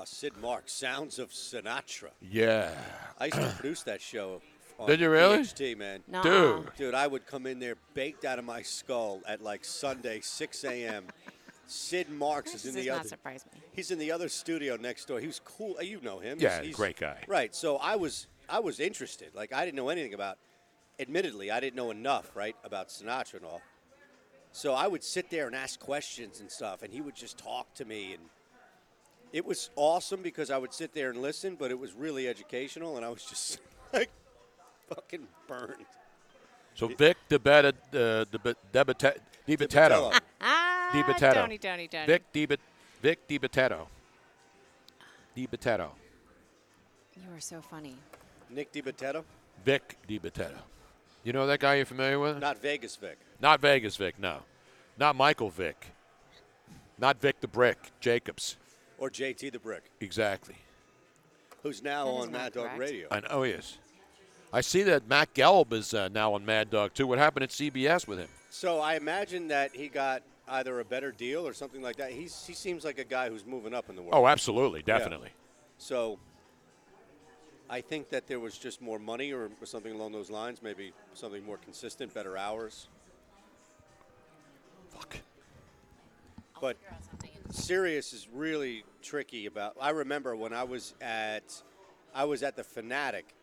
Sid Marks, Sounds of Sinatra. Yeah. I used to produce that show. On Did you really? PHT, man. Nuh-uh. Dude, I would come in there baked out of my skull at like Sunday, 6 a.m. Sid Marks is in the other. Does not surprise me. He's in the other studio next door. He was cool. You know him. Yeah, He's great guy. Right. So I was interested. Like I didn't know anything about. Admittedly, I didn't know enough, right, about Sinatra and all. So I would sit there and ask questions and stuff, and he would just talk to me, and it was awesome because I would sit there and listen, but it was really educational, and I was just like fucking burned. So Vic DiBitetto. Tony. Vic DiBitetto. DiBitetto. You are so funny. Nick DiBitetto? Vic DiBitetto. You know that guy you're familiar with? Not Vegas Vic. Not Vegas Vic, no. Not Michael Vick. Not Vic the Brick Jacobs. Or JT the Brick. Exactly. Who's now That is on not Mad Dog correct. Radio. I know he is. I see that Matt Gelb is now on Mad Dog, too. What happened at CBS with him? So I imagine that he got either a better deal or something like that. He seems like a guy who's moving up in the world. Oh, absolutely. Definitely. Yeah. So I think that there was just more money or something along those lines, maybe something more consistent, better hours. Fuck. But Sirius is really tricky about. I remember when I was at the Fanatic,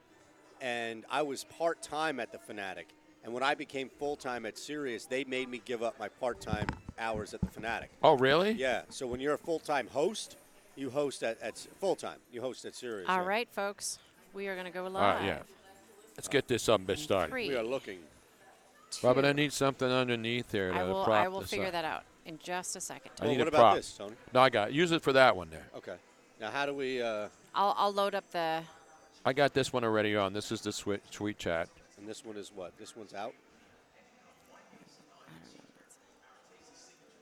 and I was part-time at the Fanatic. And when I became full-time at Sirius, they made me give up my part-time hours at the Fanatic. Oh, really? Yeah. So when you're a full-time host, you host at full-time. You host at Sirius. All yeah. right, folks. We are going to go live. All right, yeah. Let's get this bitch started. Three, We are looking. Robin, I need something underneath there to prop I will this figure up. that out in just a second. I need what a about prop. this, Tony? No, I got it. Use it for that one there. Okay. Now, how do we? I'll load up the. I got this one already on. This is the sweet chat. And this one is what? This one's out.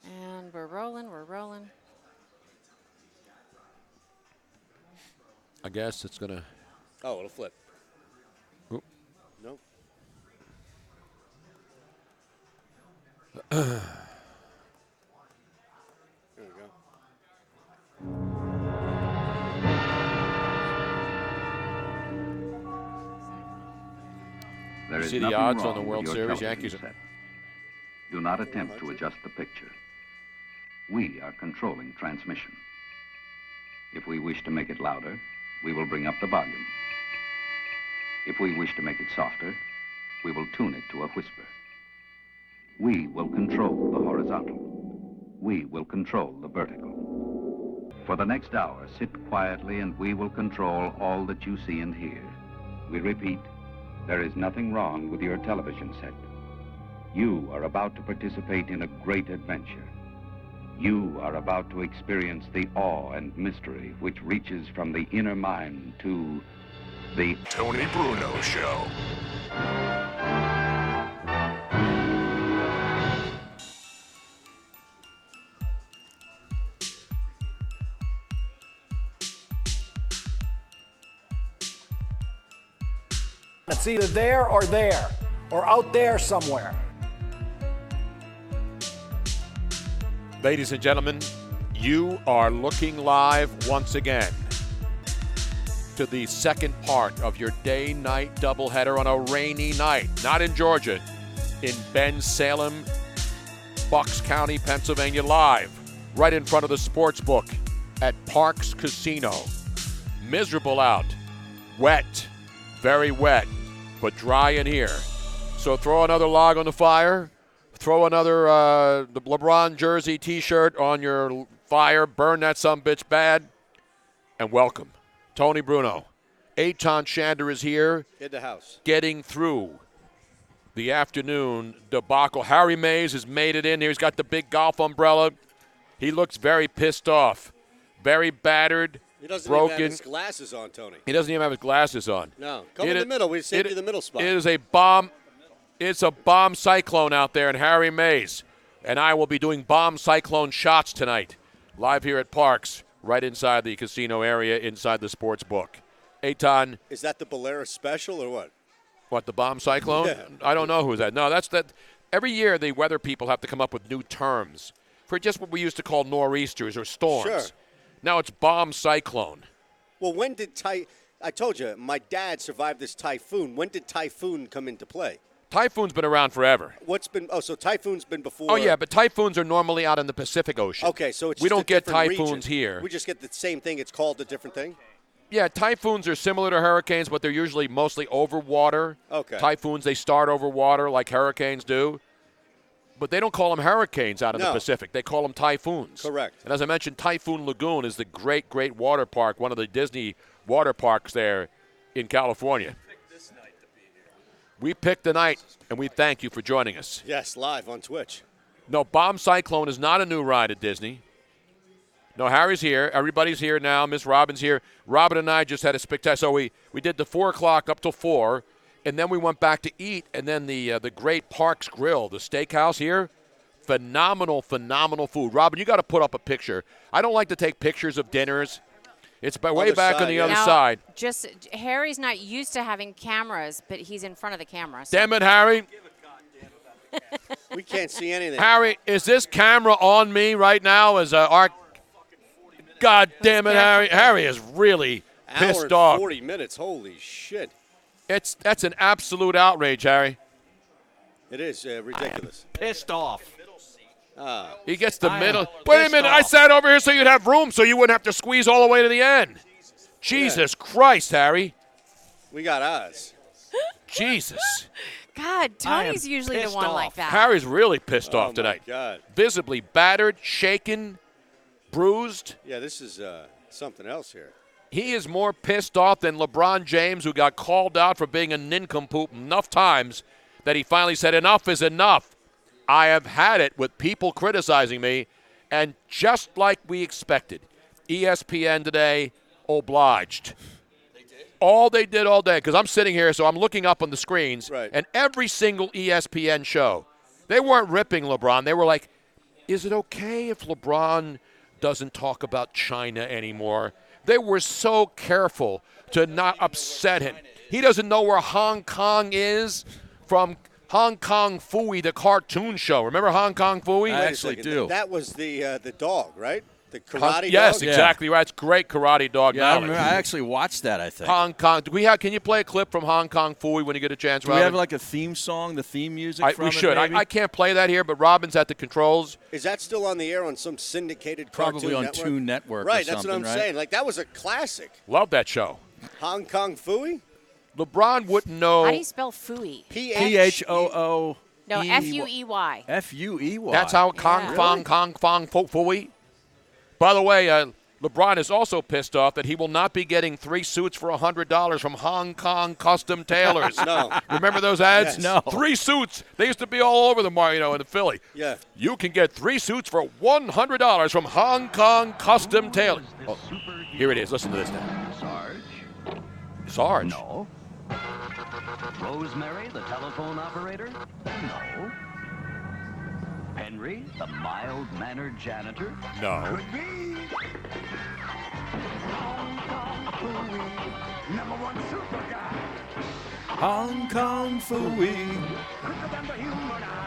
And we're rolling. I guess it's going to. Oh, it'll flip. Oop. Nope. There we go. There is See the nothing odds on wrong the with World your Series, television Yankees. set. Do not attempt to adjust the picture. We are controlling transmission. If we wish to make it louder, we will bring up the volume. If we wish to make it softer, we will tune it to a whisper. We will control the horizontal. We will control the vertical. For the next hour, sit quietly and we will control all that you see and hear. We repeat, there is nothing wrong with your television set. You are about to participate in a great adventure. You are about to experience the awe and mystery which reaches from the inner mind to the Tony Bruno Show. It's either there or out there somewhere. Ladies and gentlemen, you are looking live once again to the second part of your day-night doubleheader on a rainy night. Not in Georgia, in Bensalem, Bucks County, Pennsylvania, live right in front of the sports book at Parks Casino. Miserable out, wet, very wet, but dry in here. So throw another log on the fire. Throw another the LeBron jersey T-shirt on your fire. Burn that sumbitch bad. And welcome, Tony Bruno. Eitan Shander is here. In the house. Getting through the afternoon debacle. Harry Mays has made it in here. He's got the big golf umbrella. He looks very pissed off. Very battered. He doesn't broken. even have his glasses on, Tony. He doesn't even have his glasses on. No. Come in the middle. We saved you the middle spot. It is a bomb. It's a bomb cyclone out there in Harry Mays. And I will be doing bomb cyclone shots tonight, live here at Parks, right inside the casino area, inside the sports book. Eitan. Is that the Bolera special or what? What, the bomb cyclone? Yeah. I don't know who's that. No, that's that. Every year the weather people have to come up with new terms for just what we used to call nor'easters or storms. Sure. Now it's bomb cyclone. Well, when did I told you, my dad survived this typhoon. When did typhoon come into play? Typhoon's been around forever. So typhoon's been before. Oh, yeah, but typhoons are normally out in the Pacific Ocean. Okay, so it's we just don't a get different typhoons region. here. We just get the same thing. It's called a different thing? Yeah, typhoons are similar to hurricanes, but they're usually mostly over water. Okay. Typhoons, they start over water like hurricanes do. But they don't call them hurricanes out in the Pacific. They call them typhoons. Correct. And as I mentioned, Typhoon Lagoon is the great, great water park, one of the Disney water parks there in California. We picked the night, and we thank you for joining us. Yes, live on Twitch. No, Bomb Cyclone is not a new ride at Disney. No, Harry's here. Everybody's here now. Miss Robin's here. Robin and I just had a spectacular. So we did the 4 o'clock up till 4, and then we went back to eat, and then the Great Parks Grill, the steakhouse here, phenomenal, phenomenal food. Robin, you got to put up a picture. I don't like to take pictures of dinners. It's way back on the other side. Just Harry's not used to having cameras, but he's in front of the camera. So. Damn it, Harry. We can't see anything. Harry, is this camera on me right now as our – God damn it, Harry. Harry is really pissed Hour and off. 40 minutes. Holy shit. That's an absolute outrage, Harry. It is ridiculous. Pissed off. He gets the middle. Wait a minute. I sat over here so you'd have room so you wouldn't have to squeeze all the way to the end. Jesus Christ, Harry. We got eyes. Jesus. God, Tony's usually the one like that. Harry's really pissed off my tonight. God. Visibly battered, shaken, bruised. Yeah, this is something else here. He is more pissed off than LeBron James, who got called out for being a nincompoop enough times that he finally said, enough is enough. I have had it with people criticizing me, and just like we expected, ESPN today obliged. All they did all day, because I'm sitting here, so I'm looking up on the screens, and every single ESPN show, they weren't ripping LeBron. They were like, is it okay if LeBron doesn't talk about China anymore? They were so careful to not upset him. He doesn't know where Hong Kong is from Hong Kong Phooey, the cartoon show. Remember Hong Kong Phooey? I actually do. That was the dog, right? The karate dog? Yes, exactly right. It's great karate dog knowledge. I actually watched that, I think. Hong Kong. Can you play a clip from Hong Kong Phooey when you get a chance, Robin? Do we have like a theme song, the theme music from we should. it, maybe? I can't play that here, but Robin's at the controls. Is that still on the air on some syndicated cartoon Probably on network? Toon Network Right, or that's what I'm something, right? saying. Like, that was a classic. Love that show. Hong Kong Phooey? LeBron wouldn't know. How do you spell Phooey? P-H-O-O. No, F-U-E-Y. F-U-E-Y. That's how Kong Fong Phooey. By the way, LeBron is also pissed off that he will not be getting 3 suits for $100 from Hong Kong Custom Tailors. No. Remember those ads? Yes. No. 3 suits. They used to be all over the in Philly. Yeah. You can get 3 suits for $100 from Hong Kong Custom Tailors. Oh, here it is. Listen to this now. Sarge? No. Rosemary, the telephone operator? No. Henry, the mild-mannered janitor? No. Hong Kong Phooey.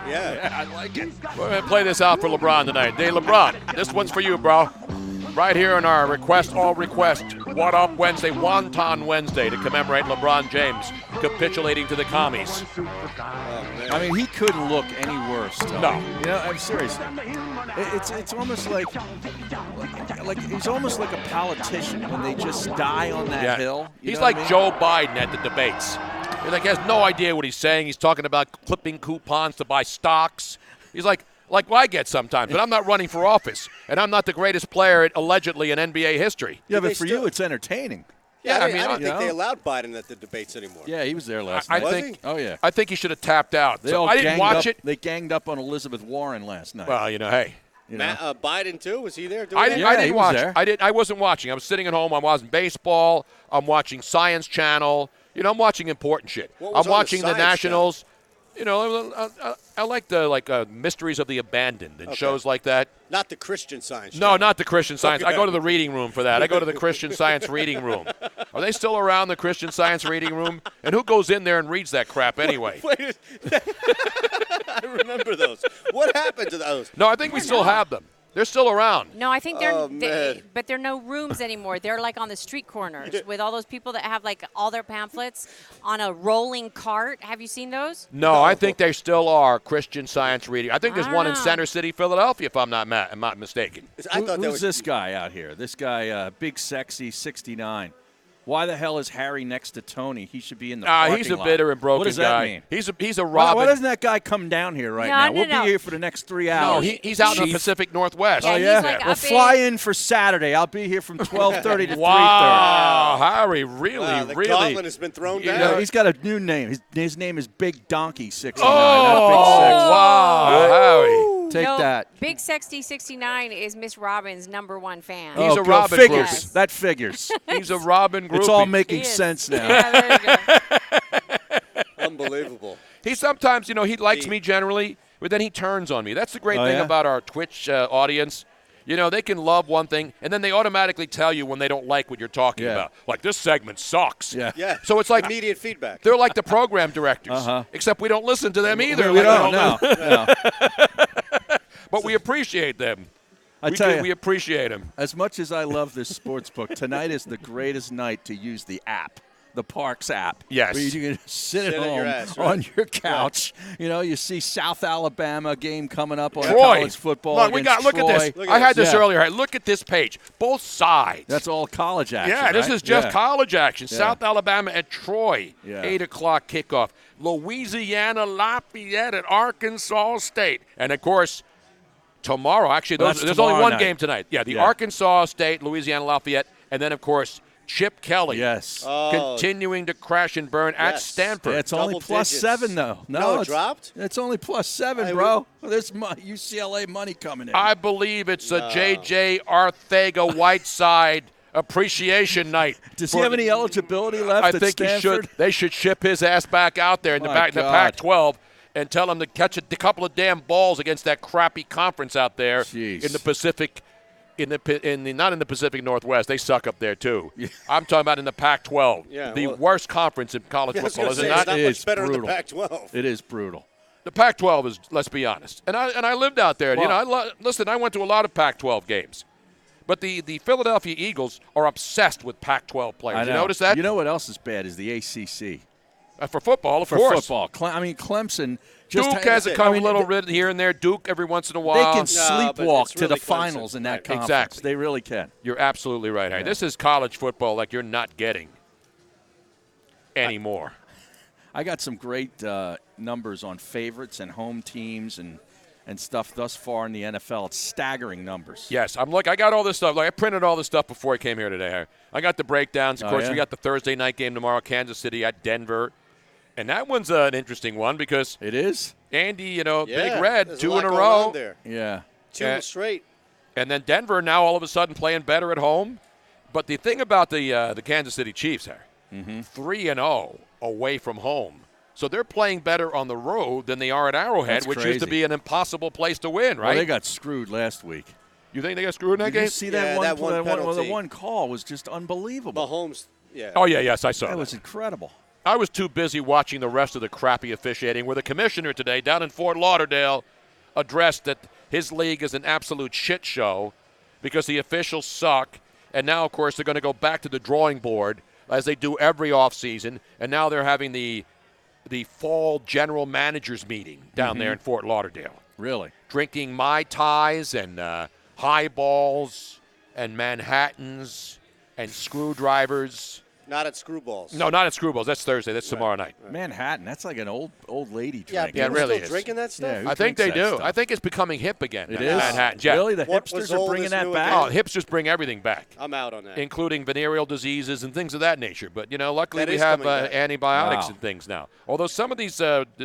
Yeah. I like it. We're going to play this out for LeBron tonight. Hey, LeBron, this one's for you, bro. Right here in our request, all request, What Up Wednesday, Wonton Wednesday, to commemorate LeBron James capitulating to the commies. I mean, he couldn't look any worse. Tony. No. You know, I'm serious. It's almost like he's almost like a politician when they just die on that hill. He's like Joe Biden at the debates. He has no idea what he's saying. He's talking about clipping coupons to buy stocks. He's like I get sometimes, but I'm not running for office, and I'm not the greatest player allegedly in NBA history. Yeah, but for you, it's entertaining. Yeah, I don't think they allowed Biden at the debates anymore. Yeah, he was there last night. I think he should have tapped out. I didn't watch it. They ganged up on Elizabeth Warren last night. Well, hey. Biden too? Was he there? I didn't watch. I wasn't watching. I was sitting at home. I'm watching baseball. I'm watching Science Channel. I'm watching important shit. I'm watching the Nationals. I like the Mysteries of the Abandoned and shows like that. Not the Christian Science. No, not the Christian Science. I go to the reading room for that. I go to the Christian Science reading room. Are they still around, the Christian Science reading room? And who goes in there and reads that crap anyway? I remember those. What happened to those? No, I think we still have them. They're still around. No, I think man. but there are no rooms anymore. They're like on the street corners with all those people that have like all their pamphlets on a rolling cart. Have you seen those? No, I think they still are Christian Science reading. I think there's I one don't in know. Center City, Philadelphia, if I'm not mistaken. I thought that Who's was this guy out here? This guy, Big Sexy 69. Why the hell is Harry next to Tony? He should be in the parking He's a lot. bitter and broken What does guy. that mean? He's a Why Robin. doesn't that guy come down here right now? We'll be here for the next 3 No, hours. he's out in the Chief. Pacific Northwest. Yeah, Oh, he's yeah? like Well, up fly in- in for Saturday. I'll be here from 12:30 to 3:30. Wow, Harry, really, wow, the really. gauntlet has been thrown You down. know, He's got a new name. His name is Big Donkey 69. Oh, not Big Sexy. wow, Harry. Take no, that. Big Sexty 69 is Miss Robin's #1 fan. He's a good. Robin figures. groupie. That figures. He's a Robin groupie. It's all making He is. sense now. Yeah, there you go. Unbelievable. He sometimes, he likes me generally, but then he turns on me. That's the great Oh, thing yeah? about our Twitch audience. They can love one thing, and then they automatically tell you when they don't like what you're talking Yeah. about. Like, this segment sucks. Yeah. Yeah. So it's like immediate feedback. they're like the program directors, Uh-huh. except we don't listen to them either. We Like, don't know. No. But we appreciate them. I tell you, We appreciate them. as much as I love this sports book, tonight is the greatest night to use the app, the Parks app. Yes. Where you can sit at Sit on home your ass, on right. your couch. You see South Alabama game coming up on Troy. college football. Look, against look at Troy. this. Look at I had this. this earlier. Hey, look at this page. Both sides. That's all college action. Yeah, this right? is just Yeah. college action. Yeah. South Alabama at Troy, Yeah. 8 o'clock kickoff. Louisiana Lafayette at Arkansas State. And, of course, tomorrow, actually, Well, that's there's only tomorrow one night. game tonight. Yeah, the Yeah. Arkansas State, Louisiana Lafayette, and then, of course, Chip Kelly. Yes. Continuing to crash and burn at Yes. Stanford. It's only Double plus digits. 7, though. No, it it's dropped? It's only plus 7, I bro. There's UCLA money coming in. I believe it's a J.J. Arthega-Whiteside appreciation night. Does he have any eligibility left I at think Stanford? they should ship his ass back out there in the My the God. Pac-12 and tell him to catch a couple of damn balls against that crappy conference out there Jeez. in the Pacific. Not in the Pacific Northwest, they suck up there too. I'm talking about in the Pac-12, Yeah, the well- worst conference in college I was football, gonna is it say, not? it's not It much is better brutal. than the Pac-12. It is brutal. The Pac-12 is, let's be honest, and I lived out there. Well- Listen, I went to a lot of Pac-12 games, but the Philadelphia Eagles are obsessed with Pac-12 players. I know. You notice that? You know what else is bad is the ACC. For football, of For course. football. Clemson just Duke has a it. couple I mean, little rid here and there. Duke every once in a They while. can No, but sleepwalk it's to the really Clemson. finals in that Right. conference. Exactly. They really can. You're absolutely right, Harry. Yeah. This is college football like you're not getting anymore. I got some great numbers on favorites and home teams and stuff thus far in the NFL. It's staggering numbers. Yes, I got all this stuff. Like I printed all this stuff before I came here today, Harry. I got the breakdowns. Of Oh, course, yeah? we got the Thursday night game tomorrow, Kansas City at Denver. And that one's an interesting one because It is? Andy, Yeah, Big Red, there's 2 lot in a going row. on there. Yeah. 2 straight. And then Denver now all of a sudden playing better at home. But the thing about the Kansas City Chiefs, Harry, 3-0 away from home. So they're playing better on the road than they are at Arrowhead, That's which used to crazy. be an impossible place to win, right? Well, they got screwed last week. You think they got screwed in that Did game? you see Yeah, that one? that one the penalty. one call was just unbelievable. Mahomes, yeah. Oh, yeah, yes, I saw That that. was incredible. I was too busy watching the rest of the crappy officiating where the commissioner today down in Fort Lauderdale addressed that his league is an absolute shit show because the officials suck. And now, of course, they're going to go back to the drawing board as they do every offseason. And now they're having the fall general managers meeting down there in Fort Lauderdale. Really? Drinking Mai Tais and highballs and Manhattans and screwdrivers. Not at Screwballs. No, not at Screwballs. That's Thursday. That's tomorrow night. Manhattan, that's like an old lady Yeah, drink. Yeah, it people really still is. drinking that stuff? Yeah, who I think they drinks that do. stuff? I think it's becoming hip again. It is? Manhattan. Yeah. Really? The What was hipsters are old bringing is that new back? Oh, hipsters bring everything back, I'm out on that. including venereal diseases and things of that nature. But, luckily That we is have coming back. antibiotics Wow. and things now. Although some of these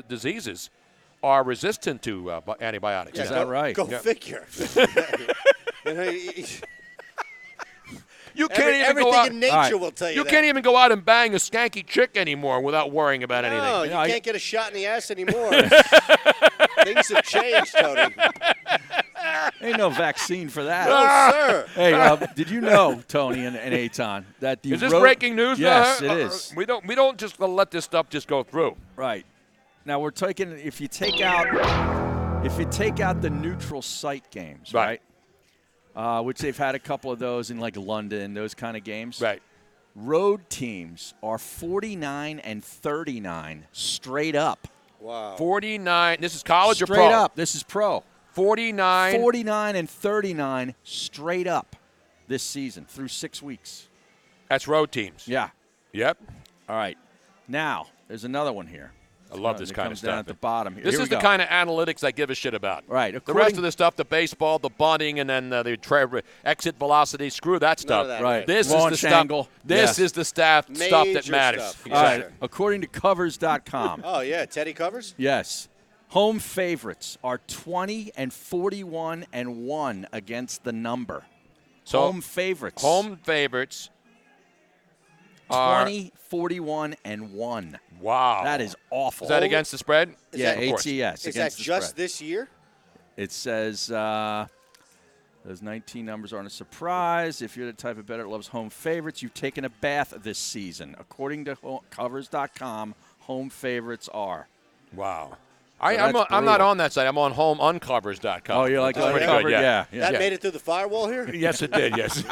diseases are resistant to antibiotics. Yeah, Is now. that right? Go Yeah. figure. You can't even Everything go out. in nature All right. will tell you You that. can't even go out and bang a skanky chick anymore without worrying about anything. No, You you know, can't get a shot in the ass anymore. Things have changed, Tony. Ain't no vaccine for that. No, sir. Hey, did you know, Tony and Eitan, that the Is this road- breaking news? Yes, now? it is. We don't just let this stuff just go through. Right. Now we're taking if you take out the neutral site games, Right. right? which they've had a couple of those in like London, those kind of games. Right. Road teams are 49 and 39 straight up. Wow. 49. This is college Straight or pro? up. This is pro. 49. 49 and 39 straight up this season through 6 weeks. That's road teams. Yeah. Yep. All right. Now, there's another one here. I love this It kind of comes stuff. down at the bottom here. This Here is we the go. kind of analytics I give a shit about. Right. The rest of the stuff, the baseball, the bunting, and then the exit velocity, screw that stuff. of that. Right. This Launch is the angle. stuff. This Yes. is the stuff that Major matters. stuff. All right. Exactly. According to covers.com. Oh, yeah. Teddy covers? Yes. Home favorites are 20 and 41 and 1 against the number. So, home favorites. Home favorites are 20, 41 and 1. Wow. That is awful. Is that against the spread? Yeah, that- of course. ATS. Is against that the just spread. this year? It says those 19 numbers aren't a surprise. If you're the type of bettor that loves home favorites, you've taken a bath this season. According to covers.com, home favorites are. Wow. that's I'm not brutal. on that site. I'm on homeuncovers.com. Oh, you're like That's pretty uncovered? good, yeah. That made it through the firewall here? Yes, it did, yes.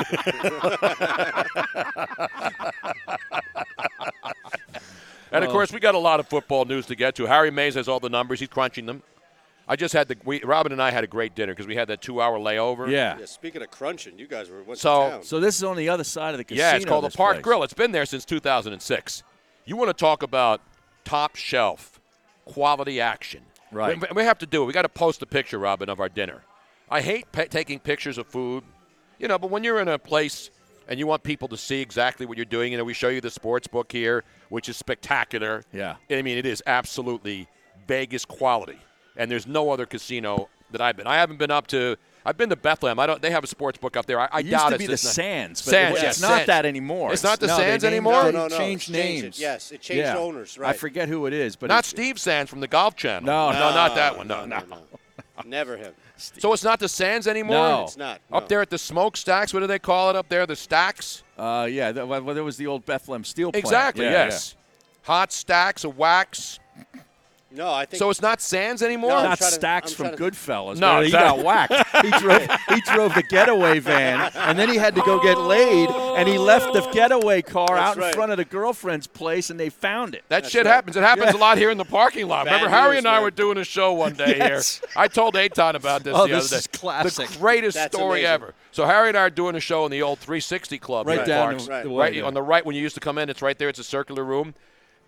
And, of course, we got a lot of football news to get to. Harry Mays has all the numbers. He's crunching them. I just had Robin and I had a great dinner because we had that 2-hour layover. Yeah. Yeah, speaking of crunching, you guys went to So- town. So this is on the other side of the casino. Yeah, it's called the this Park place. Grill. It's been there since 2006. You want to talk about top shelf quality action. Right. We have to do it. We got to post a picture, Robin, of our dinner. I hate taking pictures of food, but when you're in a place and you want people to see exactly what you're doing, we show you the sports book here, which is spectacular. Yeah. I mean, it is absolutely Vegas quality. And there's no other casino that I've been. I've been to Bethlehem. They have a sports book up there. I It used doubt to it's be the this nice. Sands, but Sands, it's yes, not Sands. that anymore. It's not the No, Sands they named anymore? it- No, They no, changed it's changed names. it. Yes, it changed owners, right. I forget who it is, but Not it's, Steve Sands from the Golf Channel. No, not that one. No. Never him. So it's not the Sands anymore? No. It's not. Up no. there at the smokestacks, what do they call it up there? The stacks? yeah, there was the old Bethlehem Steel plant. Exactly, Yeah, yes. Hot stacks of wax. No, I think. So it's not Sands anymore? No, Yeah. I'm Not trying to- Stacks I'm from trying to- Goodfellas. No, where he exactly. got whacked. He drove the getaway van, and then he had to go get laid, and he left the getaway car That's out in right. front of the girlfriend's place, and they found it. That shit right. happens. It happens a lot here in the parking lot. Bad Remember, Harry news, and I man. were doing a show one day Yes. here. I told Eitan about this Oh, the this other day. is classic. The greatest That's story amazing. ever. So Harry and I are doing a show in the old 360 Club Right here in down Parks. the Right. way Right there. on the right when you used to come in, it's right there. It's a circular room.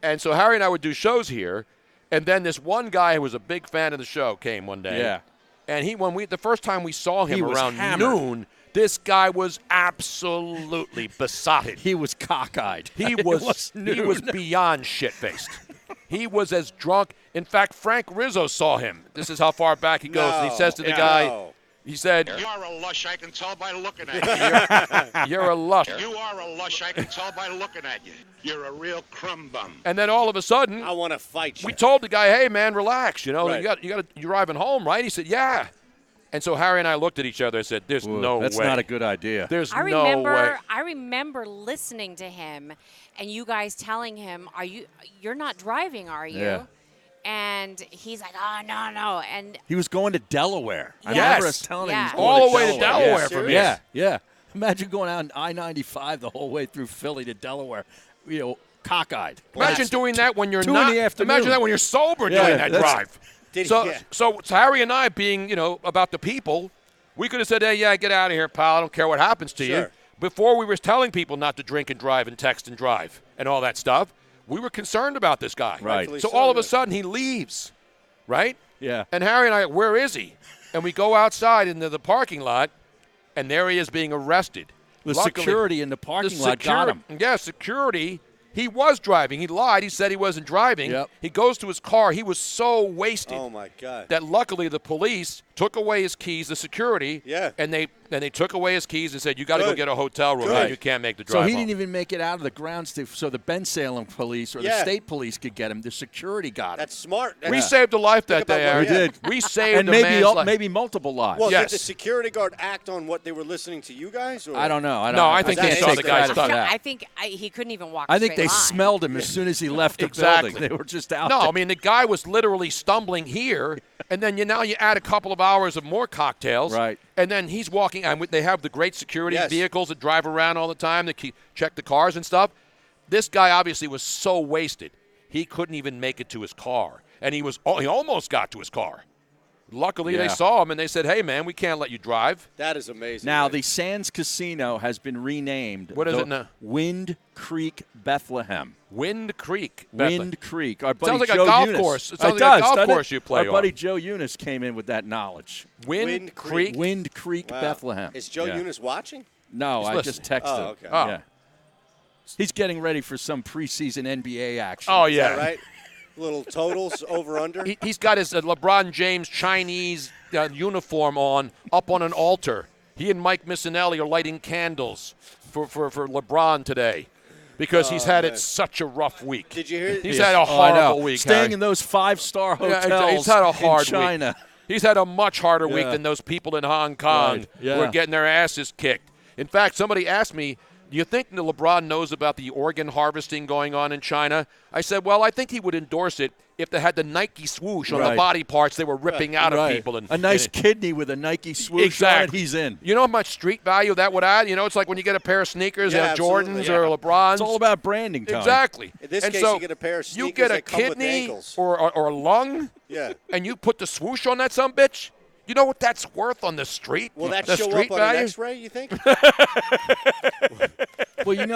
And so Harry and I would do shows here. And then this one guy who was a big fan of the show came one day. Yeah. And the first time we saw him He was around hammered. noon, this guy was absolutely besotted. He was cockeyed. He It was noon. beyond shit-faced. He was as drunk. In fact, Frank Rizzo saw him. This is how far back he goes. And he says to the guy, No. he said, You're a lush, I can tell by looking at you. "You're a lush." You are a lush, I can tell by looking at you. You're a real crumb bum. And then all of a sudden, I want to fight you. we told the guy, "Hey, man, relax. Right. You're driving home, right?" He said, "Yeah." And so Harry and I looked at each other and said, "There's no That's way. not a good idea. There's I no way." remember listening to him, and you guys telling him, "You're not driving, are you?" Yeah. And he's like, "Oh no!" And He was going to Delaware. I Yes. remember us telling him he was Yeah. going All to the way to Delaware. Delaware Yeah. from here. Yeah, yeah. Imagine going out on I-95 the whole way through Philly to Delaware, cockeyed. Imagine doing that when you're 2 in not. the afternoon. Imagine that when you're sober Yeah, doing that that's- drive. Did he- So, yeah. so Harry and I, being about the people, we could have said, "Hey, yeah, get out of here, pal. I don't care what happens to you." Sure. Before we were telling people not to drink and drive and text and drive and all that stuff, we were concerned about this guy. Right. Rightfully So so, all of a yeah. sudden he leaves, right? Yeah. And Harry and I, where is he? And we go outside into the parking lot, and there he is being arrested. The Luckily- security in the parking lot got him. Yeah, security. He was driving. He lied. He said he wasn't driving. Yep. He goes to his car. He was so wasted Oh my God. that luckily the police took away his keys, the security, Yeah. and they took away his keys and said, "You got to go Good. get a hotel room. Good. Man. You can't make the So drive he home." didn't even make it out of the grounds so the Ben Salem police or the Yeah. state police could get him. The security got him. That's smart. We That's- saved a life that Think about day, what- Aaron. We did. We saved and a maybe man's life. maybe multiple lives. Well, Yes. did the security guard act on what they were listening to you guys? Or? I don't know. No, I think they can't saw take the credit guy's for stuff. that. I think he couldn't even walk. I think straight they line. smelled him as soon as he left the Exactly. building. They were just out No, there. I mean the guy was literally stumbling here, and then you add a couple of hours of more cocktails. Right. And then he's walking, and they have the great security Yes. vehicles that drive around all the time to check the cars and stuff. This guy obviously was so wasted, he couldn't even make it to his car. And he almost got to his car. Luckily, they saw him, and they said, hey, man, we can't let you drive. That is amazing. Now, man. the Sands Casino has been renamed. What is it now? Wind Creek Bethlehem. Wind Creek. Wind Creek. Our buddy Sounds like Joe a golf Eunice. course. It It sounds like does, a golf doesn't course it? you play Our buddy on. Joe Eunice came in with that knowledge. Wind Creek. Wind Creek, Wow. Bethlehem. Is Joe Yeah. Eunice watching? No, He's I listening. just texted him. okay. Oh. Yeah. He's getting ready for some preseason NBA action. Oh, Is yeah. that right? Little totals over under. He's got his LeBron James Chinese uniform up on an altar. He and Mike Missinelli are lighting candles for LeBron today because he's had man. it such a rough week. Did you hear? He's had a I know. horrible week. Staying Harry. in those 5-star Yeah, hotels he's had a hard in China. week. He's had a much harder week Yeah. than those people in Hong Kong Right. who Yeah. are getting their asses kicked. In fact, somebody asked me, do you think that LeBron knows about the organ harvesting going on in China? I said, well, I think he would endorse it if they had the Nike swoosh on the Right. body parts they were ripping out of Right. people. And a nice kidney with a Nike swoosh Exactly. on it, he's in. You know how much street value that would add? You know, it's like when you get a pair of sneakers, Yeah, Jordans absolutely. or LeBrons. It's all about branding, Tony. Exactly. In this and case, so you get a pair of you sneakers get a that come with kidney ankles. or a lung, Yeah. and you put the swoosh on that sumbitch. You know what that's worth on the street? Will that the show street up on value? an X-ray? You think? Well, you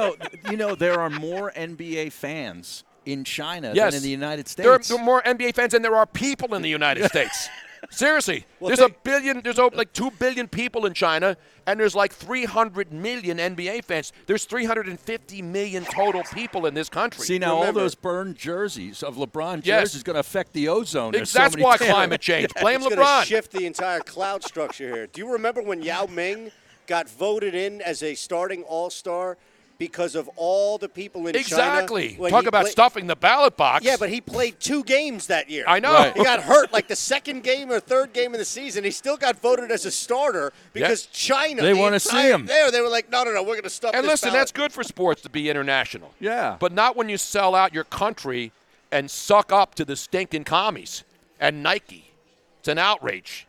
know, there are more NBA fans in China Yes. than in the United There are States. more NBA fans than there are people in the United States. Seriously, Well, there's think- a billion. There's like 2 billion people in China, and there's like 300 million NBA fans. There's 350 million total people in this country. See, now Remember- all those burned jerseys of LeBron Yes. jerseys going to affect the ozone. There's so That's many why towns. climate change. Blame It's going to LeBron. shift the entire cloud structure here. Do you remember when Yao Ming got voted in as a starting All-Star because of all the people in Exactly. China? When Talk he about play- stuffing the ballot box. Yeah, but he played 2 games that year. I know. Right. He got hurt like the second game or third game of the season. He still got voted as a starter because China. They the wanna see entire- him. They were like, no, we're going to stuff And this listen, ballot. that's good for sports to be international. Yeah. But not when you sell out your country and suck up to the stinking commies and Nike. It's an outrage.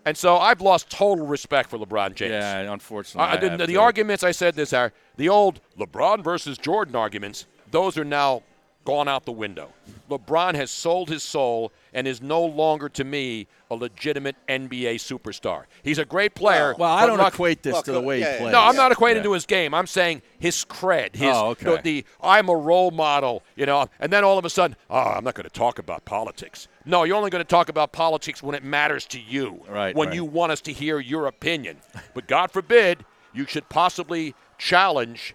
And so I've lost total respect for LeBron James. Yeah, unfortunately. I have The to. arguments, I said this, are the old LeBron versus Jordan arguments, those are now gone out the window. LeBron has sold his soul and is no longer, to me, a legitimate NBA superstar. He's a great player. Well, I but don't look- equate this to the way yeah, he plays. No, I'm not equating Yeah. to his game. I'm saying his cred, his Oh, okay. the I'm a role model, and then all of a sudden, I'm not going to talk about politics. No, you're only going to talk about politics when it matters to you, Right, when right. you want us to hear your opinion. But God forbid you should possibly challenge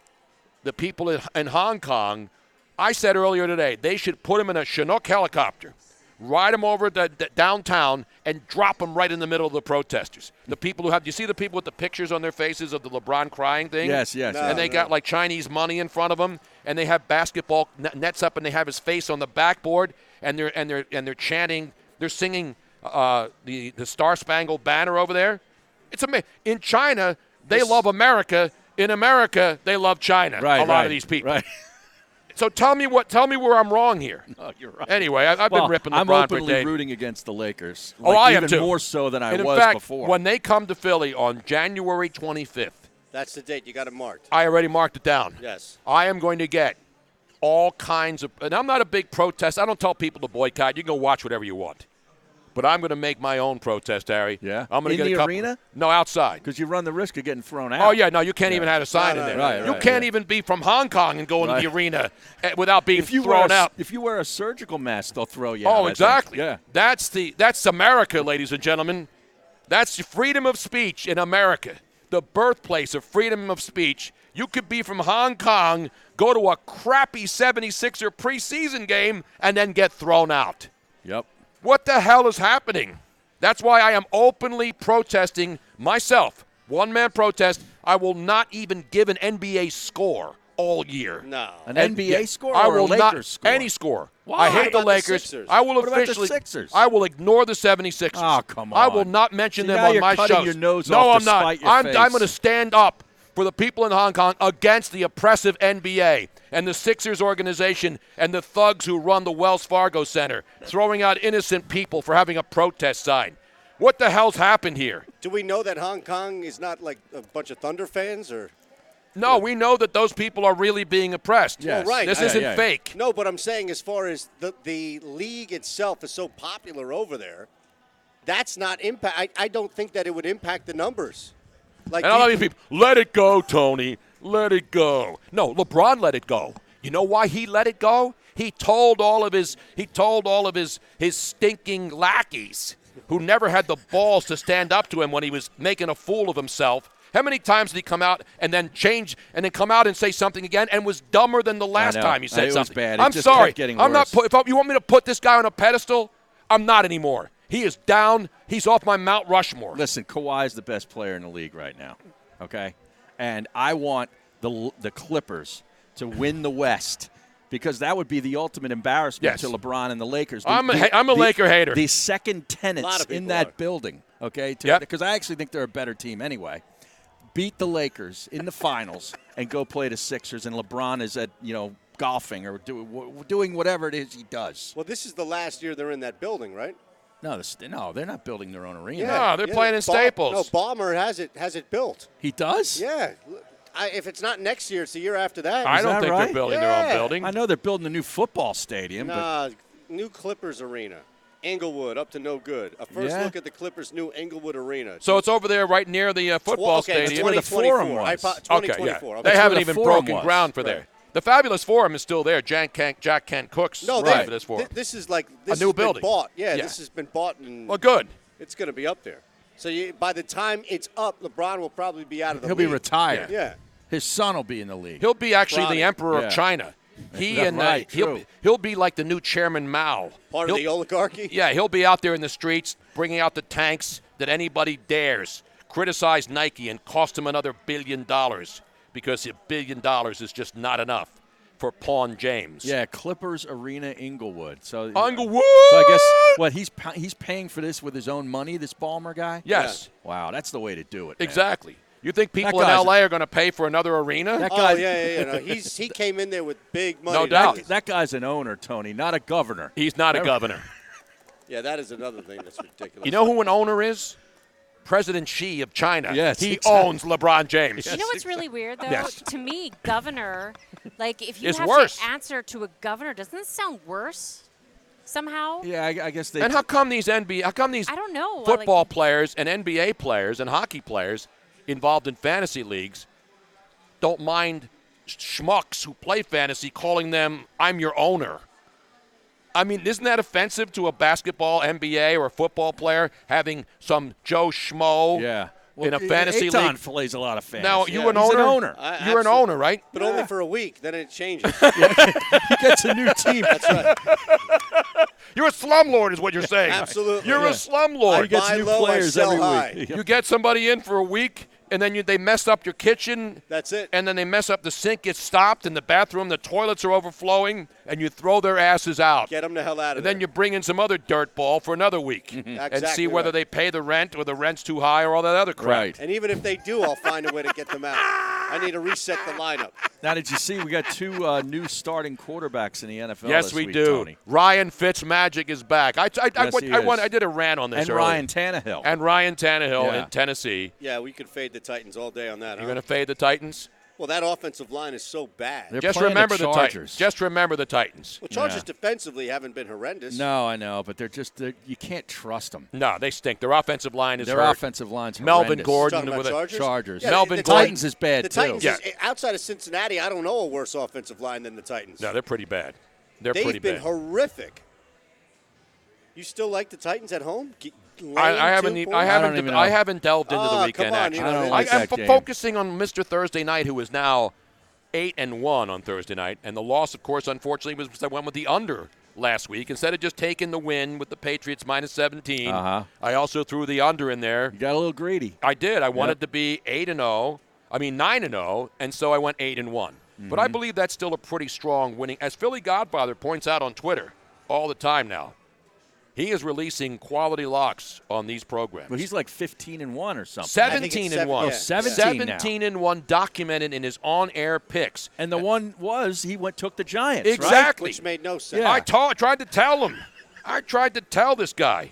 the people in Hong Kong. I said earlier today they should put him in a Chinook helicopter, ride him over the downtown, and drop him right in the middle of the protesters. The people who have, do you see the people with the pictures on their faces of the LeBron crying thing? Yes. No. And they got like Chinese money in front of them, and they have basketball nets up, and they have his face on the backboard, and they're chanting, they're singing the Star Spangled Banner over there. It's amazing. In China, they love America. In America, they love China. Right, a lot right, of these people. Right. So tell me where I'm wrong here. No, you're right. Anyway, I've Well, been ripping LeBron I'm for openly days. rooting against the Lakers. Oh, I am even too. more so than I And in was fact, before. when they come to Philly on January 25th, That's the date. You got it marked. I already marked it down. Yes. I am going to get all kinds of, and I'm not a big protest. I don't tell people to boycott. You can go watch whatever you want. But I'm going to make my own protest, Harry. Yeah? I'm going In to get the a couple, arena? No, outside. Because you run the risk of getting thrown out. Oh, yeah, no, you can't even have a sign No, in no, there. right, you right, can't yeah. even be from Hong Kong and go into the Right. arena without being If you thrown out. If you wear a surgical mask, they'll throw you out. Oh, I think. exactly. Yeah. That's America, ladies and gentlemen. That's freedom of speech in America, the birthplace of freedom of speech. You could be from Hong Kong, go to a crappy 76er preseason game, and then get thrown out. Yep. What the hell is happening? That's why I am openly protesting myself. One-man protest. I will not even give an NBA score all year. No. An And NBA yeah, score I or will a Lakers not, score? Any score. Why? I hate What the about the Lakers. Sixers? I will What about the officially. Sixers? I will ignore the 76ers. Oh, come I on. will not mention See, them now on you're my cutting shows. your nose no, off I'm to not. spite your I'm face. going to stand up for the people in Hong Kong against the oppressive NBA and the Sixers organization and the thugs who run the Wells Fargo Center, throwing out innocent people for having a protest sign. What the hell's happened here? Do we know that Hong Kong is not like a bunch of Thunder fans, or? No, we know that those people are really being oppressed. Yes. Well, right. This isn't fake. No, but I'm saying as far as the league itself is so popular over there, that's not impact. I don't think that it would impact the numbers. Like, And all these people, let it go, Tony. Let it go. No, LeBron let it go. You know why he let it go? He told all of his stinking lackeys who never had the balls to stand up to him when he was making a fool of himself. How many times did he come out and then change and then come out and say something again and was dumber than the last time he said it something? Was bad. I'm just sorry. Kept getting I'm worse. not. If you want me to put this guy on a pedestal, I'm not anymore. He is down. He's off my Mount Rushmore. Listen, Kawhi is the best player in the league right now. Okay, and I want the Clippers to win the West. Because that would be the ultimate embarrassment to LeBron and the Lakers. I'm a Laker hater. The second tenants in that building, okay? Because I actually think they're a better team anyway. Beat the Lakers in the finals and go play the Sixers, and LeBron is at golfing or doing whatever it is he does. Well, this is the last year they're in that building, right? No, they're not building their own arena. No, they're playing in Staples. No, Ballmer has it built. He does? Yeah. If it's not next year, it's the year after that. I don't think they're building their own building. I know they're building a new football stadium. Nah, new Clippers arena. Englewood, up to no good. A first look at the Clippers' new Englewood arena. So it's over there right near the football stadium. Where the Forum was. 2024. They haven't even broken was. ground for there. The Fabulous Forum is still there. Jack Kent Cook's Fabulous Forum. This is like a new building. Bought. Yeah, this has been bought. Well, good. It's going to be up there. So by the time it's up, LeBron will probably be out of the league. league. He'll be retired. Yeah. His son will be in the league. He'll be actually the emperor of China. He'll be like the new Chairman Mao. Part of the oligarchy? Yeah, he'll be out there in the streets bringing out the tanks that anybody dares criticize Nike and cost him another $1 billion because $1 billion is just not enough for Pawn James. Yeah, Clippers Arena Inglewood. So Inglewood! So I guess he's paying for this with his own money, this Ballmer guy? Yes. Yeah. Wow, that's the way to do it, man. Exactly. You think people in L.A. are going to pay for another arena? That guy, No, he came in there with big money. No doubt. That guy's an owner, Tony, not a governor. He's not a governor. Yeah, that is another thing that's ridiculous. You know who an owner is? President Xi of China. Yes, he owns LeBron James. You know what's really weird, though? Yes. To me, governor, like if you It's have worse. to answer to a governor, doesn't it sound worse somehow? Yeah, I guess they. And how come these I don't know. Football players and NBA players and hockey players involved in fantasy leagues don't mind schmucks who play fantasy calling them, I'm your owner. I mean, isn't that offensive to a basketball, NBA, or a football player having some Joe Schmo in a fantasy league? plays a lot of fantasy. Now, you an He's owner? an owner. You're an owner, right? But only for a week. Then it changes. He gets a new team. That's right. You're a slumlord is what you're saying. Absolutely. You're a slumlord. He gets buy new low, I players sell every high. week. You get somebody in for a week, and then they mess up your kitchen. That's it. And then they mess up the sink gets stopped in the bathroom, the toilets are overflowing, and you throw their asses out. Get them the hell out of And there. then you bring in some other dirt ball for another week and Exactly see whether right. they pay the rent or the rent's too high or all that other crap. Right. And even if they do, I'll find a way to get them out. I need to reset the lineup. Now, did you see we got two new starting quarterbacks in the NFL Yes, this we week, do. Tony? Ryan Fitzmagic is back. I did a rant on this And earlier. Ryan Tannehill. And Ryan Tannehill in Tennessee. Yeah, we could fade the Titans all day on that. You're going to fade the Titans? Well, that offensive line is so bad. They're Just playing remember the the Chargers. Titans. Just remember the Titans. Well, Chargers defensively haven't been horrendous. No, I know, but you can't trust them. No, they stink. Their offensive line is Their hurt. offensive line's Melvin horrendous. Gordon Talking about with Chargers? Yeah, Melvin the Gordon. Titans is bad The too. Titans, outside of Cincinnati, I don't know a worse offensive line than the Titans. No, they're pretty bad. They've pretty been bad. horrific. You still like the Titans at home? I haven't delved into the weekend come on, action. you know, I don't like I'm that game. focusing on Mr. Thursday Night, who is now 8-1 on Thursday night, and the loss, of course, unfortunately, was I went with the under last week instead of just taking the win with the Patriots minus 17. I also threw the under in there. You got a little greedy. I did. I wanted to be 9-0, and so I went 8-1. But I believe that's still a pretty strong winning. As Philly Godfather points out on Twitter all the time now, he is releasing quality locks on these programs. But he's like 15-1 or something. 17-1. 17 documented in his on-air picks. And the one was he took the Giants. Exactly. Which made no sense. Yeah. I tried to tell him. I tried to tell this guy.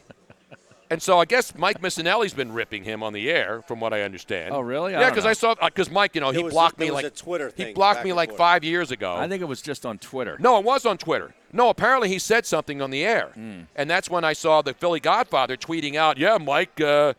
And so I guess Mike Missinelli's been ripping him on the air, from what I understand. Oh, really? Yeah, because I saw because Mike, he blocked me a Twitter thing he blocked back me and like forth. 5 years ago. I think it was just on Twitter. No, it was on Twitter. No, apparently he said something on the air, and that's when I saw the Philly Godfather tweeting out, "Yeah, Mike, blah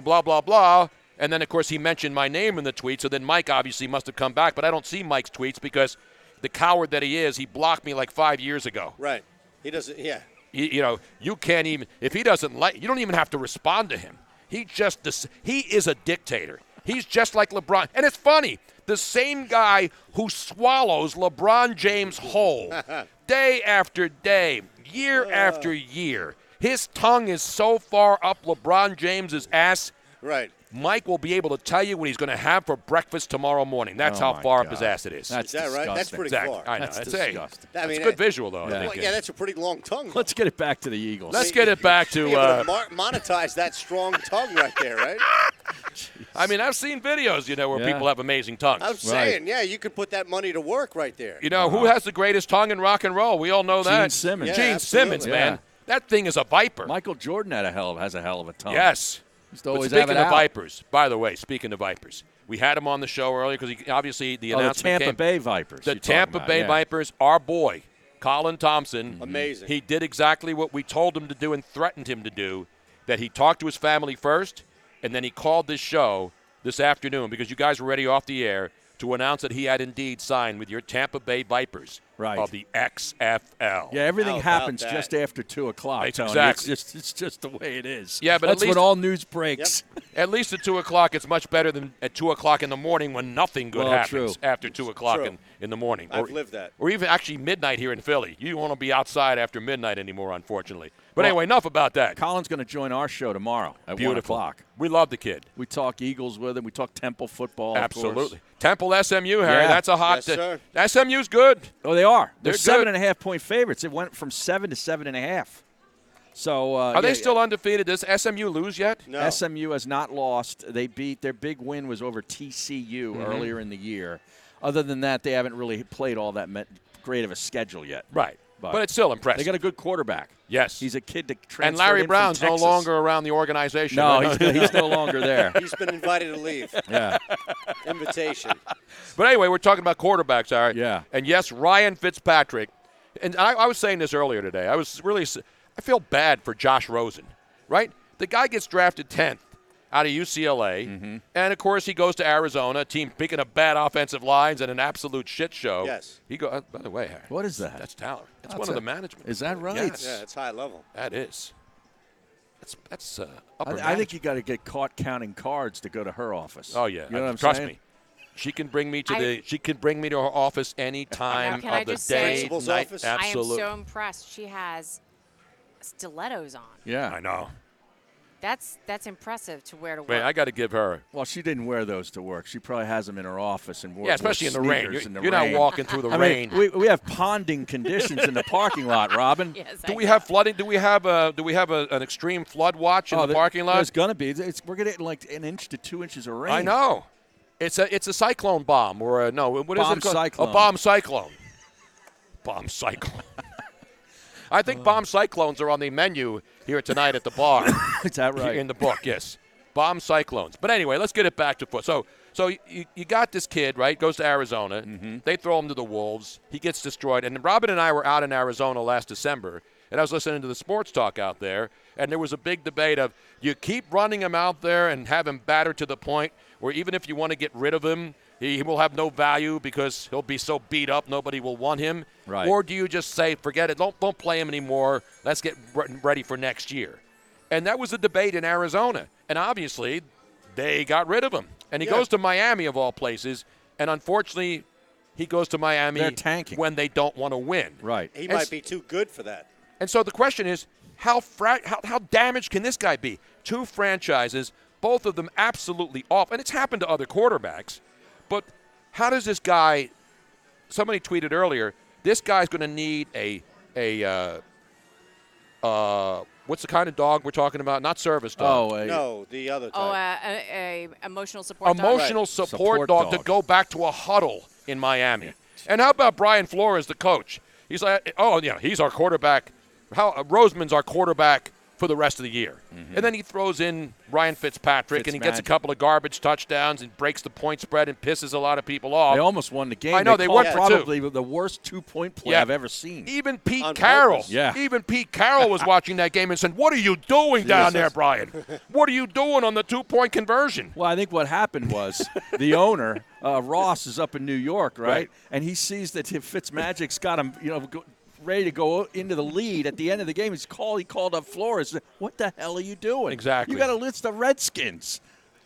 blah blah." And then of course he mentioned my name in the tweet. So then Mike obviously must have come back, but I don't see Mike's tweets because the coward that he is, he blocked me like 5 years ago. Right. He doesn't. Yeah. You can't even, if he doesn't like, you don't even have to respond to him. He is a dictator. He's just like LeBron. And it's funny, the same guy who swallows LeBron James whole day after day, year after year. His tongue is so far up LeBron James's ass. Right. Mike will be able to tell you what he's going to have for breakfast tomorrow morning. That's how far up his ass it is. That's Is that right? That's disgusting. pretty Exactly. far. I know. That's That's disgusting. I mean, a good visual, though. Yeah. I think. Yeah, that's a pretty long tongue. Let's get it back to the Eagles. Let's get it back to. Be able to monetize that strong tongue right there, right? I mean, I've seen videos, where Yeah. people have amazing tongues. I'm saying, yeah, you could put that money to work right there. Who has the greatest tongue in rock and roll? We all know that. Gene Simmons. Yeah, Gene absolutely. Simmons, man. That thing is a viper. Michael Jordan has a hell of a tongue. Yes. Used to But always have speaking it of out. Vipers, by the way, speaking of Vipers, we had him on the show earlier because obviously the Oh, the announcement Tampa came. Bay Vipers. The you're talking Tampa about, Bay yeah. Vipers, our boy, Colin Thompson. Amazing. He did exactly what we told him to do and threatened him to do, that he talked to his family first, and then he called this show this afternoon because you guys were already off the air to announce that he had indeed signed with your Tampa Bay Vipers of the XFL. Yeah, everything How about happens that? just after 2 o'clock, Tony. Exactly. It's just the way it is. Yeah, but that's at least, when all news breaks. At least at 2 o'clock, it's much better than at 2 o'clock in the morning when nothing good happens true. after 2 o'clock True. in the morning. I've lived that. Or even actually midnight here in Philly. You don't want to be outside after midnight anymore, unfortunately. But anyway, enough about that. Colin's going to join our show tomorrow at 1 o'clock. We love the kid. We talk Eagles with him. We talk Temple football. Absolutely. Of course. Temple SMU, Harry. Yeah. That's a hot. Yes, sir. SMU's good. Oh, they are. They're They're 7.5 point favorites. It went from 7 to 7.5. So Are they still undefeated? Does SMU lose yet? No. SMU has not lost. They beat their big win was over TCU earlier in the year. Other than that, they haven't really played all that great of a schedule yet. Right. But it's still impressive. They got a good quarterback. Yes. He's a kid that transferred And Larry in from Brown's no Texas. longer around the organization. No, right? he's no longer there. He's been invited to leave. Yeah. Invitation. But anyway, we're talking about quarterbacks, all right? Yeah. And yes, Ryan Fitzpatrick. And I was saying this earlier today. I feel bad for Josh Rosen, right? The guy gets drafted 10th out of UCLA. And, of course, he goes to Arizona, a team picking up bad offensive lines and an absolute shit show. Yes. By the way, Harry. What is that? That's Tyler. That's one That's of a- the management. Is that right? Yes. Yeah, it's high level. That is. That's upper I think management. you got to get caught counting cards to go to her office. Oh yeah, You know what I'm trust saying? me. She can bring me to she can bring me to her office any time Can I of the just day, say- Principal's night. office? Absolutely. I am so impressed. She has stilettos on. Yeah. I know. That's impressive to wear to work. Man, I got to give her. Well, she didn't wear those to work. She probably has them in her office and wore. Yeah, especially in the rain. sneakers in the You're not rain. walking through the I rain. mean, we have ponding conditions in the parking lot, Robin. Yes, Do I we know. have flooding? Do we have an extreme flood watch in the parking lot? There's gonna be. We're gonna get like an inch to 2 inches of rain. I know. It's a cyclone bomb or no? What is Bomb it called? cyclone. A bomb cyclone. Bomb cyclone. I think bomb cyclones are on the menu here tonight at the bar. Is that right? In the book, yes. Bomb cyclones. But anyway, let's get it back to foot. So you got this kid, right? Goes to Arizona. Mm-hmm. They throw him to the wolves. He gets destroyed. And Robin and I were out in Arizona last December, and I was listening to the sports talk out there, and there was a big debate of you keep running him out there and have him battered to the point where even if you want to get rid of him, he will have no value because he'll be so beat up nobody will want him. Right. Or do you just say, forget it, don't play him anymore, let's get ready for next year? And that was a debate in Arizona. And obviously, they got rid of him. And he goes to Miami, of all places. And unfortunately, he goes to Miami They're tanking. when they don't want to win. Right. He might be too good for that. And so the question is, how damaged can this guy be? Two franchises, both of them absolutely off. And it's happened to other quarterbacks. But how does this guy – somebody tweeted earlier, this guy's going to need what's the kind of dog we're talking about? Not service dog. No, the other type. A emotional support dog. Emotional support dog to go back to a huddle in Miami. And how about Brian Flores, the coach? He's like, he's our quarterback. Roseman's our quarterback for the rest of the year. And then he throws in Ryan Fitzpatrick, and he gets a Fitzmagic. couple of garbage touchdowns and breaks the point spread and pisses a lot of people off. They almost won the game. I know, they called won for two. probably the worst 2-point play I've ever seen. Even Pete On Carroll. purpose. Yeah. Even Pete Carroll was watching that game and said, "What are you doing down there, Brian? What are you doing on the 2-point conversion?" Well, I think what happened was the owner, Ross, is up in New York, right? And he sees that Fitzmagic's got him, ready to go into the lead at the end of the game. He called up Flores. What the hell are you doing? Exactly. You got to list the Redskins.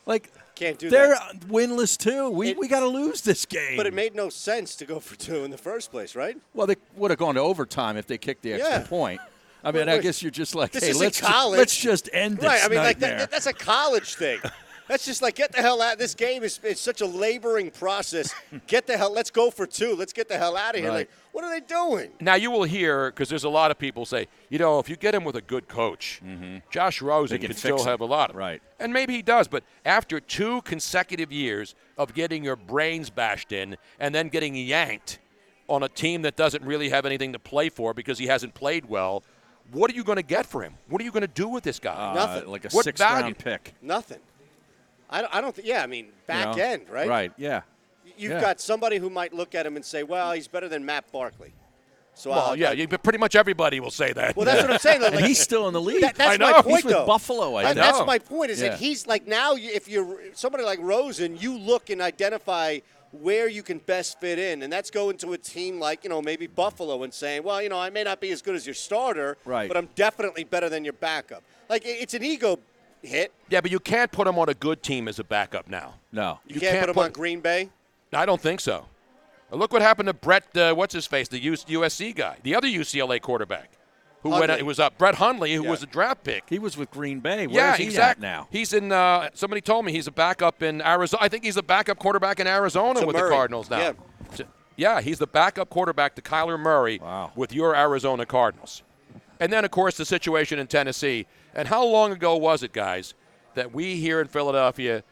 Like, Can't do they're that. winless too. We got to lose this game. But it made no sense to go for 2 in the first place, right? Well, they would have gone to overtime if they kicked the extra point. I mean, I guess you're just like, This hey, isn't let's college. just end this Right, I mean, like nightmare. that's a college thing. That's just like, get the hell out. This game is such a laboring process. Get the hell, let's go for 2. Let's get the hell out of here. Right. Like, what are they doing? Now, you will hear, because there's a lot of people say, if you get him with a good coach, Josh Rosen They can can still fix have him. a lot of it. Right. And maybe he does, but after 2 consecutive years of getting your brains bashed in and then getting yanked on a team that doesn't really have anything to play for because he hasn't played well, what are you going to get for him? What are you going to do with this guy? Nothing. Like a What 6th value? round pick. Nothing. I don't think. Yeah, I mean, back end, right? Right, yeah. You've got somebody who might look at him and say, "Well, he's better than Matt Barkley." So Well, but pretty much everybody will say that. Well, that's what I'm saying. Like, And he's still in the league. that's I know. my point, He's with though. Buffalo, I think. That's know. my point. Is Yeah. that he's like now, if you're somebody like Rosen, you look and identify where you can best fit in, and that's going to a team like maybe Buffalo and saying, "Well, I may not be as good as your starter, Right. but I'm definitely better than your backup." Like it's an ego hit. Yeah, but you can't put him on a good team as a backup now. No. You can't put him on Green Bay. I don't think so. Look what happened to Brett, what's-his-face, the USC guy, the other UCLA quarterback. Who went? Hundley. It was Brett Hundley, who was a draft pick. He was with Green Bay. Where is he exactly. at now? He's in. Somebody told me he's a backup in Arizona. I think he's a backup quarterback in Arizona To with Murray. the Cardinals now. Yeah, he's the backup quarterback to Kyler Murray with your Arizona Cardinals. And then, of course, the situation in Tennessee. And how long ago was it, guys, that we here in Philadelphia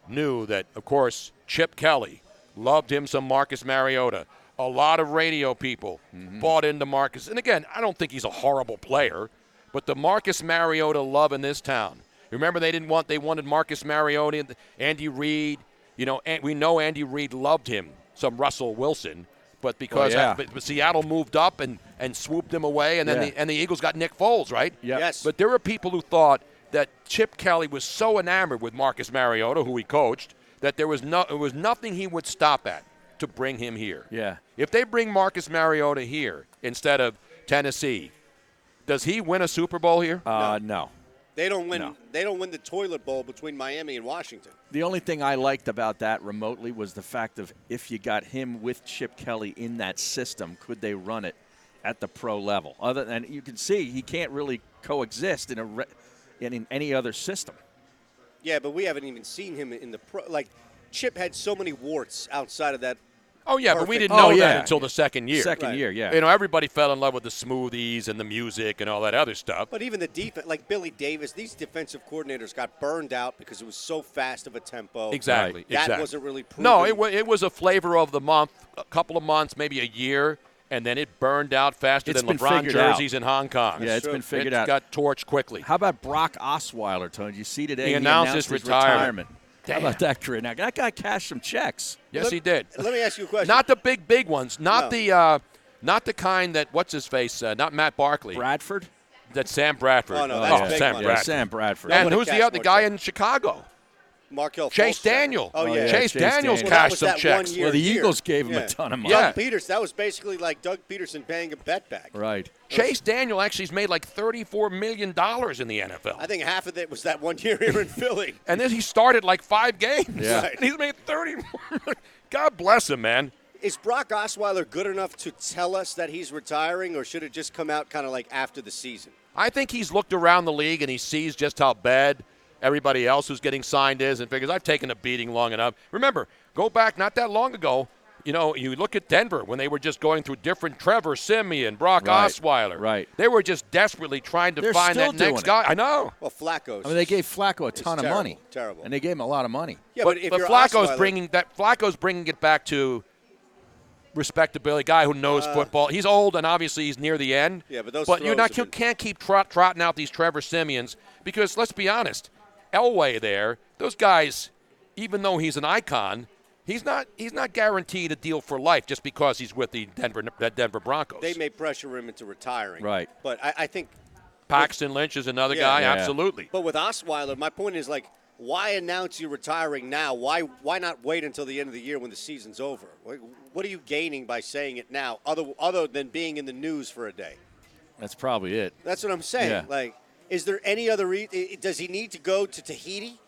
knew that, of course, Chip Kelly loved him some Marcus Mariota. A lot of radio people bought into Marcus. And again, I don't think he's a horrible player, but the Marcus Mariota love in this town. Remember, they wanted Marcus Mariota and Andy Reid. And we know Andy Reid loved him, some Russell Wilson, but because but Seattle moved up and swooped him away, and then the Eagles got Nick Foles, right? Yep. Yes. But there were people who thought that Chip Kelly was so enamored with Marcus Mariota, who he coached, that there was nothing he would stop at to bring him here. Yeah. If they bring Marcus Mariota here instead of Tennessee, does he win a Super Bowl here? No. They don't win. No. They don't win the toilet bowl between Miami and Washington. The only thing I liked about that remotely was the fact of if you got him with Chip Kelly in that system, could they run it at the pro level? Other than you can see, he can't really coexist in any other system. Yeah, but we haven't even seen him in the pro. Like Chip had so many warts outside of that. Oh, yeah, but we Perfect. didn't know Oh, yeah. that until the second year. Second Right. year, yeah. Everybody fell in love with the smoothies and the music and all that other stuff. But even the defense, like Billy Davis, these defensive coordinators got burned out because it was so fast of a tempo. Exactly. That exactly. wasn't really proven. No, it was a flavor of the month, a couple of months, maybe a year, and then it burned out faster It's than been LeBron figured out. jerseys in Hong Kong. Yeah, it's been figured out. It got torched quickly. How about Brock Osweiler, Tony? Did you see today? He announced his retirement. How about that career? Now, that guy cashed some checks. Yes, he did. Let me ask you a question. Not the big ones. Not No. the kind that what's his face. Not Matt Barkley. Bradford? That's Sam Bradford. Oh, no, that's big Sam money. Yeah, Bradford. Sam Bradford. And Nobody who's the cashed other more guy checks. in Chicago? Markel Chase Fultz. Daniel. Oh yeah. Chase Chase Daniels Daniel. Well, that cashed was some that checks. 1 year Well, the deal. Eagles gave him Yeah. a ton of money. Yeah. Doug Peters. That was basically like Doug Peterson paying a bet back. Right. Chase Daniel actually has made like $34 million in the NFL. I think half of it was that 1 year here in Philly. And then he started like 5 games. Yeah. Right. And he's made 34 million. God bless him, man. Is Brock Osweiler good enough to tell us that he's retiring, or should it just come out kind of like after the season? I think he's looked around the league and he sees just how bad everybody else who's getting signed is and figures, I've taken a beating long enough. Remember, go back not that long ago. You look at Denver when they were just going through different Trevor Siemian, Brock Right. Osweiler. Right. They were just desperately trying to They're find still that doing next it. guy. I know. Well, Flacco's. I mean, they gave Flacco a ton of terrible, money. terrible. And they gave him a lot of money. Yeah, but if but you're Flacco's Osweiler- bringing it back to respectability, guy who knows football. He's old, and obviously he's near the end. Yeah, but those you can't keep trotting out these Trevor Siemians because, let's be honest, Elway there, those guys, even though he's an icon, he's not guaranteed a deal for life just because he's with the Denver Broncos. They may pressure him into retiring. Right. But I think Paxton Lynch is another guy, absolutely. But with Osweiler, my point is, like, why announce you're retiring now? Why not wait until the end of the year when the season's over? What are you gaining by saying it now, other than being in the news for a day? That's probably it. That's what I'm saying. Yeah. Like, is there any other reason? Does he need to go to Tahiti?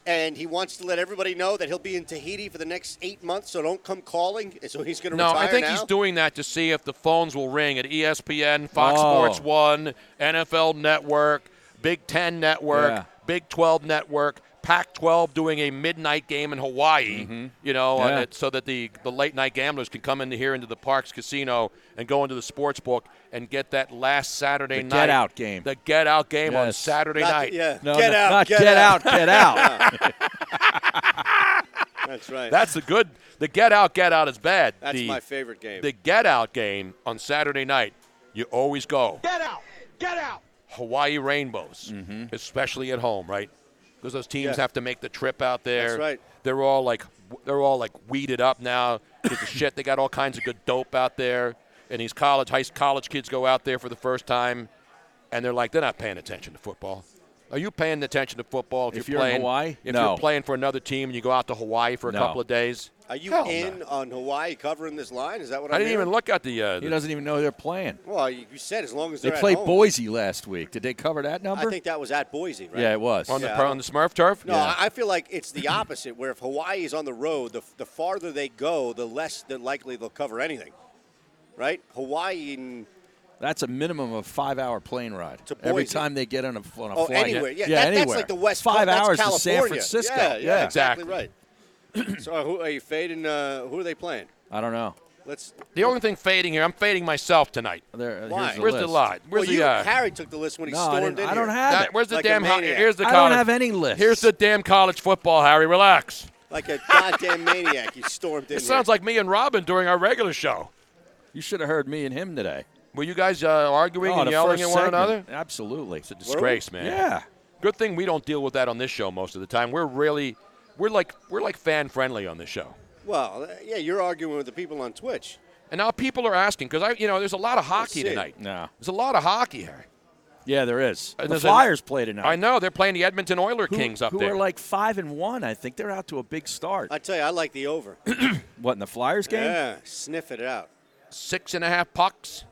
And he wants to let everybody know that he'll be in Tahiti for the next 8 months, so don't come calling. So he's going to retire now? No, I think he's doing that to see if the phones will ring at ESPN, Fox Sports 1, NFL Network, Big Ten Network, Big 12 Network, Pac-12 doing a midnight game in Hawaii, so that the late-night gamblers can come into the Parks Casino and go into the sports book and get that last Saturday night. Get-out game. The get-out game on Saturday night. No, get out. Not get out. That's right. That's the get-out is bad. That's my favorite game. The get-out game on Saturday night, you always go. Get out! Get out! Hawaii Rainbows, especially at home, right? Because those teams have to make the trip out there. That's right. They're all like weeded up now. Because of shit, they got all kinds of good dope out there. And these college kids go out there for the first time, and they're not paying attention to football. Are you paying attention to football if you're playing in Hawaii? If No. you're playing for another team and you go out to Hawaii for a couple of days? Are you Hell in no. on Hawaii covering this line? Is that what I I'm didn't even look at the. He doesn't even know they're playing. Well, you said as long as They they're played at home. Boise last week. Did they cover that number? I think that was at Boise, right? Yeah, it was. on the Smurf turf? No, I feel like it's the opposite, where if Hawaii is on the road, the farther they go, the less than likely they'll cover anything. Right? Hawaii and That's a minimum of 5-hour plane ride. To Every Boise. time they get on a flight. anywhere. Yeah, anywhere. that's like the West Coast. 5 That's hours to California. San Francisco. Yeah, exactly. right. So who are you fading? Who are they playing? I don't know. The only thing fading here, I'm fading myself tonight. Why? Where's the lot? Where's Harry took the list when he No, stormed in I don't here. have it. Where's the Like a damn? maniac. Here's the I college. don't have any list. Here's the damn college football, Harry. Relax. Like a goddamn maniac, he stormed in It sounds like me and Robin during our regular show. You should have heard me and him today. Were you guys arguing and the yelling first at one segment. another? Absolutely. It's a disgrace, man. Yeah. Good thing we don't deal with that on this show most of the time. We're like fan friendly on this show. Well, yeah, you're arguing with the people on Twitch. And now people are asking because there's a lot of hockey tonight. No. There's a lot of hockey here. Yeah, there is. And The there's Flyers play tonight. I know they're playing the Edmonton Oilers Kings up who there. are like 5-1. I think they're out to a big start. I tell you, I like the over. What, in the Flyers game? Yeah, sniff it out. 6.5 pucks.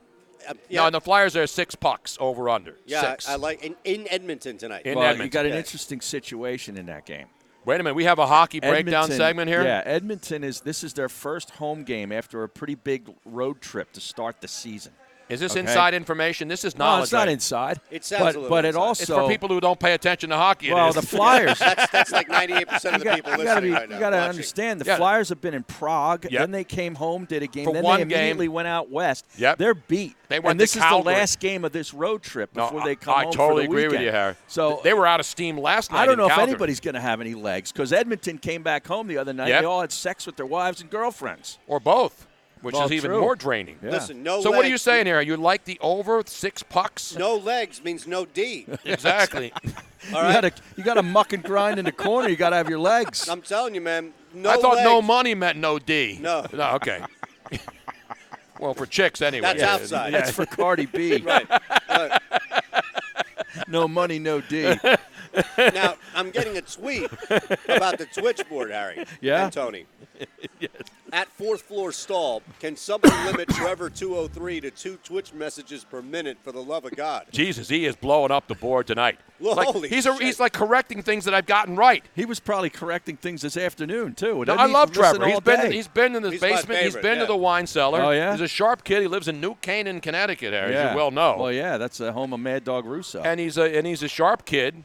Yeah, No, the Flyers are 6 pucks over under. yeah, 6. I like in Edmonton tonight. In Well, Edmonton. you got an Yeah. interesting situation in that game. Wait a minute, we have a hockey breakdown Edmonton- segment here. Yeah, Edmonton this is their first home game after a pretty big road trip to start the season. Is this Okay. inside information? This is No, knowledge. it's not right? inside. It sounds a little but it inside. also It's for people who don't pay attention to hockey. well, it is. the Flyers. That's like 98% of the people listening right now. You got to watching. understand the Yeah. Flyers have been in Prague. Yep. Then they came home, did a game. For then one they immediately game. went out west. Yep. They're beat. They went and to this is the Calgary. last game of this road trip No, before they come I home totally for the agree with weekend. you, Harry. So they were out of steam last night. I don't know in if Calgary. anybody's going to have any legs because Edmonton came back home the other night. Yep. They all had sex with their wives and girlfriends. Or both, which Well, is even true. more draining. Yeah. Listen, no So legs. what are you saying here? You like the over 6 pucks? No legs means no D. Exactly. All right? You got to muck and grind in the corner. You got to have your legs. I'm telling you, man. No I thought legs. no money meant no D. No. No, okay. Well, for chicks anyway. That's Yeah. outside. That's for Cardi B. Right. No money, no D. Now, I'm getting a tweet about the Twitch board, Harry. Yeah? And Tony. At fourth floor stall, can somebody limit Trevor 203 to 2 Twitch messages per minute for the love of God? Jesus, he is blowing up the board tonight. Well, Like, holy he's shit. like correcting things that I've gotten right. He was probably correcting things this afternoon, too. No, Doesn't I he love listen Trevor. all day? He's been in the He's my basement. He's favorite, been to yeah. the wine cellar. Oh, yeah? He's a sharp kid. He lives in New Canaan, Connecticut, Harry, as Yeah. you well know. Well, yeah, that's the home of Mad Dog Russo. And he's a sharp kid.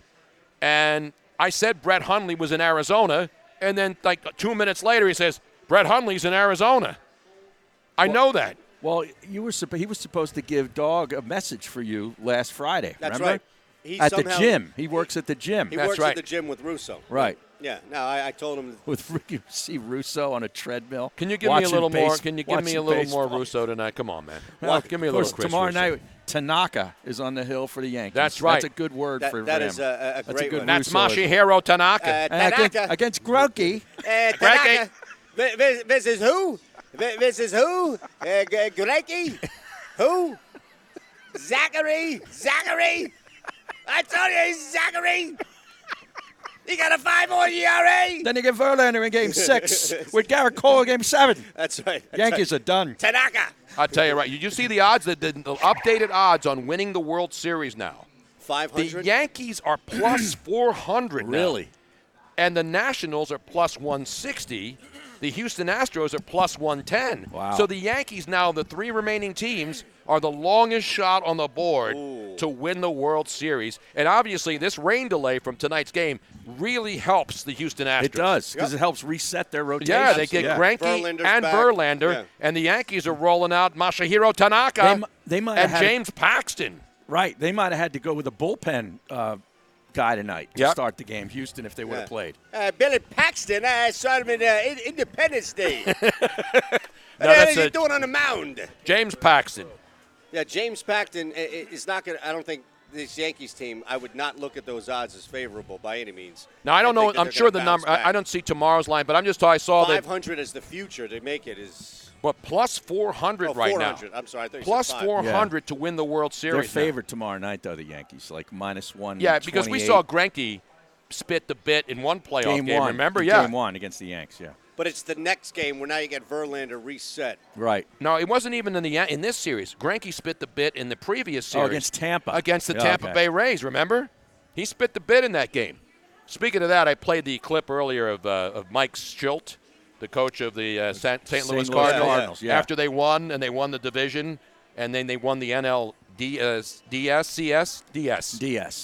And I said Brett Hundley was in Arizona, and then like 2 minutes later he says Brett Hundley's in Arizona. I know that. Well, he was supposed to give Dog a message for you last Friday. That's remember? right. He At the somehow- gym. He works at the gym. He That's works right. at the gym with Russo. Right. Yeah, no, I told him. With you see Russo on a treadmill. Can you give me a little more? watching Can you give me a little more baseball. Russo tonight? Come on, man. Well, Give me a of little course, Chris tomorrow Russo. night, Tanaka is on the hill for the Yankees. That's right. That's a good word for That them. is a That's great good one. That's Russo. Masahiro Tanaka. Tanaka. Against Grunke. Tanaka. This is who? This is who? Greinke? Who? Zachary? I told you he's Zachary. He got a 5-1 ERA. Then you get Verlander in Game 6 with Garrett Cole in Game 7. That's right. Yankees are done. Tanaka. I'll tell you right. You see the odds, the updated odds on winning the World Series now. 500. The Yankees are plus 400 now. Really? And the Nationals are plus 160. The Houston Astros are plus 110. Wow. So the Yankees now, the three remaining teams, are the longest shot on the board to win the World Series. And obviously, this rain delay from tonight's game really helps the Houston Astros. It does, because it helps reset their rotation. Yeah, they get Greinke Verlander's and back. Verlander, Yeah. and the Yankees are rolling out Masahiro Tanaka They might and have had James Paxton. Right. They might have had to go with a bullpen guy tonight to Yep. start the game, Houston, if they would have played. Billy Paxton, I saw him in Independence Day. No, What that's is he a- doing on the mound? James Paxton. Yeah, James Paxton is not going to – I don't think this Yankees team, I would not look at those odds as favorable by any means. Now, I don't know. think that I'm they're sure gonna the number. bounce back. I don't see tomorrow's line, but I'm just – I saw that. 500 as the future to make it is – But plus 400 Oh, right now. 400. I'm sorry. I thought you Plus said 5. 400 to win the World They're Series. now. favored tomorrow night, though, the Yankees, like -1. Yeah, because we saw Greinke spit the bit in one playoff game. one. Remember? In Yeah. Game 1 against the Yanks, yeah. But it's the next game where now you get Verlander reset. Right. No, it wasn't even in this series. Greinke spit the bit in the previous series. Against Tampa. Against the Yeah, Tampa okay. Bay Rays, remember? He spit the bit in that game. Speaking of that, I played the clip earlier of Mike Schilt, the coach of the St. Louis Cardinals. Yeah. After they won, and they won the division, and then they won the DS.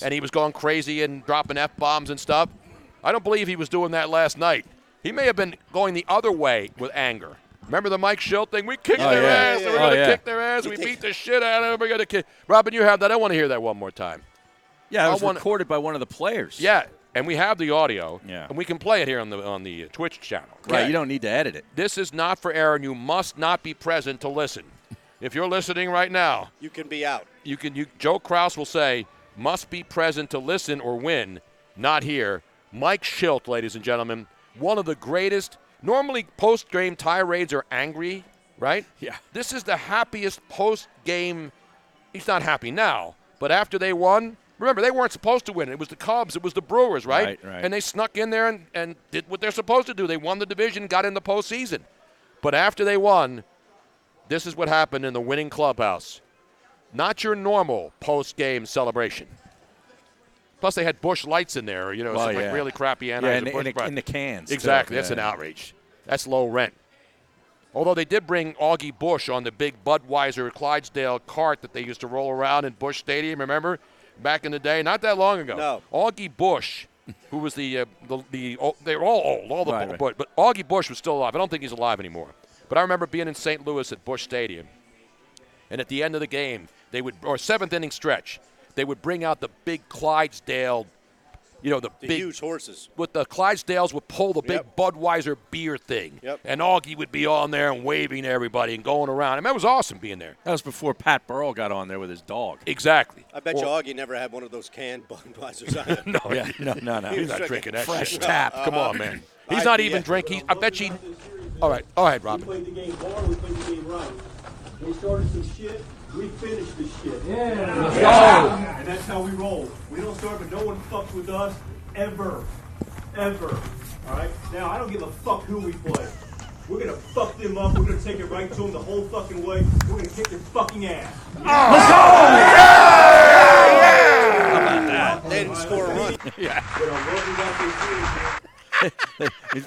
And he was going crazy and dropping F-bombs and stuff. I don't believe he was doing that last night. He may have been going the other way with anger. Remember the Mike Schilt thing? We kicked their ass, and we're going to kick their ass, and we beat the shit out of them. We're going to kick. Robin, you have that. I want to hear that one more time. Yeah, it was recorded by one of the players. Yeah, and we have the audio, Yeah. and we can play it here on the Twitch channel. Right, you don't need to edit it. This is not for air, and you must not be present to listen. If you're listening right now, You can be out. Joe Kraus will say, must be present to listen or win, not here. Mike Schilt, ladies and gentlemen, one of the greatest. Normally, post-game tirades are angry, right? Yeah. This is the happiest post-game. He's not happy now, but after they won, remember, they weren't supposed to win. It was the Cubs. It was the Brewers, right? Right. And they snuck in there and did what they're supposed to do. They won the division, got in the postseason. But after they won, this is what happened in the winning clubhouse. Not your normal post-game celebration. Plus, they had Busch Lights in there, some like really crappy Anheuser-Busch. in the cans. Exactly. too. That's an Yeah. outrage. That's low rent. Although they did bring Augie Busch on the big Budweiser Clydesdale cart that they used to roll around in Busch Stadium, remember? Back in the day, not that long ago. No. Augie Busch, who was they were all old, Right. but Augie Busch was still alive. I don't think he's alive anymore. But I remember being in St. Louis at Busch Stadium, and at the end of the game, or seventh inning stretch, they would bring out the big Clydesdale, the big huge horses. With the Clydesdales would pull the big Yep. Budweiser beer thing. Yep. And Augie would be on there and waving to everybody and going around. I mean, it was awesome being there. That was before Pat Burrell got on there with his dog. Exactly. I bet you Augie never had one of those canned Budweisers either. No, Yeah, no. he's not drinking drinking that fresh shit. tap. Come on, man. He's not even drinking. I bet you. All right. All right, We Robin. played the game hard, we played the game right. They started some shit, we finished the shit. Yeah. And that's how we roll. We don't start, but no one fucks with us ever. Ever. Alright? Now, I don't give a fuck who we play. We're gonna fuck them up, we're gonna take it right to them the whole fucking way. We're gonna kick their fucking ass. They didn't score a run.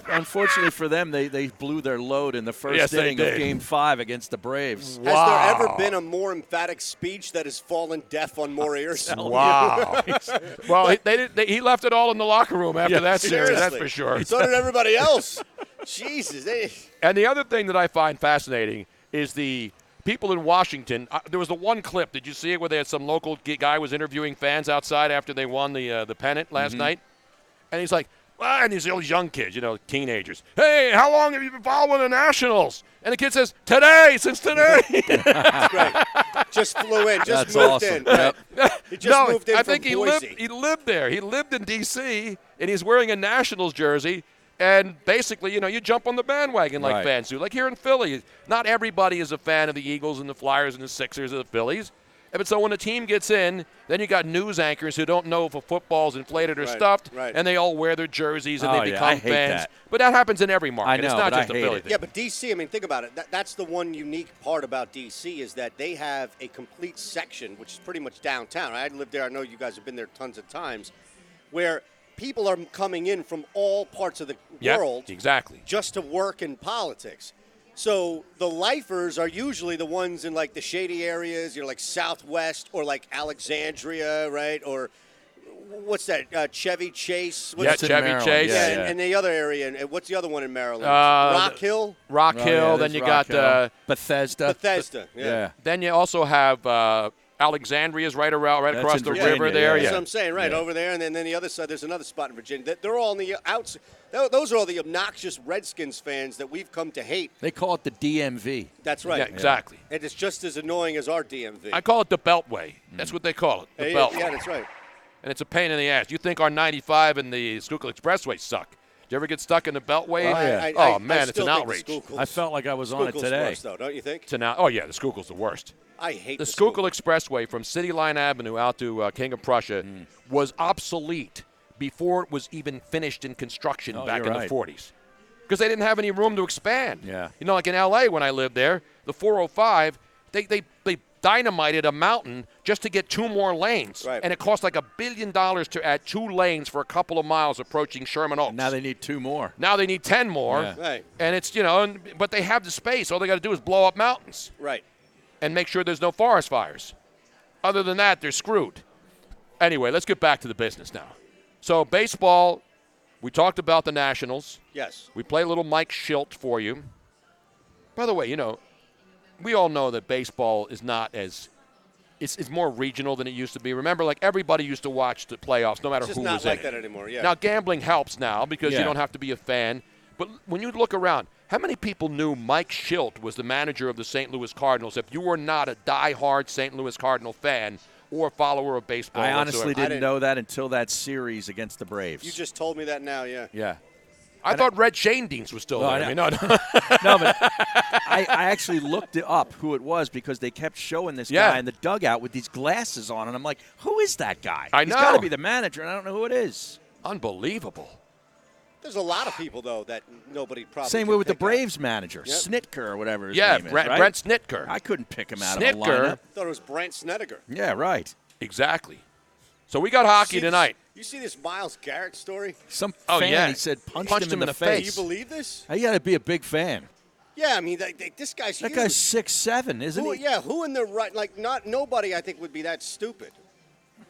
Unfortunately for them, they blew their load in the first Yes, they inning of did. Game 5 against the Braves. Has there ever been a more emphatic speech that has fallen deaf on more ears? Wow. Well, he left it all in the locker room after that series, that's Seriously. for sure. So did everybody else. Jesus. And the other thing that I find fascinating is the people in Washington. There was the one clip. Did you see it where they had some local guy was interviewing fans outside after they won the pennant last night? And he's like, And these young kids, teenagers. Hey, how long have you been following the Nationals? And the kid says, today, since today. That's great. Just flew in. Just That's moved awesome. in. Right. He just moved in I from think he Boise. lived there. He lived in D.C., and he's wearing a Nationals jersey. And basically, you jump on the bandwagon like Right. fans do. Like here in Philly, not everybody is a fan of the Eagles and the Flyers and the Sixers or the Phillies. But so when a team gets in, then you got news anchors who don't know if a football's inflated or Right, stuffed, right. and they all wear their jerseys and Oh, they yeah, become I hate fans. that. But that happens in every market. I know, it's not but just I a hate Philly it. thing. Yeah, but DC, I mean, think about it. That's the one unique part about DC is that they have a complete section, which is pretty much downtown. I lived there. I know you guys have been there tons of times, where people are coming in from all parts of the Yep, world exactly. just to work in politics. So the lifers are usually the ones in like the shady areas, like Southwest or like Alexandria, right? Or what's that? Chevy Chase. Yeah, What's Chevy Maryland. Chase. yeah, Yeah. And the other area. And what's the other one in Maryland? Rock Hill, Rock Oh, Hill. yeah, Then there's you Rock got Hill. Bethesda. Bethesda. Yeah. then you also have Alexandria's right That's across in the Virginia, river there. That's Yeah. what I'm saying, right over there, and then the other side. There's another spot in Virginia. They're all on the outs. Those are all the obnoxious Redskins fans that we've come to hate. They call it the DMV. That's right. Yeah, exactly. And it's just as annoying as our DMV. I call it the Beltway. That's what they call it, the yeah, Beltway. yeah, that's right. And it's a pain in the ass. You think our 95 and the Schuylkill Expressway suck. Did you ever get stuck in the Beltway? yeah. Oh, man, it's still an think outrage. the Schuylkill's- I felt like I was on it Schuylkill's today. worse, though, don't you think? Oh, yeah, the Schuylkill's the worst. I hate The Schuylkill Expressway from City Line Avenue out to King of Prussia was obsolete before it was even finished in construction back you're in right. the 40s. Because they didn't have any room to expand. Yeah. Like in L.A. when I lived there, the 405, they dynamited a mountain just to get 2 more lanes. Right. And it cost like $1 billion to add 2 lanes for a couple of miles approaching Sherman Oaks. Now they need 2 more. Now they need 10 more. Yeah. Right. And it's, but they have the space. All they got to do is blow up mountains Right. and make sure there's no forest fires. Other than that, they're screwed. Anyway, let's get back to the business now. So baseball, we talked about the Nationals. Yes. We play a little Mike Schilt for you. By the way, we all know that baseball is not as it's more regional than it used to be. Remember, like everybody used to watch the playoffs, no matter It's just who not was like in that it. anymore. Yeah. Now, gambling helps now because you Yeah. don't have to be a fan. But when you look around, how many people knew Mike Schilt was the manager of the St. Louis Cardinals if you were not a diehard St. Louis Cardinal fan or follower of baseball I honestly whatsoever? didn't know that until that series against the Braves. You just told me that now. Yeah. yeah. I thought Red Shanedeans was still No, there. I I mean, know. no. No, but I actually looked it up who it was because they kept showing this Yeah. guy in the dugout with these glasses on, and I'm like, who is that guy? I He's got know. to be the manager, and I don't know who it is. Unbelievable. There's a lot of people though that nobody probably. Same can way with the pick out. Braves manager, Yep. Snitker or whatever his Yeah, name is, Brent, right? Brent Snitker. I couldn't pick him out of a Snitker. lineup. I thought it was Brent Snedeker. Yeah, right. Exactly. So we got hockey See this- tonight. You see this Myles Garrett story? Some Oh, fan, yeah. he said, punched Punched him in the Do face. you believe this? You got to be a big fan. Yeah, I mean, this guy's That huge. guy's 6'7", isn't Who, he? yeah, who in the right? Like, nobody. I think would be that stupid.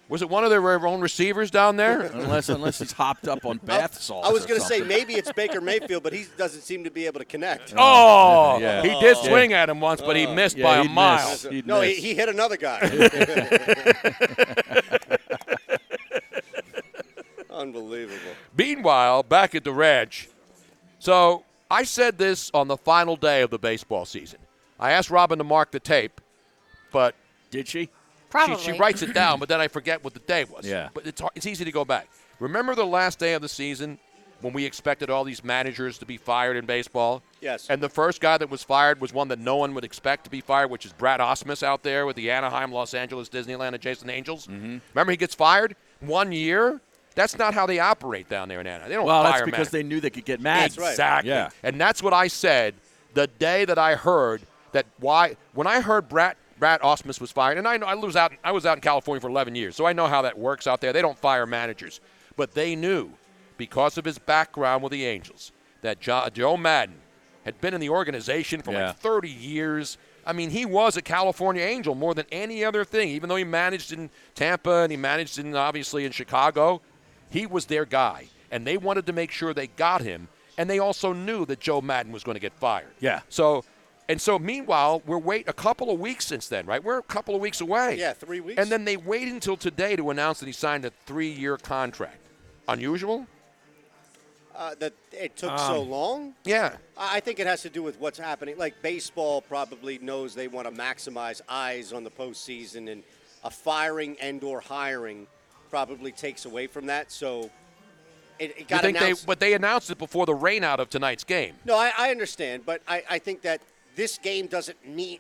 Was it one of their own receivers down there? Unless he's hopped up on bath salts. I was going to say maybe it's Baker Mayfield, but he doesn't seem to be able to connect. Oh, Yeah. he did swing at him once, but he missed by a he'd mile. miss. He'd No, miss. he hit another guy. Unbelievable. Meanwhile, back at the ranch. So I said this on the final day of the baseball season. I asked Robin to mark the tape, but Did she? Probably. she writes it down, but then I forget what the day was. Yeah. But it's easy to go back. Remember the last day of the season when we expected all these managers to be fired in baseball? Yes. And the first guy that was fired was one that no one would expect to be fired, which is Brad Osmus out there with the Anaheim, Los Angeles, Disneyland adjacent Angels. Mm-hmm. Remember he gets fired 1 year? That's not how they operate down there in Anaheim. They don't Well, fire that's because managers. they knew they could get mad. That's right. Exactly. Yeah. And that's what I said the day that I heard that when I heard Brad Osmus was fired, and I was out in California for 11 years, so I know how that works out there. They don't fire managers. But they knew, because of his background with the Angels, that Joe Madden had been in the organization for like 30 years. I mean, he was a California Angel more than any other thing, even though he managed in Tampa and he managed obviously in Chicago. He was their guy, and they wanted to make sure they got him, and they also knew that Joe Madden was going to get fired. Yeah. So meanwhile, we're a couple of weeks since then, right? We're a couple of weeks away. Yeah, 3 weeks. And then they wait until today to announce that he signed a 3-year contract. Unusual? that it took so long? Yeah. I think it has to do with what's happening. Like baseball probably knows they want to maximize eyes on the postseason, and a firing and/or hiring probably takes away from that. So it got announced. But they announced it before the rain out of tonight's game. No, I understand, but I think that this game doesn't need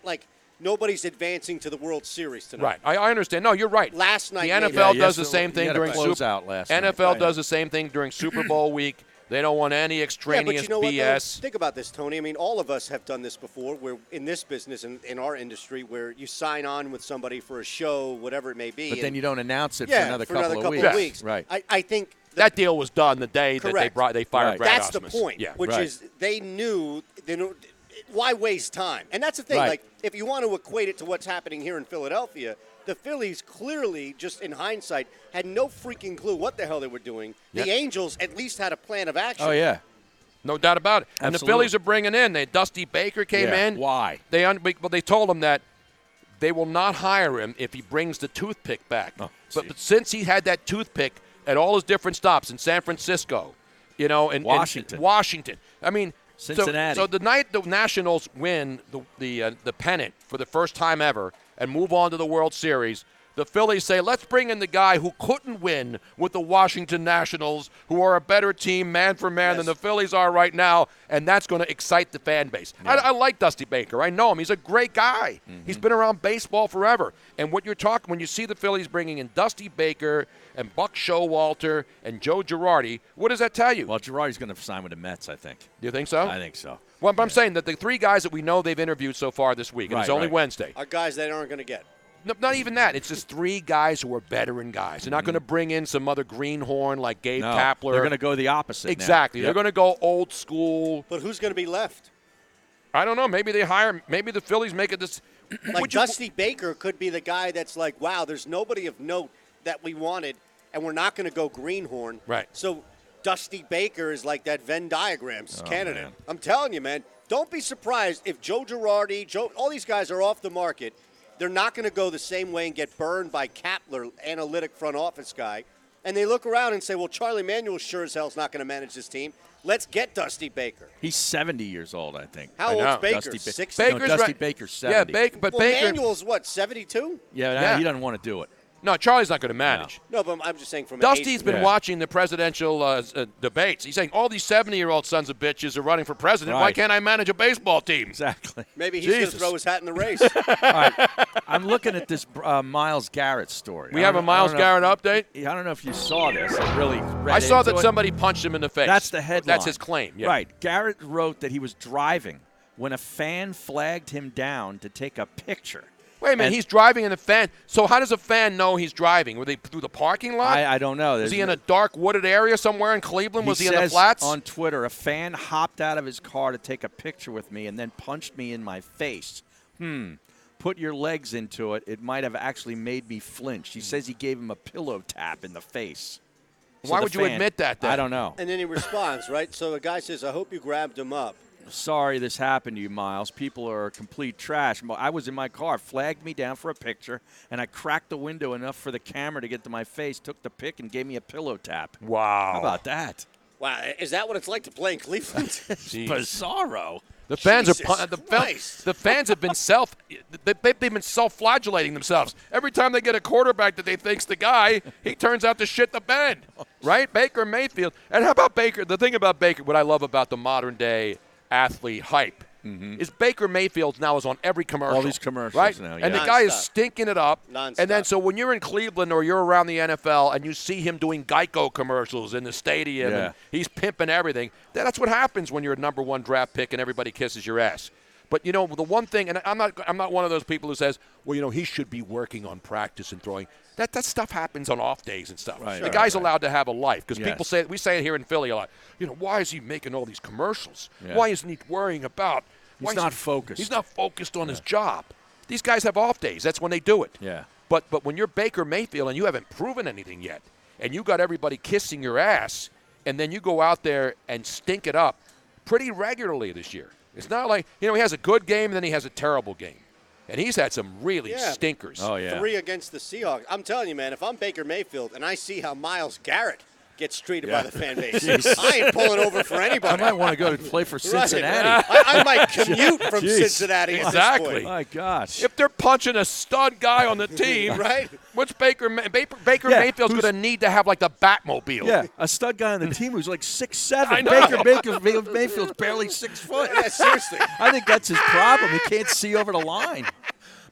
nobody's advancing to the World Series tonight. Right. I understand. No, you're right. Last night, the NFL does the same thing during NFL does the same thing during Super Bowl week. They don't want any extraneous but you know BS. What, think about this, Tony. I mean, all of us have done this before. We're in this business and in our industry where you sign on with somebody for a show, whatever it may be. But then you don't announce it for another couple of weeks. Right. I think that deal was done the day that they fired Brad That's Ausmus. the point, which is they knew why waste time? And that's the thing. Right. Like, if you want to equate it to what's happening here in Philadelphia, the Phillies clearly, just in hindsight, had no freaking clue what the hell they were doing. Yep. The Angels at least had a plan of action. Oh, yeah. No doubt about it. And Absolutely. the Phillies are bringing in. Dusty Baker came in. Why? They told him that they will not hire him if he brings the toothpick back. Oh, but since he had that toothpick at all his different stops in San Francisco, and Washington. I mean, Cincinnati. So the night the Nationals win the pennant for the first time ever and move on to the World Series, the Phillies say, let's bring in the guy who couldn't win with the Washington Nationals, who are a better team man for man than the Phillies are right now, and that's going to excite the fan base. Yeah. I like Dusty Baker. I know him. He's a great guy. Mm-hmm. He's been around baseball forever. And what you're talking, when you see the Phillies bringing in Dusty Baker and Buck Showalter and Joe Girardi, what does that tell you? Well, Girardi's going to sign with the Mets, I think. Do you think so? I think so. Well, but I'm saying that the three guys that we know they've interviewed so far this week, and it's only Wednesday, are guys they aren't going to get. No, not even that. It's just three guys who are veteran guys. They're not going to bring in some other greenhorn like Gabe Kapler. They're going to go the opposite. Exactly. Now. They're going to go old school. But who's going to be left? I don't know. Maybe they hire. Maybe the Phillies make it this. Like Dusty Baker could be the guy that's like, wow, there's nobody of note that we wanted, and we're not going to go greenhorn. Right. So Dusty Baker is like that Venn diagrams candidate. Man. I'm telling you, man. Don't be surprised if Joe Girardi, all these guys are off the market. They're not going to go the same way and get burned by Kapler, analytic front office guy. And they look around and say, well, Charlie Manuel sure as hell is not going to manage this team. Let's get Dusty Baker. He's 70 years old, I think. How old's Baker? 60? Dusty Baker's 70. Yeah, but Baker. Manuel's what, 72? Yeah, he doesn't want to do it. No, Charlie's not going to manage. No, but I'm just saying from Dusty's been watching the presidential debates. He's saying all these 70-year-old sons of bitches are running for president. Right. Why can't I manage a baseball team? Exactly. Maybe he's going to throw his hat in the race. All right. I'm looking at this Myles Garrett story. We have a Myles Garrett update? I don't know if you saw this. I saw that somebody punched him in the face. That's the headline. That's his claim. Yeah. Right. Garrett wrote that he was driving when a fan flagged him down to take a picture. Wait a minute, he's driving in a fan. So how does a fan know he's driving? Were they through the parking lot? I don't know. Was he in a dark wood area somewhere in Cleveland? Was he in the says flats? On Twitter, a fan hopped out of his car to take a picture with me and then punched me in my face. Put your legs into it. It might have actually made me flinch. He says he gave him a pillow tap in the face. So Why would you admit that then? I don't know. And then he responds, right? So the guy says, I hope you grabbed him up. Sorry this happened to you, Miles. People are complete trash. I was in my car, flagged me down for a picture, and I cracked the window enough for the camera to get to my face, took the pic, and gave me a pillow tap. Wow. How about that? Wow, is that what it's like to play in Cleveland? Bizarro. The fans Jesus the fans have been they've been self-flagellating themselves. Every time they get a quarterback that they think's the guy, he turns out to shit the bed. Right? Baker Mayfield. And how about Baker? The thing about Baker, what I love about the modern day athlete hype is Baker Mayfield now is on every commercial. All these commercials right? now, yeah. And the guy is stinking it up. Non-stop. And then so when you're in Cleveland or you're around the NFL and you see him doing Geico commercials in the stadium and he's pimping everything, that's what happens when you're a number one draft pick and everybody kisses your ass. But, the one thing, and I'm not one of those people who says, well, he should be working on practice and throwing. That stuff happens on off days and stuff. Right, the guy's allowed to have a life because people say, we say it here in Philly a lot, why is he making all these commercials? Yeah. Why isn't he worrying about? He's not focused. He's not focused on his job. These guys have off days. That's when they do it. Yeah. But when you're Baker Mayfield and you haven't proven anything yet, and you got everybody kissing your ass, and then you go out there and stink it up pretty regularly this year. It's not like, he has a good game and then he has a terrible game. And he's had some really stinkers. Oh, yeah. 3 against the Seahawks. I'm telling you, man, if I'm Baker Mayfield and I see how Myles Garrett gets treated by the fan base. I ain't pulling over for anybody. I might want to go to play for Cincinnati. Right. I might commute from Cincinnati at this point. My gosh. If they're punching a stud guy on the team, right? Which Baker Mayfield's going to need to have like the Batmobile. Yeah, a stud guy on the team who's like 6'7". I know. Baker Mayfield's barely 6 foot. Yeah, seriously. I think that's his problem. He can't see over the line.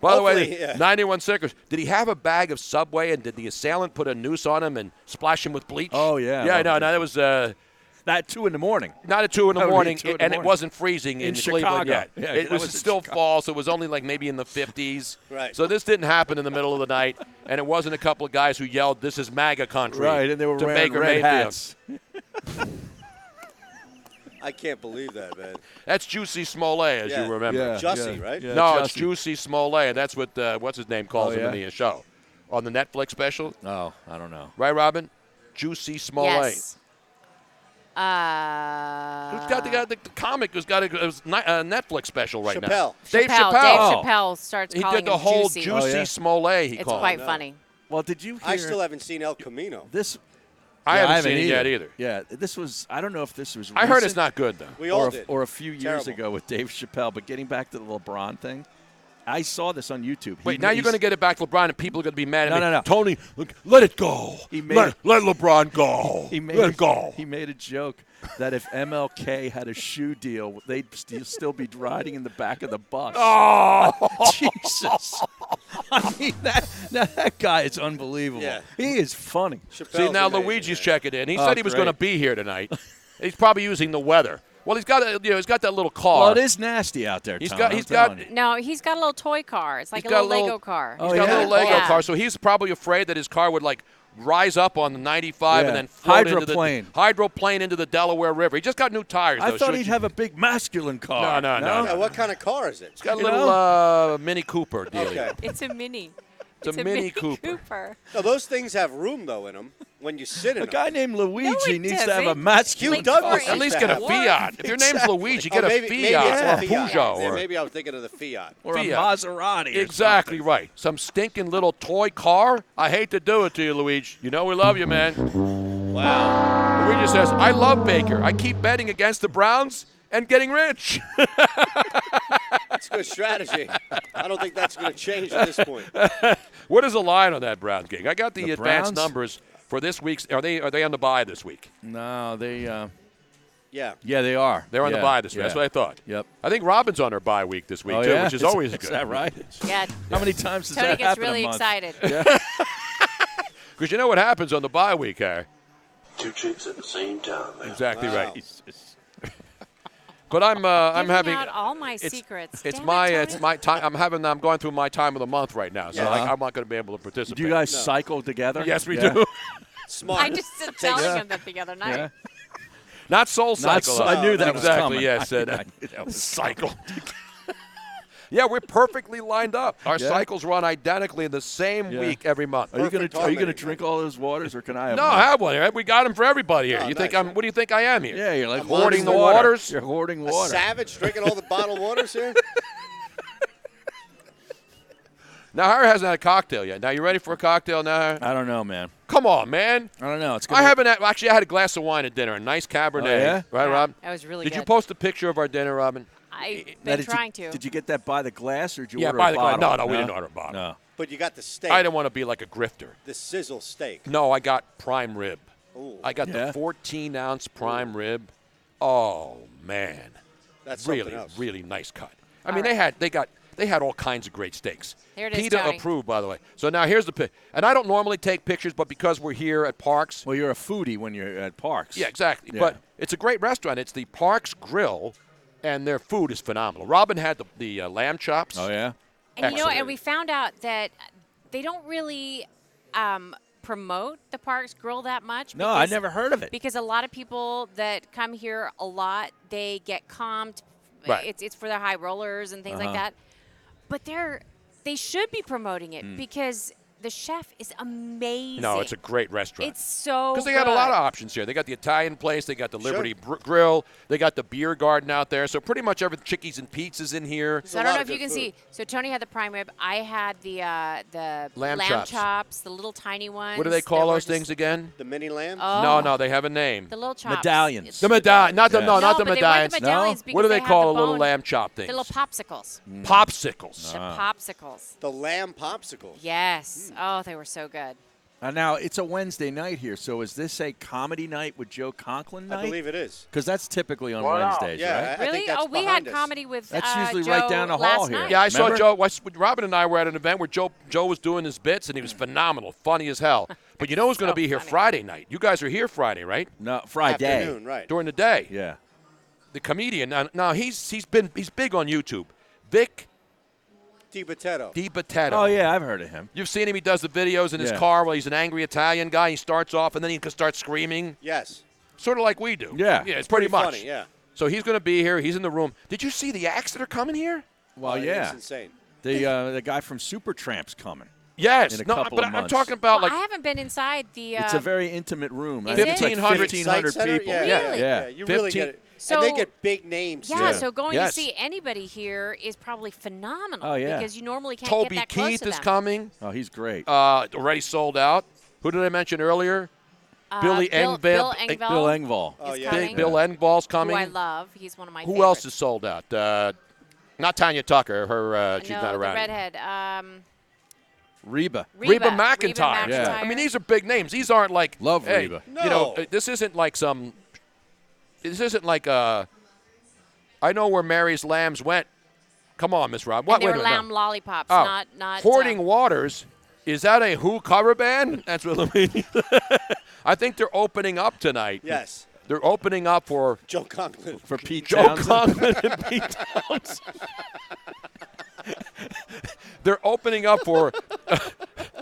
By the way, Hopefully, yeah. 91 Sickers, did he have a bag of Subway and did the assailant put a noose on him and splash him with bleach? Oh, yeah. Yeah, no, that was Not 2 in the morning. not at 2 in the morning, 2 in the and it morning. wasn't freezing In in Cleveland Chicago. yet. Yeah, it that was was in still Chicago. fall, so it was only like maybe in the 50s. Right. So this didn't happen in the middle of the night, and it wasn't a couple of guys who yelled, "This is MAGA country." Right, and they were to wearing Baker red Mayfield. hats. I can't believe that, man. That's Juicy Smollett, as Yeah. you remember. Yeah. Jussie, right? Yeah, No, it's Jussie. Juicy Smollett. That's what what's his name calls Oh, him yeah? in the show on the Netflix special. Oh, I don't know. Right, Robin? Juicy Smollett. Yes. Who's got the comic who's got a Netflix special right Chappelle. now? Dave Chappelle. Chappelle. Dave Chappelle starts He calling did the him whole Juicy. Juicy yeah? Smollett, he It's called quite him. funny. Well, did you hear I still haven't seen El Camino. this? I Yeah, haven't seen it yet either. Yeah, this was. I don't know if this was. I heard it's recent not good, though. We all or did. or a few years Terrible. ago with Dave Chappelle. But getting back to the LeBron thing, I saw this on YouTube. Wait, now you're going to get it back to LeBron, and people are going to be mad at me. No. Tony, look, let it go. He made let LeBron go. He made let it go. He made a joke that if MLK had a shoe deal, they'd still be riding in the back of the bus. Oh, Jesus! I mean, that guy is unbelievable. Yeah. He is funny. Chappelle's see, now amazing, Luigi's man. checking in. He Oh, said he was great. going to be here tonight. He's probably using the weather. Well, he's got that little car. Well, it is nasty out there. He's Tom, got- I'm he's got- telling you. No, he's got a little toy car. It's like He's a got little a little- Lego car. Oh, He's got a yeah? little Lego Yeah. car, so he's probably afraid that his car would like rise up on the 95 and Yeah. then float Hydroplane. into the hydroplane into the Delaware River. He just got new tires. I though, thought should he'd you- have a big masculine car. No. Yeah, what kind of car is it? He's got a You little Mini Cooper deal. Okay. It's a mini. It's a Mini Cooper. No, those things have room, though, in them when you sit in A them. guy named Luigi it needs to have a doesn't. masculine Hugh Douglas car. At least used to get a have one. Fiat. If your name's Luigi, get maybe a it's Fiat a or a Fiat. Peugeot. Yeah, or maybe I was thinking of the Fiat. Or a Fiat. Maserati. or Exactly something. right. Some stinking little toy car. I hate to do it to you, Luigi. You know we love you, man. Wow. Luigi says, I love Baker. I keep betting against the Browns and getting rich. That's a good strategy. I don't think that's going to change at this point. What is the line on that Browns game? I got the advanced Browns? numbers for this week's. Are they on the bye this week? No, they. Yeah. Yeah, they are. They're on the Yeah, bye this week. yeah. That's what I thought. Yep. I think Robin's on her bye week this week, Oh, too, yeah? which is always good. Is that right? Yeah. How many times does Tony that gets happen really a month? excited. Because you know what happens on the bye week, Harry? Two chicks at the same time. Exactly Wow. right. But I'm Giving having out all my secrets. It's Damn my it, it's Tony. my time. I'm going through my time of the month right now, so Yeah. I'm not going to be able to participate. Do you guys cycle together? Yes, we Yeah. do. Smart. I just was telling him that the other night. Yeah. Not Soul Cycle. I knew that exactly. was coming. Yes, I knew that was cycle. Yeah, we're perfectly lined up. Our Yeah? cycles run identically in the same Yeah. week every month. Are you Perfect gonna harmony, drink all those waters, or can I have No, one? I have one. Right? We got them for everybody here. Oh, You think nice. I'm? What do you think I am here? Yeah, you're like Hoarding the water. waters? You're hoarding A water. savage drinking all the bottled waters here? Now, Harry hasn't had a cocktail yet. Now, you ready for a cocktail now, Harry? I don't know, man. Come on, man. I don't know. It's I haven't had, actually, I had a glass of wine at dinner, a nice Cabernet. Oh, yeah? Right, Yeah, Rob? that was really Did good. you post a picture of our dinner, Robin? I've Now, been trying to. Did you get that by the glass, or did you Yeah, order by a the glass. bottle? No, we didn't order a bottle. No. But you got the steak. I didn't want to be like a grifter. The sizzle steak. No, I got prime rib. Ooh, I got Yeah? the 14-ounce prime rib. Oh, man. that's something Really, else. really nice cut. I All mean, right. they had all kinds of great steaks. Here it is, PETA Tony. approved, by the way. So now here's the pic. And I don't normally take pictures, but because we're here at Parks. Well, you're a foodie when you're at Parks. Yeah, exactly. Yeah. But it's a great restaurant. It's the Parks Grill, and their food is phenomenal. Robin had the lamb chops. Oh yeah. And Excellent. and we found out that they don't really promote the Parks Grill that much. No, I never heard of it. Because a lot of people that come here a lot, they get comped. Right. It's for the high rollers and things like Uh-huh. that. But they should be promoting it because the chef is amazing. No, it's a great restaurant. It's so because they got a lot of options here. They got the Italian place, they got the Liberty Grill, they got the beer garden out there. So pretty much everything, chickies and pizzas in here. So I don't know if you can see. So Tony had the prime rib. I had the lamb chops, the little tiny ones. What do they call those things again? The mini lamb? Oh. No, they have a name. The little chops. Medallions. The medallion, not the No, not the but they weren't medallions. the medallions What do because they they call have a the little bone. lamb chop things? The little popsicles. Popsicles. The popsicles. The lamb popsicles. Yes. Oh, they were so good. Now, it's a Wednesday night here, so is this a comedy night with Joe Conklin night? I believe it is. Because that's typically on Wednesdays, yeah, right? I Really? think that's Oh, we had behind us. comedy with That's Joe usually right down the hall last here. night. Yeah, I saw Remember? Joe. Robin and I were at an event where Joe was doing his bits, and he was phenomenal, funny as hell. But you know who's going to be here funny. Friday night? You guys are here Friday, right? No, Friday. Afternoon, right. During the day. Yeah. The comedian. Now he's big on YouTube. Vic DiBattista. Oh, yeah, I've heard of him. You've seen him. He does the videos in his Yeah. car while he's an angry Italian guy. He starts off, and then he can start screaming. Yes. Sort of like we do. Yeah. Yeah, it's pretty much. Funny, yeah. So he's going to be here. He's in the room. Did you see the acts that are coming here? Well, It's yeah. insane. The guy from Supertramp's coming. Yes. In a No, couple but of I'm months. talking about Well, I haven't been inside the. It's a very intimate room. Is I think it's like 1,500 1,500 Psych center? people. Yeah. Really? Yeah. You really 15 get it. So- and they get big names. Yeah, too. so going Yes. to see anybody here is probably phenomenal. Oh, yeah. Because you normally can't Toby get that close Keith to is them. coming. Oh, he's great. Already sold out. Who did I mention earlier? Billy Bill Engvall. Engvall. Bill Engvall. Oh, is yeah. coming, Bill Engvall's coming. who I love. He's one of my Who favorites. else is sold out? Not Tanya Tucker. She's no, not around. the redhead. Reba. Reba McEntire. Yeah. I mean, these are big names. These aren't like Love hey, Reba. You know, this isn't like some. This isn't like I know where Mary's lambs went. Come on, Miss Rob. And they Wait were a minute, no. lamb lollipops, Oh, not. Hoarding Waters. Is that a Who cover band? That's what I think they're opening up tonight. Yes. They're opening up for Joe Conklin. For Pete Joe Townsend. Conklin and Pete Townsend. They're opening up for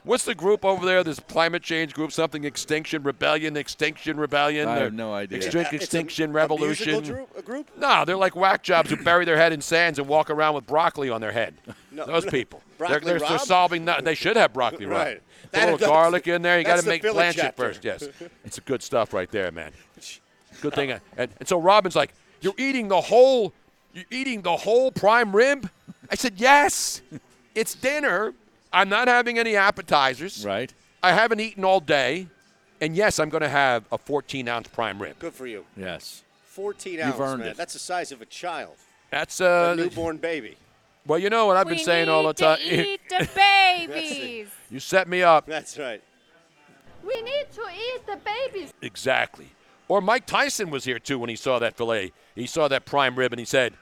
what's the group over there? This climate change group, something Extinction Rebellion. I have no idea. Extinction A Revolution. musical group? No, they're like whack jobs who bury their head in sands and walk around with broccoli on their head. No. Those people. Broccoli they're Rob? solving. They should have broccoli Rob. Right. Put a little That's- garlic in there. You got that's to the make Philly blanch it chapter. first. Yes, it's good stuff right there, man. Good thing. And so Robin's like, "You're eating the whole prime rib." I said, "Yes, it's dinner. I'm not having any appetizers. Right. I haven't eaten all day, and yes, I'm going to have a 14-ounce prime rib. Good for you. Yes. 14 You've ounce, earned man. it. That's the size of a child. That's A newborn baby. Well, you know what I've been saying all the time. We need to eat the babies. You set me up. That's right. We need to eat the babies. Exactly. Or Mike Tyson was here, too, when he saw that filet. He saw that prime rib, and he said,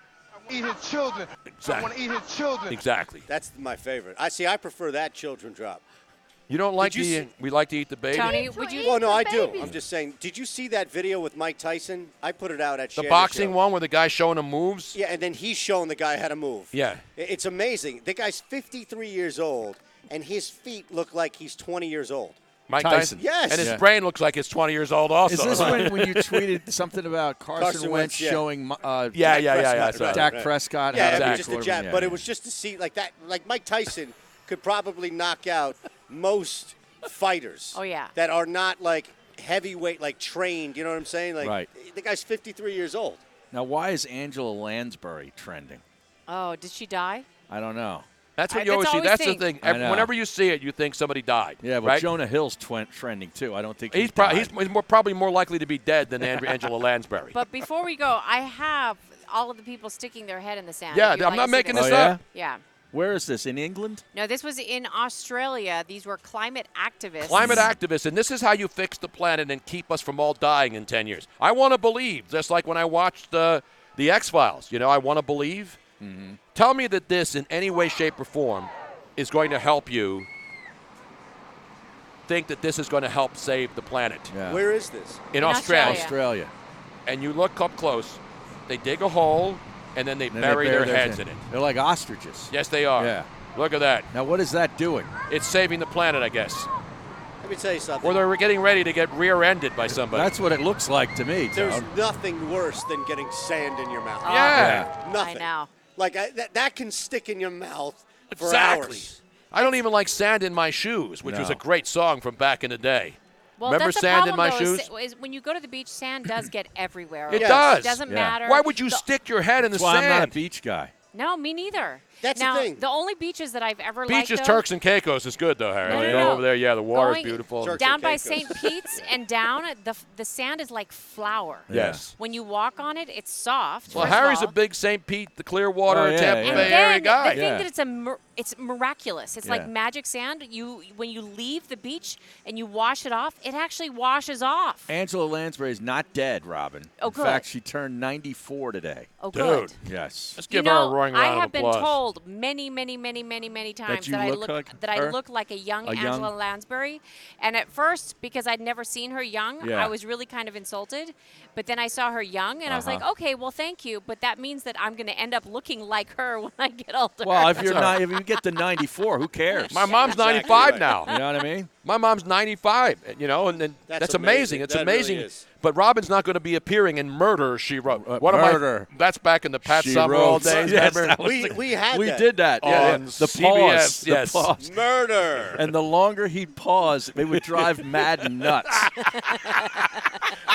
Eat his children. Exactly. I want to eat his children. Exactly. That's my favorite. I prefer that children drop. You don't like Did you the, we like to eat the baby? Tony, would you? Well, no, I do. babies. I'm just saying. Did you see that video with Mike Tyson? I put it out at The Share boxing Show. one where the guy's showing him moves? Yeah, and then he's showing the guy how to move. Yeah. It's amazing. The guy's 53 years old, and his feet look like he's 20 years old. Mike Tyson. Yes. And his Yeah. brain looks like it's 20 years old also. Is this when you tweeted something about Carson Wentz yeah. showing Yeah. Prescott, Sorry. Dak Prescott? Yeah, how to I mean, be just a quarterback? jab. Yeah, But yeah. it was just to see like that. Like Mike Tyson could probably knock out most fighters. Oh, yeah. That are not like heavyweight, like trained. You know what I'm saying? Like Right. the guy's 53 years old. Now, why is Angela Lansbury trending? Oh, did she die? I don't know. That's what I- you always that's see. always That's the think. thing. I know. Whenever you see it, you think somebody died. Yeah, but right? Jonah Hill's trending, too. I don't think He's died. probably more likely to be dead than Angela Lansbury. But before we go, I have all of the people sticking their head in the sand. Yeah, If you'd I'm like not to see making this. this Oh, up. Yeah. Where is this, in England? No, this was in Australia. These were climate activists. Climate activists, and this is how you fix the planet and keep us from all dying in 10 years. I want to believe, just like when I watched the X-Files. You know, I want to believe. Mm-hmm. Tell me that this, in any way, shape, or form, is going to help you think that this is going to help save the planet. Yeah. Where is this? In In Australia. Australia. And you look up close, they dig a hole, and then they Then bury they their theirs heads in it. They're like ostriches. Yes, they are. Yeah. Look at that. Now, what is that doing? It's saving the planet, I guess. Let me tell you something. Or they're getting ready to get rear-ended by somebody. That's what it looks like to me, There's Tone. nothing worse than getting sand in your mouth. yeah. Nothing. I know. Like that can stick in your mouth for Exactly. hours. I don't even like Sand in My Shoes, which was a great song from back in the day. Well, Remember that's the Sand in problem, My though, Shoes? is when you go to the beach, sand does get everywhere. It does. It doesn't matter. Why would you stick your head in the That's why sand? I'm not a beach guy. No, me neither. That's now, the thing. The only beaches that I've ever Beaches, liked, Turks and Caicos is good, though, Harry. No, You no, go no. over there, the water is Going beautiful. down by St. Pete's and down, the sand is like flour. Yes. When you walk on it, it's soft. Well, first of Harry's all. a big St. Pete, the Clearwater, Tampa And Bay then area guy. the thing that it's miraculous. It's Yeah. like magic sand. When you leave the beach and you wash it off, it actually washes off. Angela Lansbury is not dead, Robin. Oh, In good. fact, she turned 94 today. Oh, good. Yes. Let's give her a roaring round I of have been applause. told many times you that I look like I her? look like a young A young- Angela Lansbury. And at first, because I'd never seen her young, Yeah. I was really kind of insulted. But then I saw her young, and I was like, Uh-huh. okay, well, thank you. But that means that I'm going to end up looking like her when I get older. Well, if you get to 94, who cares? My mom's 95 now. You know what I mean? My mom's 95, and that's amazing. It's That amazing. really is. But Robin's not going to be appearing in Murder, She Wrote. Murder. That's back in the Pat She Summerall Wrote. days. Yes, remember? that was We did that. Yeah, On the CBS, pause. yes. The pause. Murder. And the longer he'd pause, it would drive Madden nuts.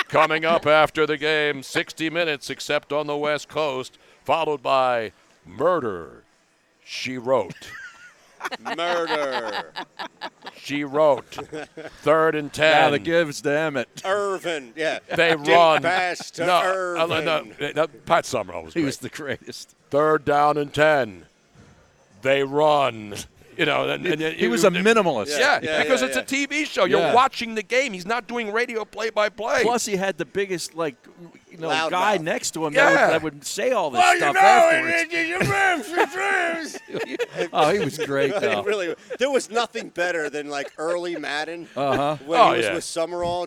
Coming up after the game, 60 minutes except on the West Coast, followed by Murder, She Wrote. Murder. She wrote. 3rd and 10. Now the gives to Emmett. Irvin. Yeah. They Deep run. pass to no, Irvin. no, Pat Summerall was He great. was the greatest. 3rd down and 10. They run. He was a minimalist. Yeah, because it's a TV show. You're Yeah. watching the game. He's not doing radio play-by-play. Plus, he had the biggest, Loud guy mouth. next to him Yeah. that would say all this stuff afterwards. Oh, he was great, though. Really, there was nothing better than early Madden Uh-huh. when Oh, he was yeah. with Summerall,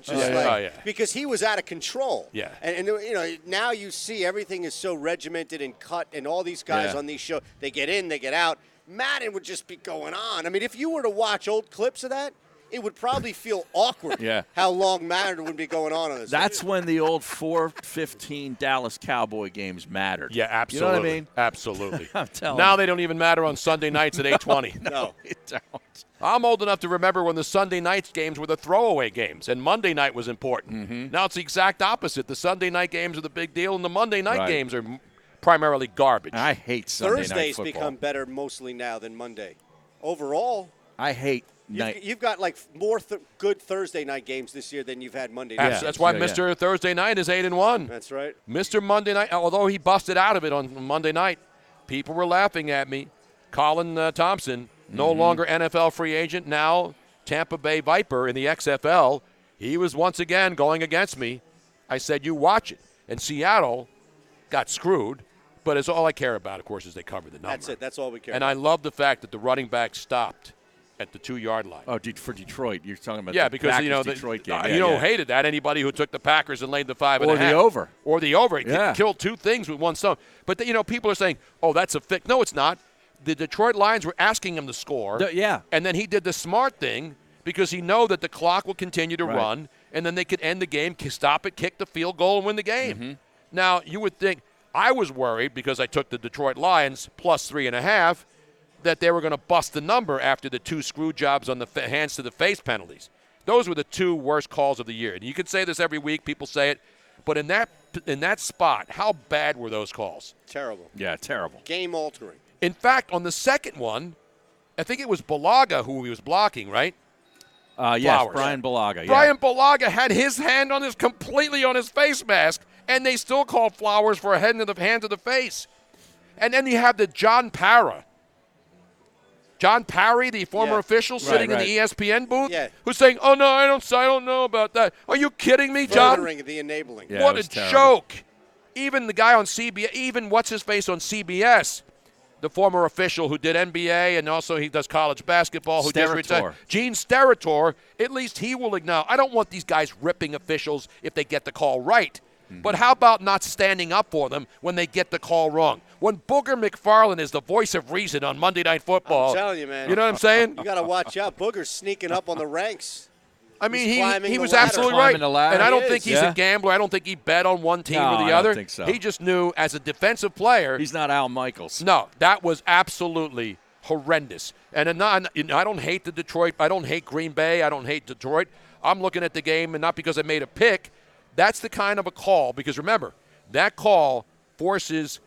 because he was out of control. Yeah. And now you see everything is so regimented and cut, and all these guys Yeah. on these shows, they get in, they get out. Madden would just be going on. I mean, if you were to watch old clips of that, it would probably feel awkward. Yeah. How long Madden would be going on this. That's when the old 4:15 Dallas Cowboy games mattered. Yeah, absolutely. You know what I mean? Absolutely. I'm telling now you. they don't even matter on Sunday nights at 8:20. No. It don't. I'm old enough to remember when the Sunday nights games were the throwaway games, and Monday night was important. Mm-hmm. Now it's the exact opposite. The Sunday night games are the big deal, and the Monday night Right. games are primarily garbage. I hate Sunday night Thursdays football. become better mostly now than Monday. Overall, I hate night. you've got more good Thursday night games this year than you've had Monday That's, night. that's why Yeah, Mr. Thursday night is 8-1. That's right. Mr. Monday night, although he busted out of it on Monday night, people were laughing at me. Colin Thompson, no longer NFL free agent, now Tampa Bay Viper in the XFL. He was once again going against me. I said, you watch it. And Seattle got screwed, but it's all I care about, of course, is they cover the number. That's it. That's all we care And about. I love the fact that the running back stopped at the 2-yard line. Oh, for Detroit. You're talking about Yeah, the because Packers the Detroit game. hated that. Anybody who took the Packers and laid the 5.5 Or the over. or the over, it Yeah. killed two things with one stone. But people are saying, "Oh, that's a fix." No, it's not. The Detroit Lions were asking him to score. Yeah. and then he did the smart thing because he know that the clock will continue to Right. run, and then they could end the game, stop it, kick the field goal, and win the game. Mm-hmm. Now you would think I was worried because I took the Detroit Lions plus 3.5. That they were going to bust the number after the 2 screw jobs on the hands to the face penalties. Those were the 2 worst calls of the year. And you can say this every week, people say it, but in that spot, how bad were those calls? Terrible. Yeah, terrible. Game altering. In fact, on the second one, I think it was Balaga who he was blocking, right? Yes, Flowers. Brian Balaga. Yeah. Brian Balaga had his hand completely on his face mask, and they still called Flowers for a hand to the face. And then you have the John Parry, the former official sitting in the ESPN booth, who's saying, "Oh no, I don't know about that." Are you kidding me, John? Furthering the enabling. Yeah, What it was a terrible. joke! Even the guy on CBS, even what's his face on CBS, the former official who did NBA and also he does college basketball, who just Steratore. retired, Gene Steratore. At least he will acknowledge. I don't want these guys ripping officials if they get the call right. But how about not standing up for them when they get the call wrong? When Booger McFarland is the voice of reason on Monday Night Football. I'm telling you, man. You know what I'm saying? You got to watch out. Booger's sneaking up on the ranks. I mean, He's climbing he the was ladder. absolutely right. Climbing the ladder. And I don't He think is. he's Yeah. a gambler. I don't think he bet on one team No, or the I don't other. think so. He just knew as a defensive player. He's not Al Michaels. No, that was absolutely horrendous. And I don't hate the Detroit. I don't hate Green Bay. I don't hate Detroit. I'm looking at the game, and not because I made a pick. That's the kind of a call, because remember, that call forces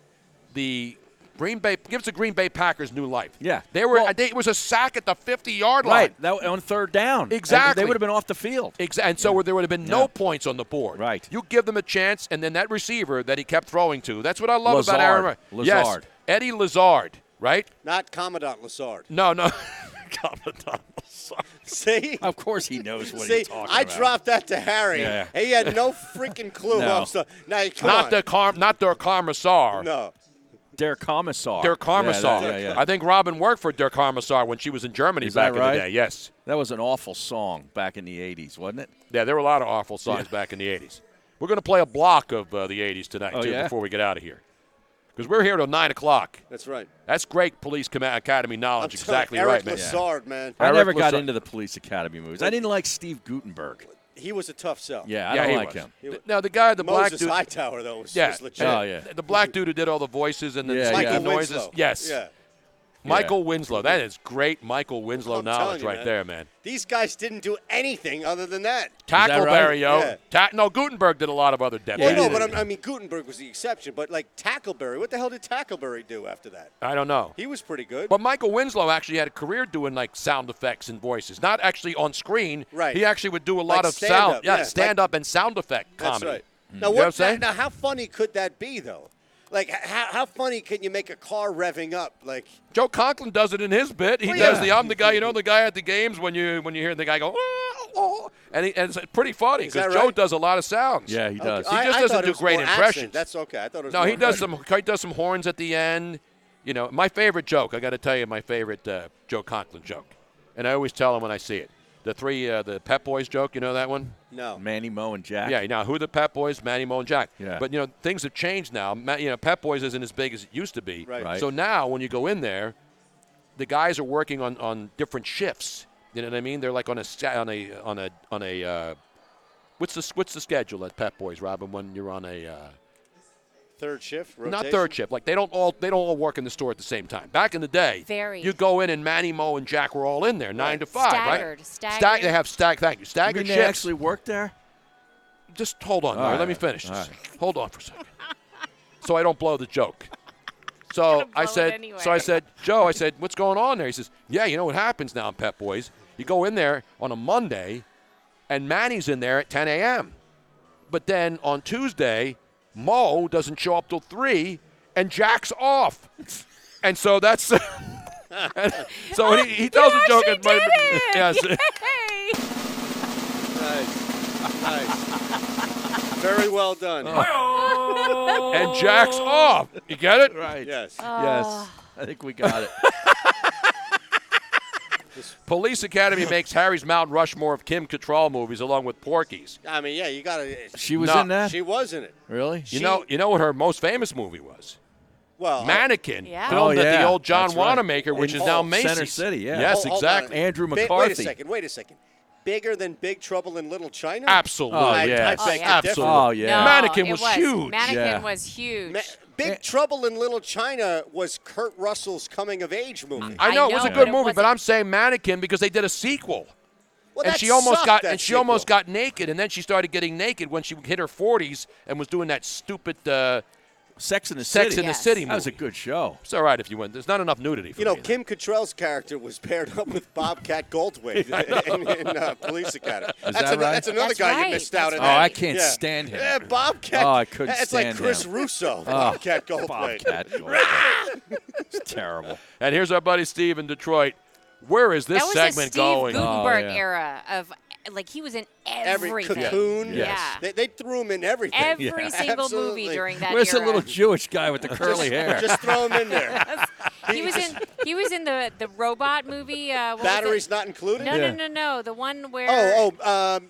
the gives the Green Bay Packers new life. Yeah. It was a sack at the 50-yard line. Right, that on third down. Exactly. They would have been off the field. And so there would have been no points on the board. Right. You give them a chance, and then that receiver that he kept throwing to, that's what I love Lazard. about Aaron. Yes, Lazard. Eddie Lazard, right? Not Commandant Lazard. No. Commandant Lazard. See? Of course he knows what See, he's talking I about. dropped that to Harry. Yeah. He had no freaking clue. No. Now, come on. Not their Commissar. No. Der Kommissar. Der Kommissar. Yeah. I think Robin worked for Der Kommissar when she was in Germany back in the day. Yes. That was an awful song back in the 80s, wasn't it? Yeah, there were a lot of awful songs back in the 80s. We're going to play a block of the 80s tonight, too, before we get out of here. Because we're here till 9 o'clock. That's right. That's great Police Academy knowledge. Exactly Eric right, man. Lazard, man. I never got Lazard. into the Police Academy movies. I didn't like Steve Gutenberg. He was a tough sell. Yeah, I don't like him. Now, the guy, the black Moses dude. Hightower, though, was legit. Oh, yeah. The black dude who did all the voices and the Michael noises. Winslow. Yes. Yeah. Michael Winslow. That is great Michael Winslow knowledge right there, man. These guys didn't do anything other than that. Tackleberry, right? yo. No, Gutenberg did a lot of other depth. Well, no, but I mean, Gutenberg was the exception. But, like, Tackleberry, what the hell did Tackleberry do after that? I don't know. He was pretty good. But Michael Winslow actually had a career doing, like, sound effects and voices. Not actually on screen. Right. He actually would do a lot Like of stand-up, sound. yeah. Stand-up and sound effect That's comedy. right. You Now, know what I'm saying? Now, how funny could that be, though? Like, how funny can you make a car revving up? Like Joe Conklin does it in his bit. He does the I'm the guy. You know the guy at the games when you hear the guy go, and it's pretty funny because Joe does a lot of sounds. Yeah, he does. He just doesn't do great impressions. That's okay. I thought it was. No, more he does some horns at the end. You know, my favorite joke. I got to tell you, my favorite Joe Conklin joke, and I always tell him when I see it. The Pep Boys joke. You know that one? No. Manny, Mo, and Jack. Yeah. Now, who are the Pep Boys? Manny, Mo, and Jack. Yeah. But things have changed now. Pep Boys isn't as big as it used to be. Right. So now, when you go in there, the guys are working on different shifts. You know what I mean? They're like on a what's the schedule at Pep Boys, Robin? When you're on a third shift, rotation? Not third shift. Like they don't all work in the store at the same time. Back in the day, you go in and Manny, Mo, and Jack were all in there 9 to 5, right? Staggered. They have staggered You mean shifts. they actually work there? Just hold on, All Larry. right. Let me finish this. All right. Hold on for a second, so I don't blow the joke. So I said, Joe, what's going on there? He says, yeah, you know what happens now in Pep Boys? You go in there on a Monday, and Manny's in there at 10 a.m. But then on Tuesday, Mo doesn't show up till 3, and Jack's off. And so that's so he tells a joke. Yes. Nice. Very well done. And Jack's off. You get it? Right. Yes. Yes. I think we got it. Police Academy makes Harry's Mount Rushmore of Kim Cattrall movies along with Porky's. I mean, yeah, you got to. She was in that? She was in it. Really? You know what her most famous movie was? Well, Mannequin, Yeah. filmed at the old John That's right. Wanamaker, which is now Macy's. Center City, yeah. Yes, Hold on. exactly. Andrew Wait McCarthy. Wait a second. Bigger than Big Trouble in Little China? Absolutely. Oh, I yes. beg to Absolutely. differ. Oh, yeah. No, Mannequin it was huge. Mannequin Yeah. was huge. Big Trouble in Little China was Kurt Russell's coming-of-age movie. I know I it was a know, good but it movie, but wasn't- I'm saying Mannequin because they did a sequel. Well, And that she almost sucked, got that and she sequel. almost got naked, and then she started getting naked when she hit her 40s and was doing that stupid Sex in the City. Sex in the City movie. That was a good show. It's all right if you win. There's not enough nudity for You know, me. Kim Cattrall's character was paired up with Bobcat Goldthwait in Police Academy. Is that right? That's another That's guy you right. missed out on. Oh, I can't stand him. Yeah, Bobcat. Oh, I couldn't It's stand like Chris him. Russo, Bobcat Goldthwait. Bobcat Goldthwait. It's terrible. And here's our buddy Steve in Detroit. Where is this That was segment the Steve going? Gutenberg Oh, yeah. era of, like, he was in Every everything. Cocoon. Yeah. They threw him in everything. Every single movie Absolutely. during that Where's era. the little Jewish guy with the curly hair? Just throw him in there. He was in the robot movie. What was Batteries it? not included? No. The one where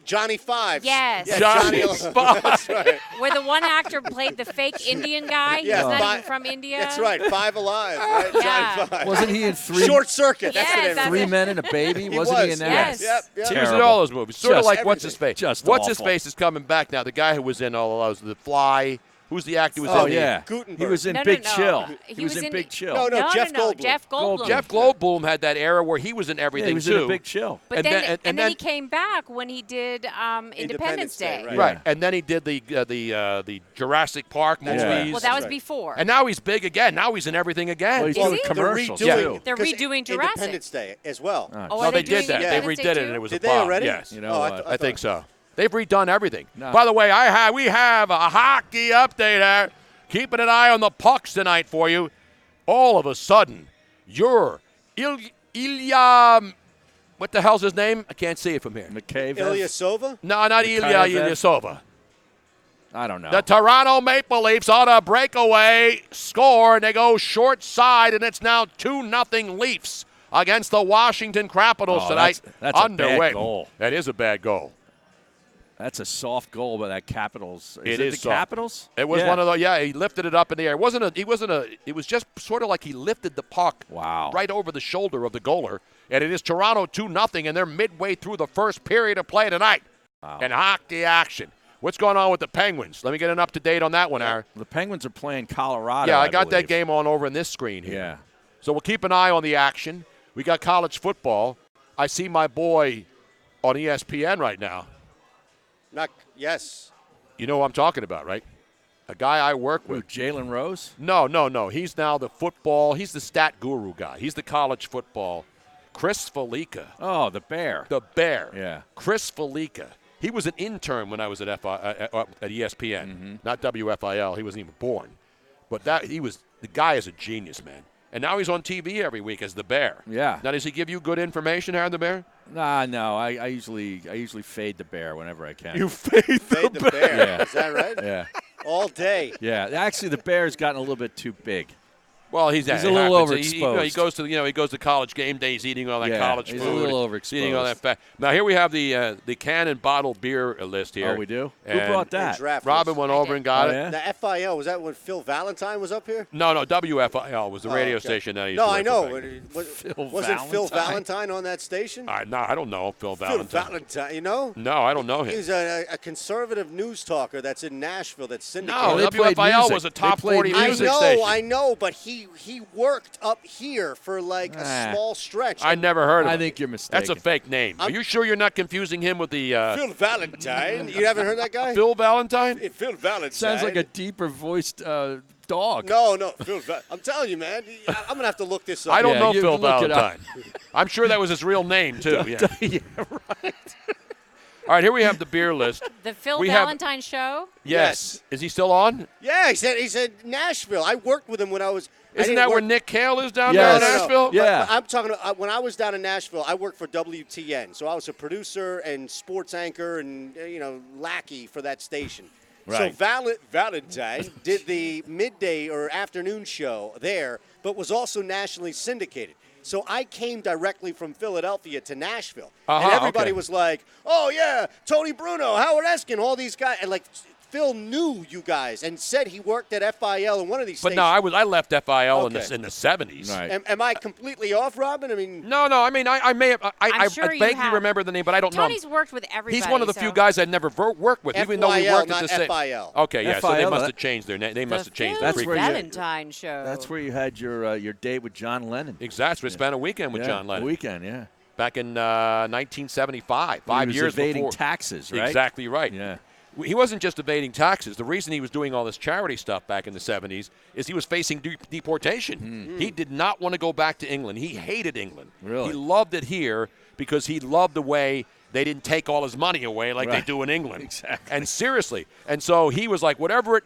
Johnny Fives. Yes. Yeah, Johnny Fives. That's right. where the one actor played the fake Indian guy. Yeah, He's not Fi- even from India. That's right. Five Alive. Right? Yeah. Johnny Five. Wasn't he in Three Short Circuit. That's Yes, the name. that's of it. Three Men and a Baby? He Wasn't he was. in that? Yes. Yep. He Terrible. was in all those movies. Sort of Just like What's His everything. Face. Just What's His awful. Face is coming back now. The guy who was in all of those, The Fly, Who's the actor who was Oh, in yeah. Gutenberg. He was in No, no, Big no. Chill. He He was was in in- Big Chill. No, Jeff Goldblum. Jeff Goldblum. Jeff Goldblum had that era where he was in everything Yeah, he was too. in a Big Chill. But And then, then- then he came back when he did Independence Day. Right. And then he did the Jurassic Park movies. Well, that was before. And now he's big again. Now he's in everything again. Well, he's Is doing he? commercials, They're too. They're 'cause redoing Jurassic. Independence Day as well. Oh, No, are they doing did that. They Independence redid Day it, too? and it was Did a they bomb. already? Yes. You know Oh, what? I think so. They've redone everything. No. By the way, we have a hockey update there. Keeping an eye on the pucks tonight for you. All of a sudden, you're Ilya. What the hell's his name? I can't see it from here. McCabe. Ilyasova? No, not Ilya Mikhailov. Ilyasova. I don't know. The Toronto Maple Leafs on a breakaway score, and they go short side, and it's now 2-0 Leafs against the Washington Capitals Oh, tonight. that's a underway. bad goal. That is a bad goal. That's a soft goal by that Capitals. Is It it is the soft. Capitals? It was one of the he lifted it up in the air. It was just sort of like he lifted the puck right over the shoulder of the goaler. And it is Toronto 2-0, and they're midway through the first period of play tonight. Wow. And hockey action. What's going on with the Penguins? Let me get an up-to-date on that one, Aaron. The Penguins are playing Colorado. Yeah, I got that believe. game on over in this screen here. Yeah. So we'll keep an eye on the action. We got college football. I see my boy on ESPN right now. Yes. You know who I'm talking about, right? A guy I work with. Jalen Rose? No. He's now the football. He's the stat guru guy. He's the college football. Chris Felica. Oh, the Bear. The Bear. Yeah. Chris Felica. He was an intern when I was at ESPN, not WFIL. He wasn't even born. But the guy is a genius, man. And now he's on TV every week as the Bear. Yeah. Now, does he give you good information, Aaron the Bear? No. I usually fade the Bear whenever I can. You fade the Bear. Yeah. Is that right? Yeah. All day. Yeah. Actually, the Bear's gotten a little bit too big. Well, he's a little overexposed. He goes to college game days, eating all that college he's food. a little overexposed. Eating all that fat. Now here we have the can and bottle beer list here. Oh, we do? Who And brought that? Robin went over and got it. Yeah? The FIL, was that when Phil Valentine was up here? No, WFIL was the radio okay. station that I used No, to I work know. with. Wasn't Phil Valentine on that station? No, I don't know Phil Valentine. Phil Valentine, you know? No, I don't know him. He's a conservative news talker that's in Nashville that's syndicated. No, they played WFIL music. was a They top played 40 music. music station. I know, but he worked up here for like a small stretch. I never heard of him. I think you're mistaken. That's a fake name. Are you sure you're not confusing him with the Phil Valentine. You haven't heard that guy? Phil Valentine? Phil Valentine. Sounds like a deeper voiced dog. No, Phil. I'm telling you, man. I'm gonna have to look this up. I don't know you Phil look it up. Valentine. I'm sure that was his real name too. Yeah. Yeah, right. All right, here we have the beer list. The Phil We have- Valentine show? Yes. Is he still on? Yeah, he said Nashville. I worked with him when I was. Isn't that where Nick Cale is down Yes. there in Nashville? Yeah. But I'm talking about when I was down in Nashville. I worked for WTN, so I was a producer and sports anchor and lackey for that station. Right. So Valentine did the midday or afternoon show there, but was also nationally syndicated. So I came directly from Philadelphia to Nashville, and everybody was like, "Oh yeah, Tony Bruno, Howard Eskin, all these guys," and like. Phil knew you guys and said he worked at FIL in one of these But stations. no, I left FIL Okay. in the 70s. Right. Am I completely off, Robin? I mean, No, I mean, I may have. I sure you vaguely have. remember the name, but I don't Tony's know. worked with everybody. He's one of the so. few guys I'd never worked with, even though we FYL, worked at the not same. FIL. Okay, yeah, so they FIL, must that- have changed their name. They must have changed Phil their That's where you- Valentine show. That's where you had your date with John Lennon. Exactly. We spent a weekend with Yeah, John Lennon. A weekend, yeah. Back in 1975, He 5 was years evading before. taxes, right? Exactly right. Yeah. He wasn't just evading taxes. The reason he was doing all this charity stuff back in the 70s is he was facing deportation. He did not want to go back to England. He hated England. Really? He loved it here because he loved the way they didn't take all his money away like they Right. do in England. Exactly. And seriously. And so he was like, whatever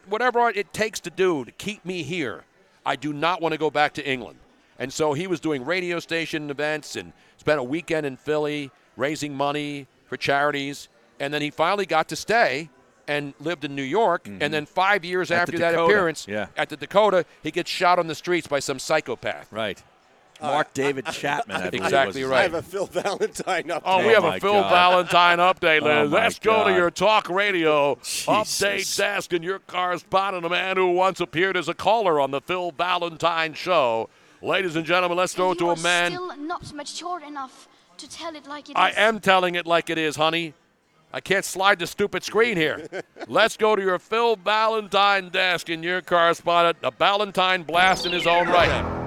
it takes to do to keep me here, I do not want to go back to England. And so he was doing radio station events and spent a weekend in Philly raising money for charities. And then he finally got to stay and lived in New York. And then 5 years At after the that Dakota. appearance Yeah. at the Dakota, he gets shot on the streets by some psychopath. Right. Mark David Chapman, I believe. Exactly was his right. I have a Phil Valentine update. Oh, we have my a Phil God. Valentine update, Oh, Liz. my Let's go to God. your talk radio Jesus. update desk, and your car spotted a man who once appeared as a caller on the Phil Valentine show. Ladies and gentlemen, let's go to a man. Still not mature enough to tell it like it is. I am telling it like it is, honey. I can't slide the stupid screen here. Let's go to your Phil Valentine desk and your correspondent, the Valentine blast in his own right,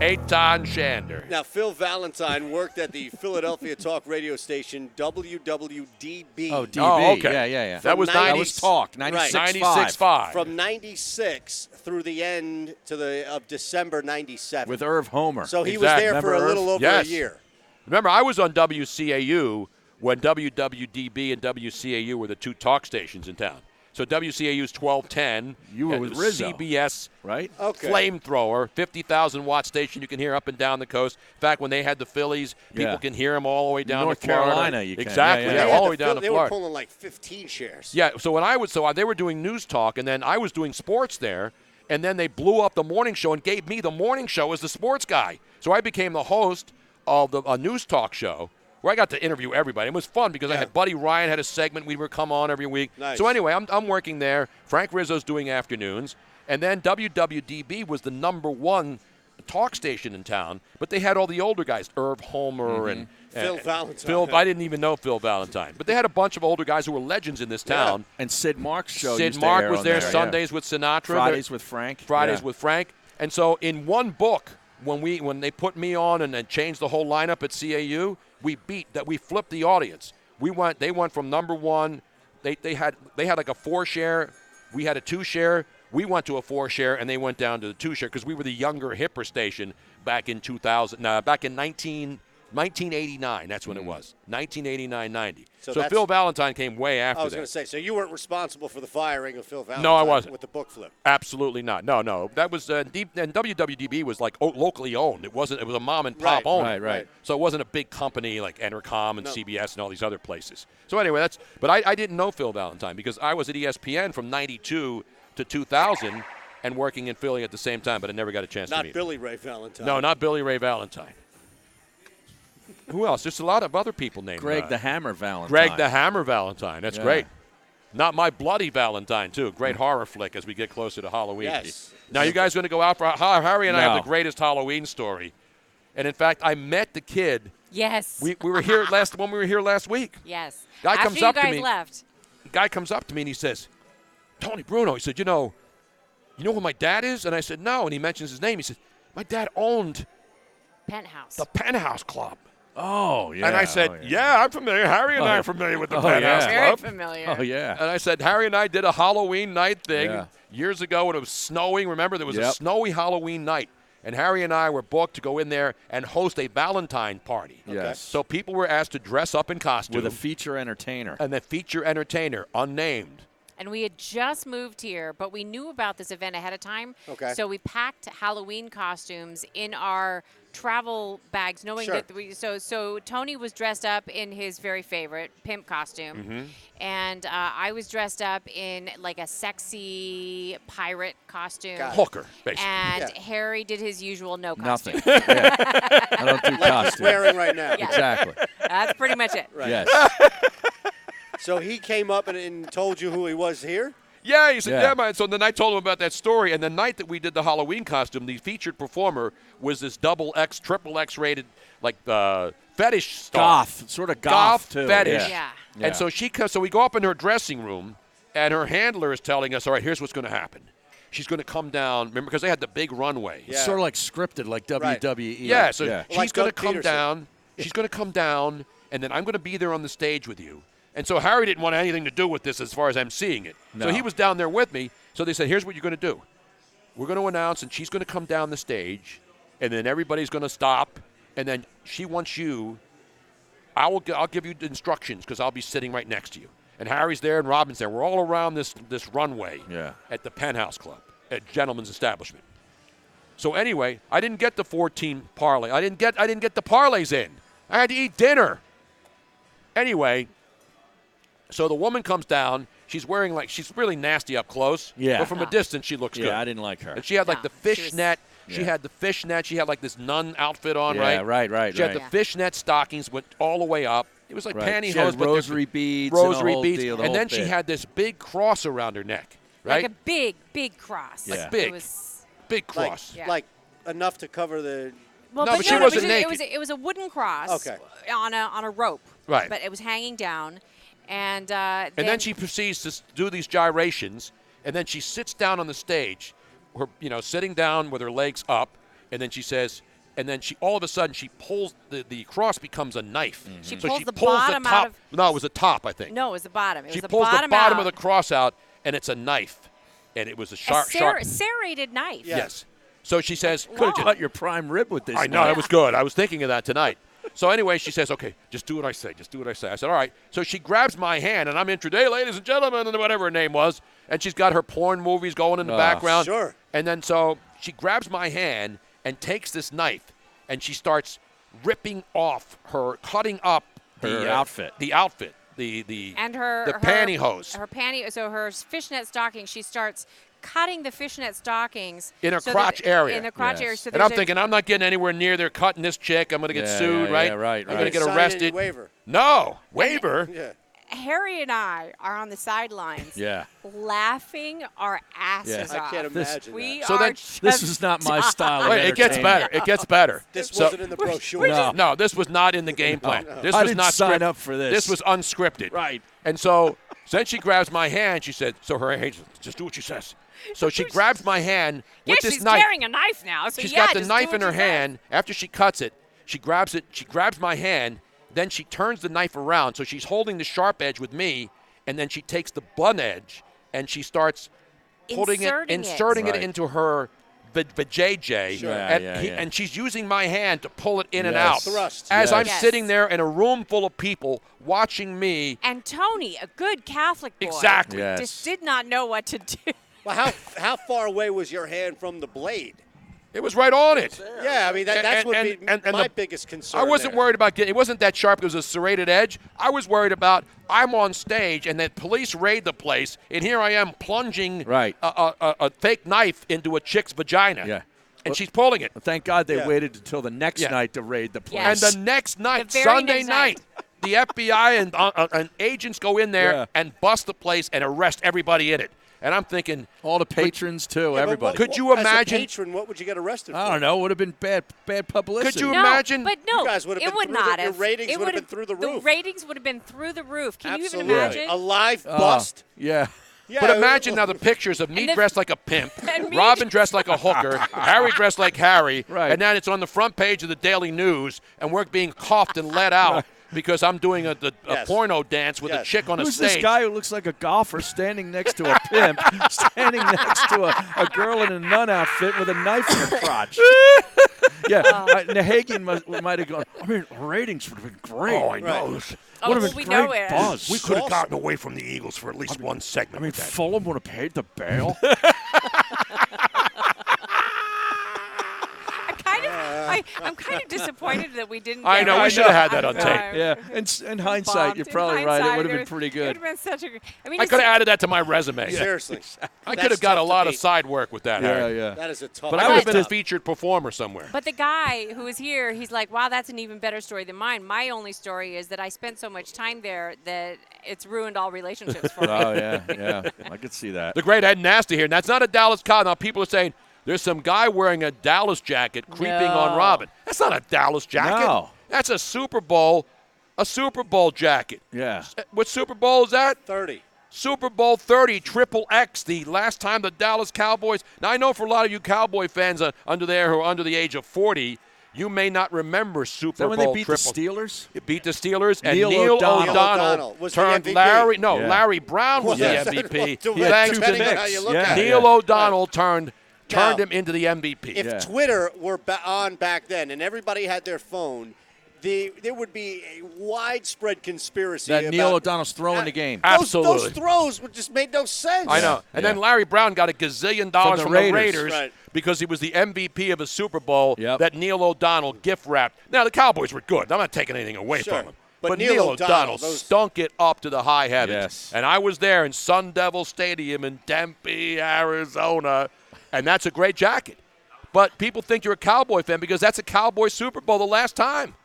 Eitan Shander. Now, Phil Valentine worked at the Philadelphia talk radio station WWDB. Oh, DB. Oh, okay. Yeah. That was talk, 96.5. Right. 96.5. From 96 through the end of December 97. With Irv Homer. So he Exactly. was there for Remember a little Irv? over a year. Remember, I was on WCAU when WWDB and WCAU were the two talk stations in town. So WCAU's 1210. You were with Rizzo. CBS, right? Okay. Flamethrower, 50,000-watt station you can hear up and down the coast. In fact, when they had the Phillies, people can hear them all the way down North to Florida. Carolina, you can. Exactly, Yeah. all the way down to They Florida. were pulling like 15 shares. Yeah, so when I was, they were doing news talk, and then I was doing sports there, and then they blew up the morning show and gave me the morning show as the sports guy. So I became the host of a news talk show where I got to interview everybody. It was fun because I had Buddy Ryan had a segment. We would come on every week. Nice. So anyway, I'm working there. Frank Rizzo's doing afternoons. And then WWDB was the number one talk station in town, but they had all the older guys, Irv Homer and Phil Valentine. I didn't even know Phil Valentine. But they had a bunch of older guys who were legends in this town. And Sid Mark's show. Sid used to Mark air was on there yeah. Sundays with Sinatra. Fridays with Frank. Fridays with Frank. And so in one book, when they put me on and changed the whole lineup at CAU, we flipped the audience. They went from number one. They had like a 4-share. We had a 2-share. We went to a 4-share, and they went down to the 2-share because we were the younger, hipper station back in 2000. Back in 1989. That's when it was. 1989-90. So Phil Valentine came way after that. I was going to say, so you weren't responsible for the firing of Phil Valentine. No, I wasn't. With the book flip. Absolutely not. No. That was and WWDB was like locally owned. It was a mom and pop owner. Right. So it wasn't a big company like Entercom and CBS and all these other places. So anyway, but I didn't know Phil Valentine because I was at ESPN from 92 to 2000 and working in Philly at the same time, but I never got a chance to meet him. Not Billy Ray Valentine. No, not Billy Ray Valentine. Who else? There's a lot of other people named Greg the Hammer Valentine. Greg the Hammer Valentine. That's great. Not My Bloody Valentine, too. Great horror flick as we get closer to Halloween. Yes. Now, you guys going to go out for Harry and I have the greatest Halloween story. And, in fact, I met the kid. Yes. We were here when we were here last week. Yes. Guy After comes you up guys to me. left. Guy comes up to me and he says, Tony Bruno. He said, you know who my dad is? And I said, no. And he mentions his name. He said, my dad owned Penthouse. the Penthouse Club. Oh, yeah. And I said, I'm familiar. Harry and I are familiar with the Penthouse Club. Very familiar. Oh, yeah. And I said, Harry and I did a Halloween night thing years ago when it was snowing. Remember, there was a snowy Halloween night. And Harry and I were booked to go in there and host a Valentine party. Yes. So people were asked to dress up in costume. With a feature entertainer. And the feature entertainer, unnamed. And we had just moved here, but we knew about this event ahead of time. Okay. So we packed Halloween costumes in our travel bags, knowing that so Tony was dressed up in his very favorite pimp costume, and I was dressed up in like a sexy pirate costume. Hooker, basically. And Harry did his usual no costume. Nothing. I don't do Like costumes. he's wearing right now. Yeah. Exactly. That's pretty much it. Right. Yes. So he came up and told you who he was here? Yeah, he said, Yeah. man. So then I told him about that story. And the night that we did the Halloween costume, the featured performer was this XXX, XXX rated, like, fetish star. Goth. Sort of goth, too. fetish. Yeah. And so so we go up in her dressing room, and her handler is telling us, all right, here's what's going to happen. She's going to come down, remember, because they had the big runway. Yeah. Sort of like scripted, like WWE. Yeah, so she's Like going to Doug come Peterson. down. She's going to come down, and then I'm going to be there on the stage with you. And so Harry didn't want anything to do with this as far as I'm seeing it. No. So he was down there with me. So they said, here's what you're going to do. We're going to announce, and she's going to come down the stage, and then everybody's going to stop, and then she wants you. I'll give you the instructions because I'll be sitting right next to you. And Harry's there and Robin's there. We're all around this runway at the Penthouse Club, at Gentleman's Establishment. So anyway, I didn't get the 14 parlay. I didn't get the parlays in. I had to eat dinner. Anyway, so the woman comes down. She's wearing she's really nasty up close. Yeah. But from a distance, she looks good. Yeah, I didn't like her. And she had the fishnet. Yeah. She had the fishnet. She had this nun outfit on, Yeah, right? right. She had the fishnet stockings, went all the way up. It was like pantyhose. She had but rosary beads. And the whole beads. deal, the and whole then she bit. had this big cross around her neck, right? Like a big, big cross. Yeah. Big. It was, big cross. Like enough to cover the... well, No, but she wasn't it naked. was a wooden cross Okay. on a rope. Right. But it was hanging down. And then she proceeds to do these gyrations, and then she sits down on the stage, sitting down with her legs up, and then she says, and then all of a sudden she pulls the cross becomes a knife. Mm-hmm. She so pulls she the pulls bottom the top. out of. No, it was the top, I think. No, it was the bottom. She pulls the bottom out. of the cross out, and it's a knife, and it was a sharp. Serrated knife. Yes. So she says, could have cut your prime rib with this. I know, that was good. I was thinking of that tonight. So anyway, she says, okay, just do what I say. Just do what I say. I said, all right. So she grabs my hand, and I'm in today, ladies and gentlemen, and whatever her name was, and she's got her porn movies going in the background. Sure. And then so she grabs my hand and takes this knife, and she starts ripping off cutting up her outfit. The outfit. The pantyhose. Her panty. So her fishnet stockings. She starts cutting the fishnet stockings in her crotch area. In the crotch area. So and I'm thinking, I'm not getting anywhere near there cutting this chick. I'm going to get sued, right? Yeah, right. I'm going to get Sign arrested. any waiver. No, waiver. Yeah. Harry and I are on the sidelines, laughing our asses off. I can't imagine. This is not my style. Wait, it gets better. It gets better. This wasn't in the brochure. No, this was not in the game plan. This I was didn't not sign scripted. up for this. This was unscripted. Right. And so then she grabs my hand. She said, so her agent, just do what she says. So she grabs my hand with this she's knife. carrying a knife now. So She's yeah, got the just knife do in what her she says. hand. After she cuts it, she grabs it. She grabs my hand. Then she turns the knife around. So she's holding the sharp edge with me, and then she takes the blunt edge and she starts inserting it into her vajayjay. Sure. And she's using my hand to pull it in and out. Thrust. As I'm sitting there in a room full of people watching me. And Tony, a good Catholic boy, Exactly. just did not know what to do. Well, how far away was your hand from the blade? It was right on it. Yeah, I mean, that's my biggest concern. I wasn't worried about it wasn't that sharp. It was a serrated edge. I was worried about I'm on stage and that police raid the place, and here I am plunging a fake knife into a chick's vagina. Yeah. And she's pulling it. Well, thank God they waited until the next night to raid the place. And the next night, very Sunday next night, the FBI and agents go in there and bust the place and arrest everybody in it. And I'm thinking, all the patrons too, everybody. Could you imagine? As a patron, what would you get arrested for? I don't know. Would have been bad publicity. Could you imagine? But no, You guys would have it been would through not the, have. Your ratings It would have would've- been through the The roof. ratings would have been through the roof. Can Absolutely. you even imagine? A live bust. Yeah. Yeah, But imagine now the pictures of me And dressed like a pimp, And me Robin dressed like a hooker, Harry dressed like Harry, Right. and then it's on the front page of the Daily News, and we're being cuffed and let out because I'm doing a porno dance with a chick on a Who's stage. this guy who looks like a golfer standing next to a pimp, standing next to a girl in a nun outfit with a knife in her crotch? Nahagian might have gone, I mean, ratings would have been great. Oh, I know. Would have been great buzz. We could have gotten away from the Eagles for at least one segment. I mean, with that. Fulham would have paid the bail. I'm kind of disappointed that we didn't. I get know, it. we should have had that on tape. Yeah, in hindsight, you're probably right. It would have been pretty It would good. have been such a. I mean, I it's- could have added that to my resume. Seriously. I could have got a lot of side work with that, Harry. Yeah. That is a tough. But I would have been a featured performer somewhere. But the guy who was here, he's like, wow, that's an even better story than mine. My only story is that I spent so much time there that it's ruined all relationships for me. Oh, yeah. I could see that. The great Ed Nasty here. And that's not a Dallas Cow. Now, people are saying there's some guy wearing a Dallas jacket creeping on Robin. That's not a Dallas jacket. No. That's a Super Bowl jacket. Yeah. What Super Bowl is that? 30. Super Bowl 30, Triple X, the last time the Dallas Cowboys. Now, I know for a lot of you Cowboy fans under there who are under the age of 40, you may not remember Super Is that Bowl when they beat triple. the Steelers? It beat the Steelers, and Neil Neil O'Donnell O'Donnell was the turned MVP. Larry. No, Yeah. Larry Brown was Well, the MVP. Depending Thanks to on how you look Yeah. at it. Neil O'Donnell turned Now, him into the MVP. If Twitter were on back then and everybody had their phone, there would be a widespread conspiracy That Neil about O'Donnell's throwing the game. Absolutely. Those throws would just made no sense. I know. And then Larry Brown got $1 gazillion from the Raiders Right. because he was the MVP of a Super Bowl Yep. that Neil O'Donnell gift wrapped. Now, the Cowboys were good. I'm not taking anything away Sure. from them. But Neil Neil O'Donnell O'Donnell, those- stunk it up to the high heavens. Yes. And I was there in Sun Devil Stadium in Tempe, Arizona, and that's a great jacket. But people think you're a Cowboy fan because that's a Cowboy Super Bowl the last time.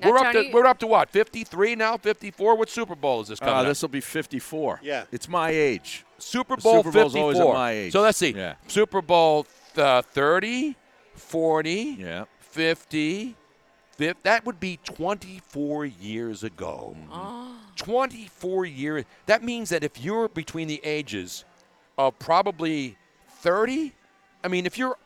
Now, We're up to what? 53 now, 54? What Super Bowl is this coming up? This will be 54. Yeah. It's my age. Super Bowl Super Bowl's 54. always at my age. So let's see. Yeah. Super Bowl 30, 40, Yeah. 50. That would be 24 years ago. 24 years. That means that if you're between the ages of probably 30, I mean, if you're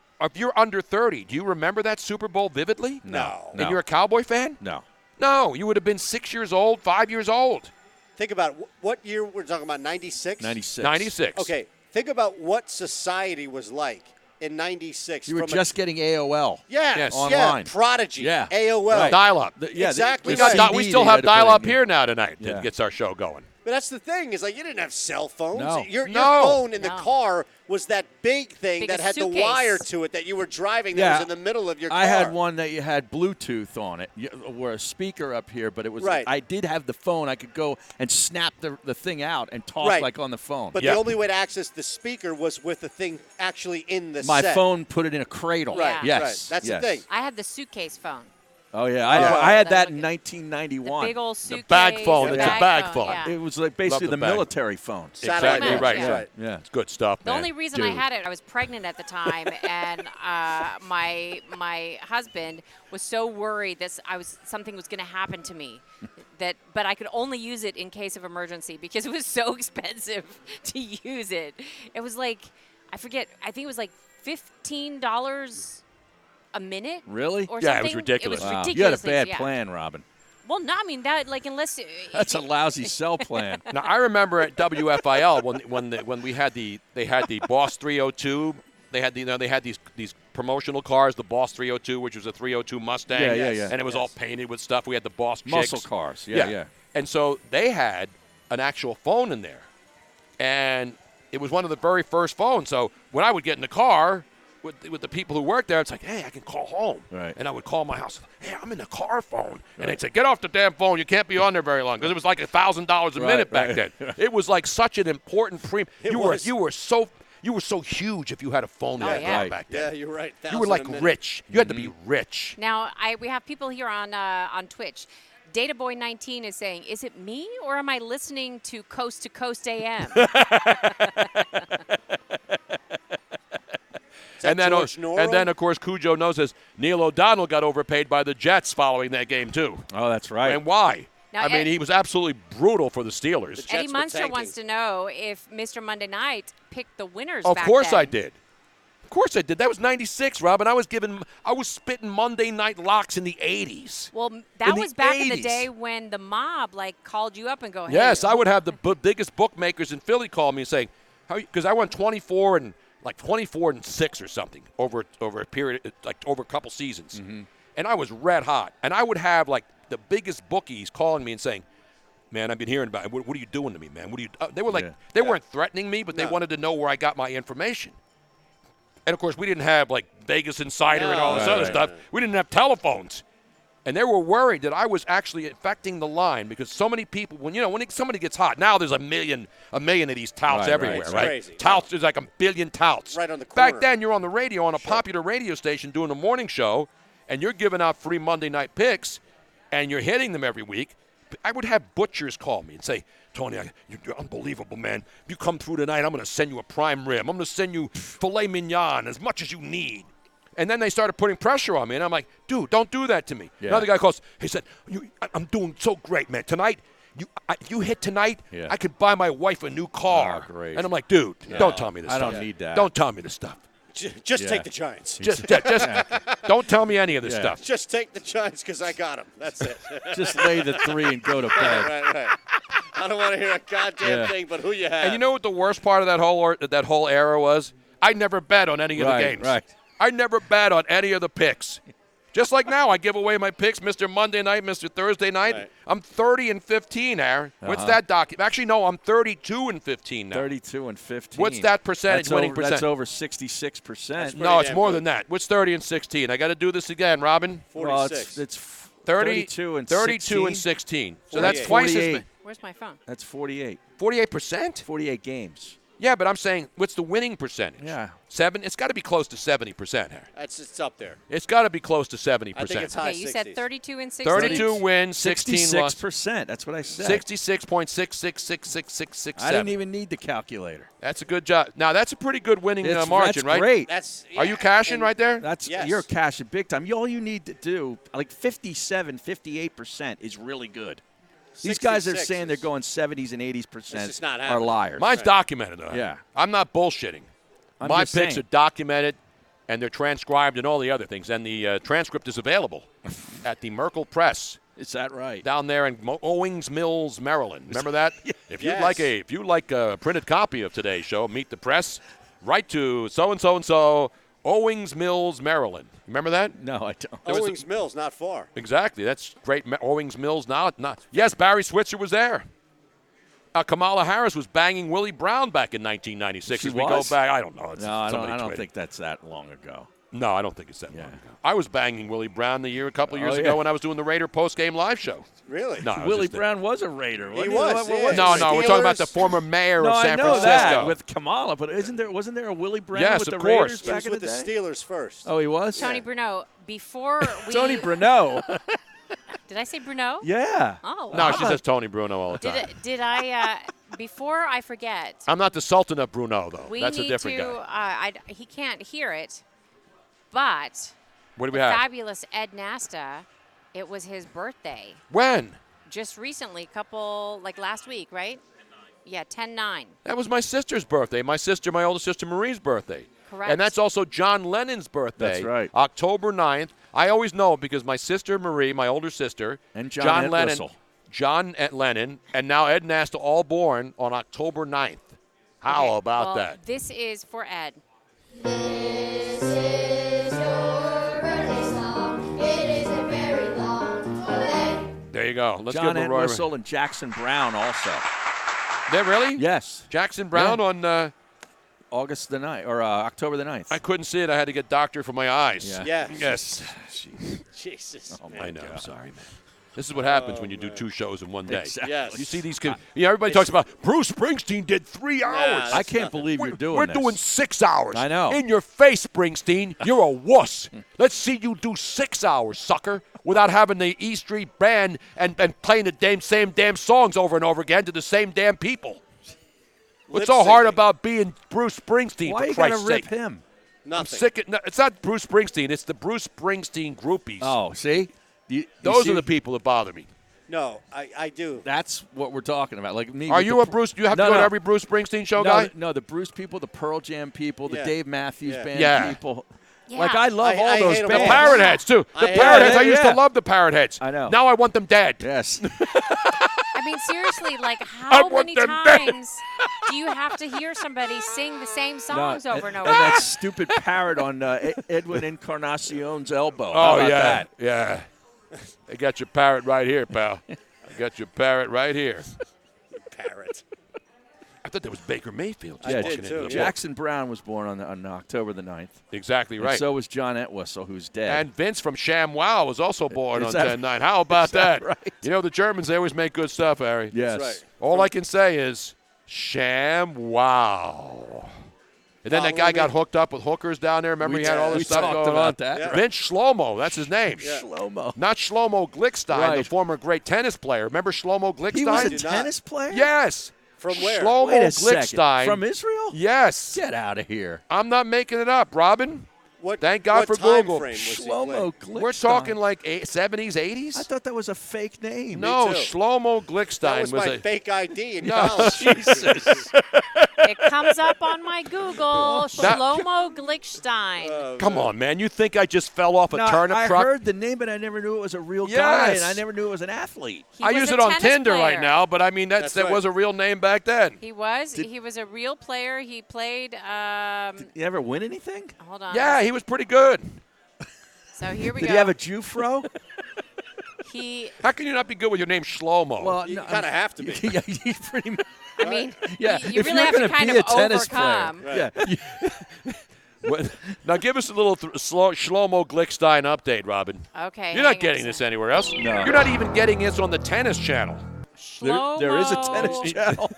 under 30, do you remember that Super Bowl vividly? No. And you're a Cowboy fan? No. No, you would have been 6 years old, 5 years old. Think about what year we're talking about, 96? 96. Okay, think about what society was like in 96. You were just getting AOL. Yes, online. Yeah, Prodigy, Yeah. AOL. Right. Dial-up. Exactly. We still have dial-up here now tonight that gets our show going. But that's the thing, is like you didn't have cell phones. No. Your phone in the car was that big thing Big that a had suitcase. the wire to it that you were driving that was in the middle of your car. I had one that you had Bluetooth on it, or a speaker up here, but it was. Right. I did have the phone. I could go and snap the thing out and talk like on the phone. But the only way to access the speaker was with the thing actually in the My set. phone put it in a cradle. Right. Yes. Right. That's the thing. I had the suitcase phone. Oh, yeah. I had that in 1991. The big old suitcase. The bag phone. It's a bag phone. Yeah. It was like basically the military phone. Exactly right. Yeah. It's good stuff, The man. only reason I had it, I was pregnant at the time, and my husband was so worried that something was going to happen to me, but I could only use it in case of emergency because it was so expensive to use it. It was like, I forget, I think it was like $15 a minute. Really? Or Yeah, something. it was ridiculous. It was Wow. ridiculous. You had a bad plan, Robin. Well, no, I mean that unless That's a lousy cell plan. Now I remember at WFIL when we had the Boss 302. They had these promotional cars, the Boss 302, which was a 302 Mustang. Yeah. And it was all painted with stuff. We had the Boss chicks. Muscle cars. Yeah. And so they had an actual phone in there, and it was one of the very first phones. So when I would get in the car with the people who worked there, it's like, hey, I can call home. Right. And I would call my house. Hey, I'm in the car phone. And they'd say, get off the damn phone. You can't be on there very long. Because it was like $1,000 a minute back then. It was like such an important premium. You were so huge if you had a phone in that car back then. Yeah, you're right. You were like rich. You had to be rich. Now we have people here on Twitch. Databoy19 is saying, is it me or am I listening to Coast AM? And then, of course, Cujo knows as Neil O'Donnell got overpaid by the Jets following that game, too. Oh, that's right. And why? Now, I mean, he was absolutely brutal for the Steelers. Eddie Munster wants to know if Mr. Monday Night picked the winners Of back course then. I did. Of course I did. That was 96, Robin. I was spitting Monday Night locks in the 80s. Well, that was back in the 80s. day when the mob, called you up and go, hey. Yes, I would have the biggest bookmakers in Philly call me and say, because I won 24 and 6 or something over a period, over a couple seasons. Mm-hmm. And I was red hot. And I would have, the biggest bookies calling me and saying, man, I've been hearing about it. What are you doing to me, man? What are you? They were they weren't threatening me, but they wanted to know where I got my information. And, of course, we didn't have, Vegas Insider and all this other stuff. We didn't have telephones. And they were worried that I was actually affecting the line because so many people, when somebody gets hot, now there's a million of these touts everywhere, right? Crazy. Touts, there's like a billion touts. Right on the corner. Back then, you're on the radio on a popular radio station doing a morning show, and you're giving out free Monday night picks, and you're hitting them every week. I would have butchers call me and say, Tony, you're unbelievable, man. If you come through tonight, I'm going to send you a prime rib. I'm going to send you filet mignon, as much as you need. And then they started putting pressure on me, and I'm like, dude, don't do that to me. Yeah. Another guy calls. He said, I'm doing so great, man. Tonight, you hit tonight, I could buy my wife a new car. Oh, great. And I'm like, dude, don't tell me this I stuff. don't need that. Don't tell me this stuff. Just take the Giants. Just don't tell me any of this stuff. Just take the Giants because I got them. That's it. Just lay the 3 and go to bed. Right. I don't want to hear a goddamn thing, but who you have. And you know what the worst part of that whole era was? I never bet on any of the games. Right. I never bet on any of the picks. Just like now, I give away my picks, Mr. Monday Night, Mr. Thursday Night. Right. I'm 30-15, Aaron. What's that document? Actually, no, I'm 32-15 now. 32-15. What's that percentage, winning percent? That's over 66%. No, it's more than that. What's 30-16? I got to do this again, Robin. 46. Well, it's 32 and 16. So that's twice as 48. many. Where's my phone? That's 48. 48%? 48 games. Yeah, but I'm saying, what's the winning percentage? Yeah. 7? It's got to be close to 70%, Harry. It's up there. It's got to be close to 70%. I think it's high Okay, you 60s. said 32 and 16. 32 wins, 16 losses. 66%. That's what I said. 66.66666667. I didn't even need the calculator. That's a good job. Now, that's a pretty good winning margin, that's right? Great. Are you cashing right there? You're cashing big time. All you need to do, 57, 58% is really good. These guys are 66 saying they're is- going 70s and 80s It's percent just not are happening. liars. Mine's documented, though. Yeah. I'm not bullshitting. I'm My just picks saying. are documented, and they're transcribed and all the other things. And the transcript is available at the Merkel Press. Is that right? Down there in Owings Mills, Maryland. Remember that? If you'd like a printed copy of today's show, Meet the Press, write to so and so, Owings Mills, Maryland. Remember that? No, I don't. Owings Mills, not far. Exactly. That's great. Owings Mills. Not. Yes, Barry Switzer was there. Kamala Harris was banging Willie Brown back in 1996. She As we was? go back, I don't know. It's No, I somebody don't tweeted. think that's that long ago. No, I don't think it's that long ago. I was banging Willie Brown a couple of years Oh, ago yeah. when I was doing the Raider post-game live show. Really? No, I was Willie just- Brown was a Raider. He wasn't was, What yeah. was No, it? we're talking about the Steelers? former mayor No, of San I know Francisco. that with Kamala, but wasn't there a Willie Brown Yes, with the of course. Raiders He back was in with the the day? Steelers first. Oh, he was? Tony Bruno, before we. Tony Bruno. Did I say Bruno? Yeah. Oh. No, wow. she says Tony Bruno all the time. Did I? Before I forget, I'm not the Sultan of Bruno, though. we That's need a different to. guy. He can't hear it, but What do we the have? fabulous Ed Nasta. It was his birthday When? just recently, like last week, right? Yeah, 10/9. That was my sister's birthday. My older sister Marie's birthday. Correct. And that's also John Lennon's birthday. That's right. October 9th. I always know it because my sister Marie, my older sister, And John Lennon, Entwistle. John Lennon, and now Ed Nasta all born on October 9th. How Okay, about well, that? This is for Ed. There you go. Let's John give him a roar. Entwistle and Jackson Brown also. There really? Yes. Jackson Brown Yeah. on. August the 9th, or October the 9th. I couldn't see it. I had to get doctor for my eyes. Yeah. Yeah. Yes. Jesus. Oh, man. I know. I'm sorry, man. This is what happens when you do two shows in one day. Exactly. Yes. You see these kids. Everybody talks about Bruce Springsteen did 3 hours. that's I can't believe you're doing We're this. doing 6 hours. I know. In your face, Springsteen. You're a wuss. Let's see you do 6 hours, sucker, without having the E Street Band and playing the same damn songs over and over again to the same damn people. What's so hard about being Bruce Springsteen, Why for are you going Christ's to rip sake? him? I'm Nothing. sick of, no, it's not Bruce Springsteen. It's the Bruce Springsteen groupies. Oh, see? Those see? are the people that bother me. No, I do. That's what we're talking about. Like me. Are with you the a Bruce? Do you have to go to every Bruce Springsteen show, guy? No, the Bruce people, the Pearl Jam people, the Yeah. Dave Matthews Yeah. Band Yeah. people. Yeah. Like I love all I those hate 'em bands. The Parrot Heads, too. The I- Parrot Heads. yeah, I used yeah. to love the Parrot Heads. I know. Now I want them dead. Yes. I mean, seriously, like I how want many them dead. times do you have to hear somebody sing the same songs over and over? And that stupid parrot on Edwin Encarnacion's elbow. How Oh, about yeah. that? Yeah. I got your parrot right here, pal. I got your parrot right here. Parrot. I thought that was Baker Mayfield. I just did, walking too, into the yeah. Jackson Brown was born on October the 9th. Exactly And right. so was John Entwistle, who's dead. And Vince from ShamWow was also born Is on that- 10-9. How about is that that? right? You know, the Germans, they always make good stuff, Harry. yes. right. All I can say is ShamWow. And then that guy got hooked up with hookers down there. Remember, he had all this we stuff talked going about on. that. Yeah. Vince Shlomo, that's his name. Shlomo. Not Shlomo Glickstein, the Right. former great tennis player. Remember Shlomo Glickstein? He was a did not. tennis player? Yes. From where? Shlomo Wait a second. Glickstein. From Israel? Yes. Get out of here. I'm not making it up, Robin. What? Thank God what for time Google. Frame was he Shlomo playing? Glickstein. We're talking like 70s, 80s? I thought that was a fake name. No, too. Shlomo Glickstein That was my a fake ID in No, college. Jesus. It comes up on my Google. Shlomo Glickstein. Come on, man. You think I just fell off a No, turnip I truck? heard the name, but I never knew it was a real guy, Yes. and I never knew it was an athlete. He I was use a it on tennis Tinder player. right now, but I mean That's that right. was a real name back then. He was. He was a real player. He played. You ever win anything? Hold on. Yeah, he was pretty good. So here we Did go. he have a Jufro? He. How can you not be good with your name Shlomo? Well, You kind of have to be. yeah, he's pretty much. I mean, Yeah, you if really you're have to gonna kind be of a tennis overcome. player, yeah. Now give us a little Shlomo Glickstein update, Robin. Okay. You're not hang on getting a this sec. anywhere else. No. You're not even getting this on the Tennis Channel. There is a tennis Shlomo. channel.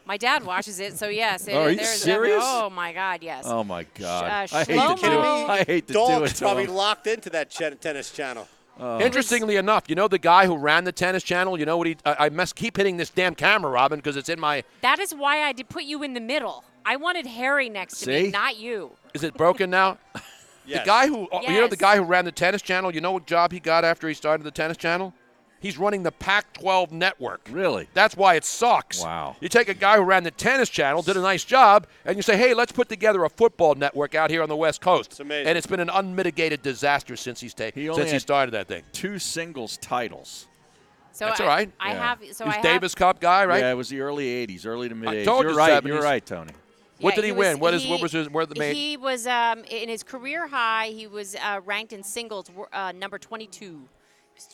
My dad watches it, so yes. Oh, are you there's serious? Oh my God, yes. Oh my God! I hate to Shlomo. do it. I hate to do Dog's it. to probably him. locked into that tennis channel. Interestingly enough, you know the guy who ran the Tennis Channel. You know what he? I must keep hitting this damn camera, Robin, because it's in my. That is why I did put you in the middle. I wanted Harry next to See? me, not you. Is it broken now? Yes. The guy who, you know, the Yes. guy who ran the Tennis Channel. You know what job he got after he started the Tennis Channel? He's running the Pac-12 network. Really? That's why it sucks. Wow. You take a guy who ran the tennis channel, did a nice job, and you say, hey, let's put together a football network out here on the West Coast. It's amazing. And it's been an unmitigated disaster since he started that thing. 2 singles titles. So That's all right. I have. So He was I Davis Cup guy, right? Yeah, it was the early 80s, early to mid 80s. told You're you right. 70s. You're right, Tony. What did he win? What He was the main? He was in his career high. He was ranked in singles number 22.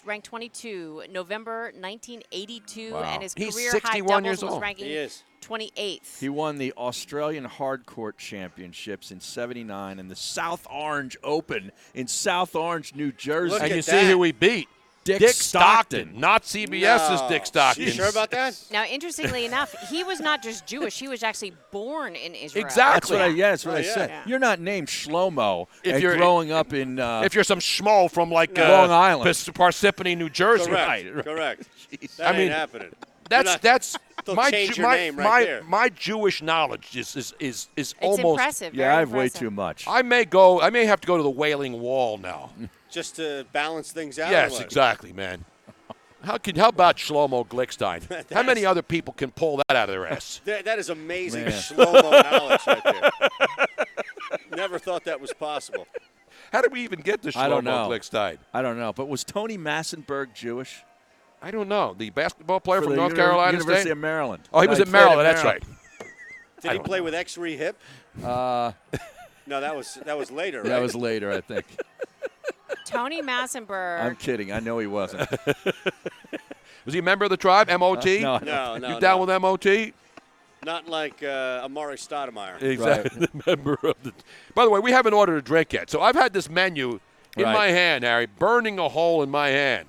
Ranked 22, November 1982, Wow. and his He's career 61 high years doubles was old. ranking He is. 28th. He won the Australian Hardcourt Championships in '79 and the South Orange Open in South Orange, New Jersey. Look And at you that. see who he beat. Dick Stockton. Not CBS's No. Dick Stockton. You sure about that? Now, interestingly enough, he was not just Jewish; he was actually born in Israel. Exactly. That's what I said. Yeah. You're not named Shlomo If and you're- growing up in If you're some schmo from like Long Island. Parsippany, New Jersey. Correct. Right. Correct. That I mean, ain't happening. That's They'll my change Ju- your my, name right my, there. my Jewish knowledge is It's almost. impressive. yeah, very I have way impressive. too much. I may have to go to the Wailing Wall now. Just to balance things out. or Yes, what? exactly, man. How about Shlomo Glickstein? How many other people can pull that out of their ass? That is amazing Man. Shlomo knowledge right there. Never thought that was possible. How did we even get to I don't Shlomo know. Glickstein? I don't know. But was Tony Massenberg Jewish? I don't know. The basketball player For from the North Carolina University State? of Maryland. Oh, he was No, at played Maryland. That's right. Did he play with X-Ray Hip? No, that was later, right? That was later, I think. Tony Massenberg. I'm kidding. I know he wasn't. Was he a member of the tribe, MOT? No. No. You down with MOT? Not like Amari Stoudemire. Exactly. The member of the. By the way, we haven't ordered a drink yet, so I've had this menu in Right. my hand, Harry, burning a hole in my hand.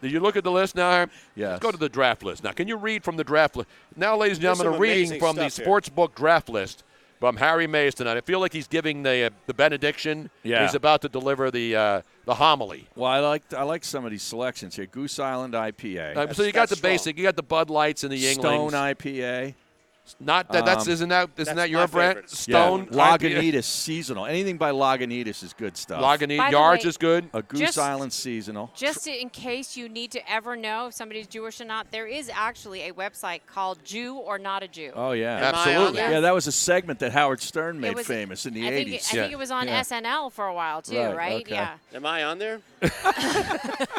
Did you look at the list now, Harry? Yes. Let's go to the draft list now. Can you read from the draft list? Now, ladies and There's gentlemen, some I'm reading amazing from the stuff here. Sportsbook draft list from Harry Mays tonight. I feel like he's giving the benediction. Yeah. He's about to deliver the homily. Well, I like some of these selections here. Goose Island IPA. So you got the that's strong. basic. You got the Bud Lights and the Stone Yinglings. IPA. Not that. Isn't that that's your my brand? favorite. Stone. Yeah. IPA? Lagunitas seasonal. Anything by Lagunitas is good stuff. By Lagunitas. the Yards way- is good. A Goose Just- Island seasonal. Just in case you need to ever know if somebody's Jewish or not, there is actually a website called Jew or Not a Jew. Oh yeah, Am I on Absolutely. there? Yeah, that was a segment that Howard Stern made It was- famous in the I 80s. think it was on Yeah. SNL for a while too, Right, right? okay. Yeah. Am I on there?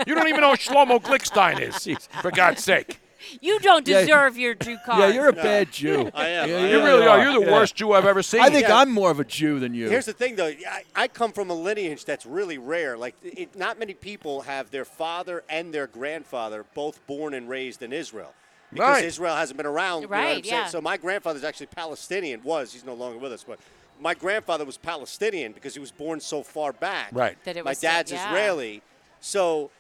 You don't even know who Shlomo Glickstein is, for God's sake. You don't Yeah. deserve your Jew card. Yeah, you're a bad Jew. I am. Yeah, I You am. really are. You're the Yeah. worst Jew I've ever seen. I think Yeah. I'm more of a Jew than you. Here's the thing, though. I come from a lineage that's really rare. Like, not many people have their father and their grandfather both born and raised in Israel. Because Right. Israel hasn't been around. You know what Right, I'm saying? yeah. So my grandfather's actually Palestinian. He's no longer with us, but my grandfather was Palestinian because he was born so far back. Right. That it My was dad's yeah. Israeli. So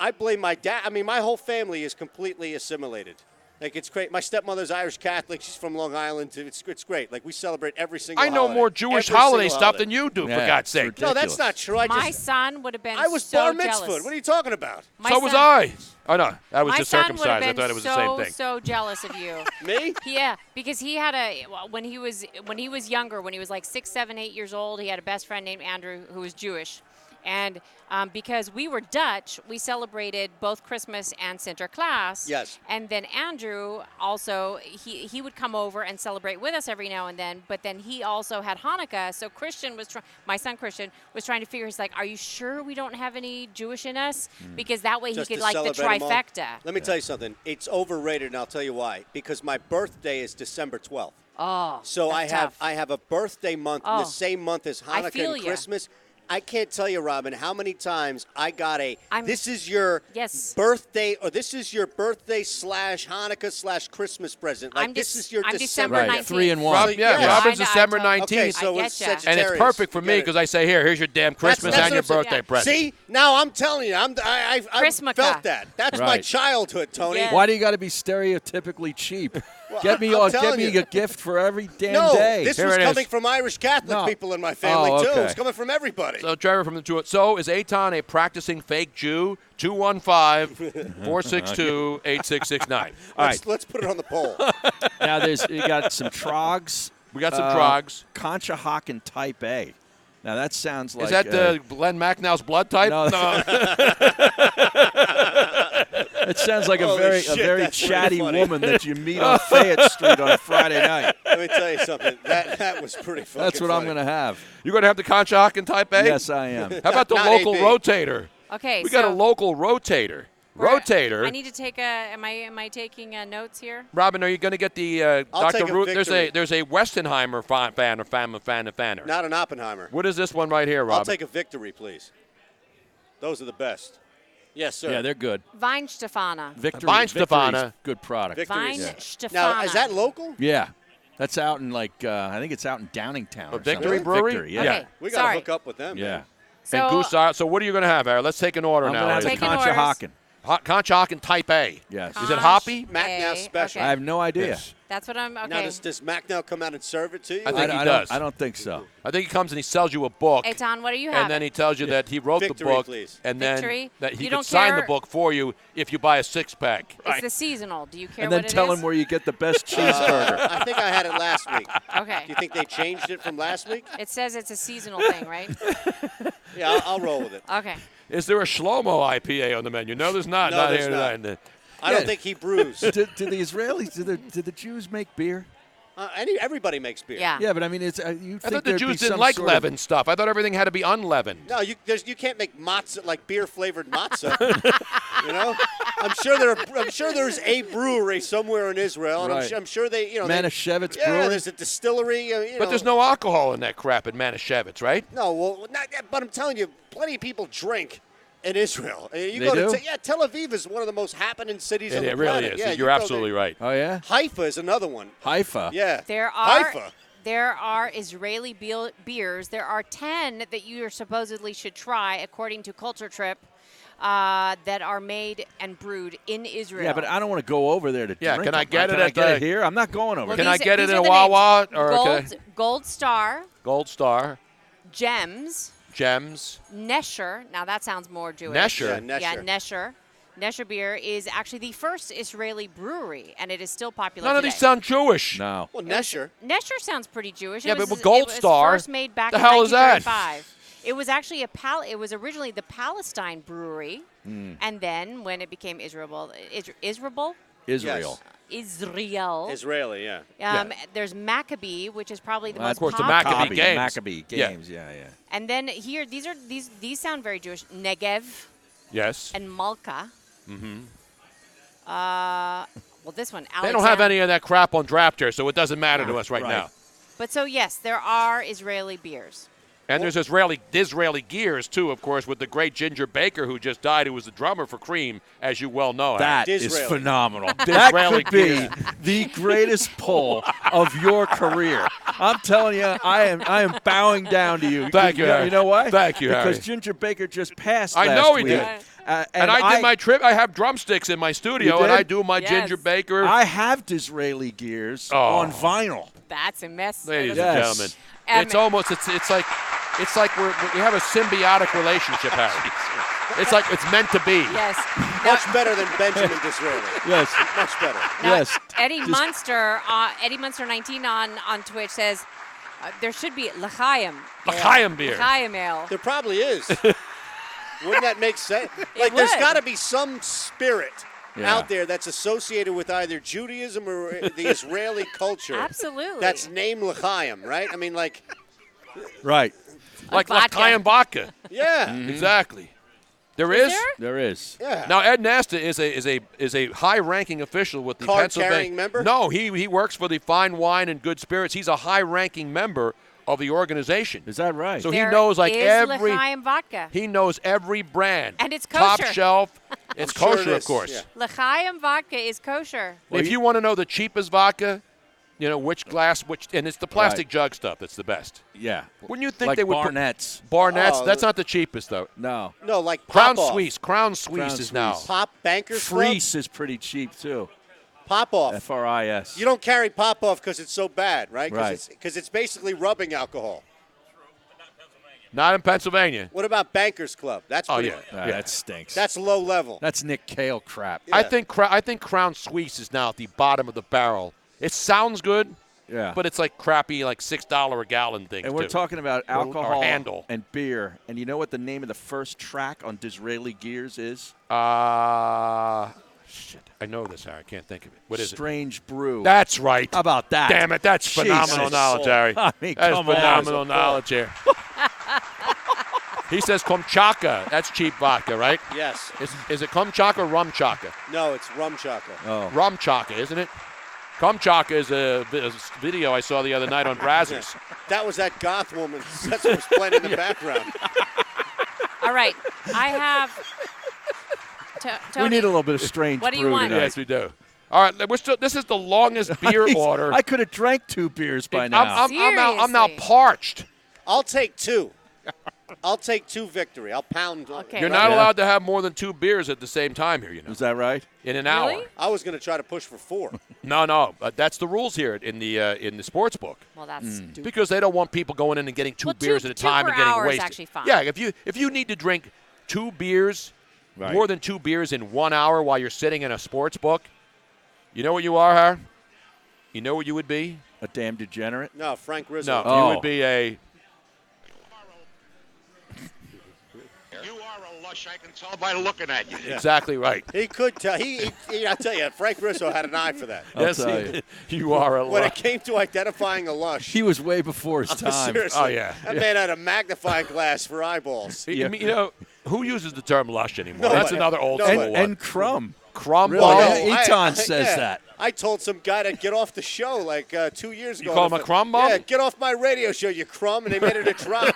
I blame my dad. I mean, my whole family is completely assimilated. Like, it's great. My stepmother's Irish Catholic. She's from Long Island. It's great. Like, we celebrate every single I know holiday. more Jewish Every holiday single stuff holiday. than you do, Yeah, for God's it's sake. ridiculous. No, that's not true. My son would have been I was so bar jealous. mitzvahed. What are you talking about? My So was son- I. Oh, no. I was My just son would circumcised. have I been thought it was the so, same thing. so jealous of you. Me? Yeah, because he had when he was younger, when he was like 6, 7, 8 years old, he had a best friend named Andrew who was Jewish. And because we were Dutch, we celebrated both Christmas and Sinterklaas. Yes. And then Andrew also, he would come over and celebrate with us every now and then. But then he also had Hanukkah. So Christian my son Christian was trying to figure. He's like, "Are you sure we don't have any Jewish in us? Because that way Just he to could like the celebrate 'em all. trifecta." Let me tell you something. It's overrated, and I'll tell you why. Because my birthday is December 12th. Oh, So that's I have a birthday month in Oh. the same month as I Hanukkah feel and ya. Christmas. I can't tell you, Robin, how many times I got I'm- this is your Yes. birthday, or this is your birthday / Hanukkah / Christmas present. Like, I'm this Dec- is your I'm December. December Right, 19th. 3 and 1. Rob, yeah, Yeah. Robin's I know, December I told- 19th. Okay, so I it's getcha. Sagittarius. And it's perfect for You me get it. because I say, here's your damn Christmas that's and your what I'm saying. birthday Yeah. present. See, now I'm telling you, I Christmaka. felt that. That's my Right. childhood, Tony. Yeah. Why do you got to be stereotypically cheap? Get me I'm a telling you. gift for every damn No, day. this Here was it is. coming from Irish Catholic No. people in my family, Oh, too. okay. It's coming from everybody. So, Trevor from the two. So, is Eitan a practicing fake Jew? 215-462-8669. All right. Let's put it on the poll. Now you got some trogs. We got some trogs. Conshohocken Type A. Now that sounds like Is that Glenn Macnow's blood type? No. It sounds like Holy a shit, very that's pretty chatty funny. woman that you meet on Fayette Street on a Friday night. Let me tell you something. That was pretty fucking That's what I'm funny. going to have. You're going to have the Conshohocken Type A? Yes, I am. How about the Not local AB. rotator? Okay, We got a so local rotator. Rotator. I need to take a. Am I taking notes here? Robin, are you going to get the I'll Dr. take a Root? victory. There's a Westenheimer fanner. Not an Oppenheimer. What is this one right here, Robin? I'll take a victory, please. Those are the best. Yes, sir. Yeah, they're good. Weinstefana. Weinstefana. Good product. Victories. Weinstefana. Now, is that local? Yeah. That's out in I think it's out in Downingtown. A or Victory something. Brewery? Victory, yeah. Okay. We got to Sorry. hook up with them. Yeah. Man. So, And Goose. So what are you going to have, Aaron? Let's take an order I'm now. going to have the Taking orders. Conshohocken. Conshohocken Type A. Yes. Is it hoppy? Macnow Okay, special. I have no idea. Yes. that's what I'm. Okay. Now, does Macnow come out and serve it to you? I think he I does. I don't think so. I think he comes and he sells you a book. Hey, Ton, what are you having? And then he tells you that he wrote Victory, the book, please. and then Victory? that he You could don't sign the care? book for you if you buy a six-pack. It's the seasonal. Do you care And then what it tell is? him where you get the best cheeseburger. I think I had it last week. Okay. Do you think they changed it from last week? It says it's a seasonal thing, right? Yeah, I'll roll with it. Okay. Is there a Shlomo IPA on the menu? No, there's not. No, not there's here not. tonight. I don't think he brews. do the Israelis, do the Jews make beer? Everybody makes beer. Yeah. Yeah, but I mean, it's you I think thought the there'd be Jews didn't some like sort of- leavened stuff. I thought everything had to be unleavened. No, you can't make matzah like beer flavored matzah. You know, I'm sure there's a brewery somewhere in Israel, and Right. I'm sure they Manischewitz yeah, Brewery? there's a distillery. But there's no alcohol in that crap at Manischewitz, right? No, well, but I'm telling you, plenty of people drink in Israel. You They go do? to Tel Aviv is one of the most happening cities on the It really planet. is. Yeah, You're you go absolutely there. right. Oh yeah, Haifa is another one. Haifa. Yeah, There are Haifa. Israeli beers. There are 10 that you supposedly should try, according to Culture Trip, that are made and brewed in Israel. Yeah, but I don't want to go over there to Yeah, drink can I them. get it Can I at get the- it here? I'm not going over Well, Can there. I get it these in are a the Wawa names. or okay? Gold Star, Gold Star, Gems, Gems, Nesher. Now that sounds more Jewish. Nesher. Yeah, Yeah, Nesher. Nesher. Nesher beer is actually the first Israeli brewery, and it is still popular None of today. these sound Jewish. No. Well, Nesher. Nesher sounds pretty Jewish. Yeah, it but was, with Gold it was Star, first made back the in hell is that? 1935. It was actually it was originally the Palestine brewery, Hmm. and then when it became Israel, Israel. Israel. Israeli, yeah. There's Maccabee, which is probably the Well, most of course, the popular. Maccabee Games. Maccabee Yeah. Games. Yeah, yeah. And then here, these sound very Jewish. Negev Yes. and Malka. Mm-hmm. Well, this one. They don't have Alexander. any of that crap on draft here, so it doesn't matter to us right, Right. now. But so yes, there are Israeli beers. And there's Israeli gears too, of course, with the great Ginger Baker who just died, who was the drummer for Cream, as you well know. That is Disraeli. phenomenal. That Disraeli could be gear. the greatest pull of your career. I'm telling you, I am bowing down to you. Thank you, Harry. You know why? Thank you, Because Harry. Ginger Baker just passed I last know he week. did. And I did my trip. I have drumsticks in my studio, You and I did? do my Yes. Ginger Baker. I have Disraeli gears Oh. on vinyl. That's a mess. Ladies Yes. and gentlemen, it's almost it's like we have a symbiotic relationship, Harry. It's like it's meant to be. Yes. Much better than Benjamin Disraeli. Yes. Much better. Now, Yes. Eddie Munster 19 on Twitch says there should be L'chaim. L'chaim beer. L'chaim ale. There probably is. Wouldn't that make sense? Like, there's would. got to be some spirit Yeah. out there that's associated with either Judaism or the Israeli culture. Absolutely. That's named L'chaim, right? I mean, like, Right. Like vodka. L'chaim vodka. yeah. Exactly. There Is is. there? There is. Yeah. Now Ed Nasta is a high-ranking official with the Card-carrying Pennsylvania. member? No, he works for the Fine Wine and Good Spirits. He's a high-ranking member of the organization. Is that right? So There he knows like is every L'chaim vodka. he knows every brand. And it's Top kosher. shelf. It's sure kosher, it of is, course. yeah. L'chaim vodka is kosher. If you want to know the cheapest vodka, you know which glass, and it's the plastic jug stuff that's the best. Yeah. Wouldn't you think Like they would Barnett's. Barnett's? Oh, That's not the cheapest though. No. No, like Crown Pop-Off. Suisse. Crown Suisse Crown is now. Suisse. Pop Bankers Club? Freese is pretty cheap too. Pop-Off. F-R-I-S. You don't carry Pop-Off because it's so bad, right? Right. Because it's basically rubbing alcohol. Not in Pennsylvania. What about Bankers Club? That's Oh pretty, yeah. Ah, yeah. That stinks. That's low level. That's Nick Cale crap. Yeah. I think Crown Suisse is now at the bottom of the barrel. It sounds good, Yeah. but it's like crappy, like $6 a gallon thing. And we're too. talking about Or alcohol handle. and beer. And you know what the name of the first track on Disraeli Gears is? Shit. I know this, Harry. I can't think of it. What is Strange brew. That's right. How about that? Damn it. That's phenomenal Jesus. knowledge, Harry. I mean, That's come on. phenomenal knowledge here. He says Kamchaka. That's cheap vodka, right? Yes. Is it Kamchaka or Rum Chaka? No, it's rum chaka. Oh. Rum Chaka, isn't it? Kamchaka is a video I saw the other night on Brazzers. That was that goth woman. That's what was playing in the background. All right. I have. Tony, We need a little bit of strange what do you brew want? tonight. Yes, we do. All right, this is the longest beer order. I could have drank 2 beers by now. I'm now parched. I'll take 2. I'll take 2 victory. I'll pound. Okay. You're not allowed to have more than 2 beers at the same time here, you know. Is that right? In an Really? hour. I was going to try to push for 4. No. That's the rules here in the sports book. Well, that's stupid. Because they don't want people going in and getting 2 Well, beers two- at a time two and per getting hour is wasted. actually fine. Yeah, if you need to drink 2 beers, Right. more than 2 beers in 1 hour while you're sitting in a sports book, you know what you are, Har? You know what you would be? A damn degenerate? No, Frank Rizzo. No, Oh. you would be a. You are a lush, I can tell by looking at you. Exactly right. He could tell. I tell you, Frank Rizzo had an eye for that. I'll Yes, tell he you. did. You are a. When lu- it came to identifying a lush, He was way before his time. seriously, Oh, yeah. that man had a magnifying glass for eyeballs. I mean, you know, who uses the term lush anymore? Nobody. That's another old Nobody. school one. And Crumb. Crumb Really? ball. Yeah, Eton says that. I told some guy to get off the show like 2 years ago. call him a crumb bum? Yeah, get off my radio show, you crumb, and they made it a drop.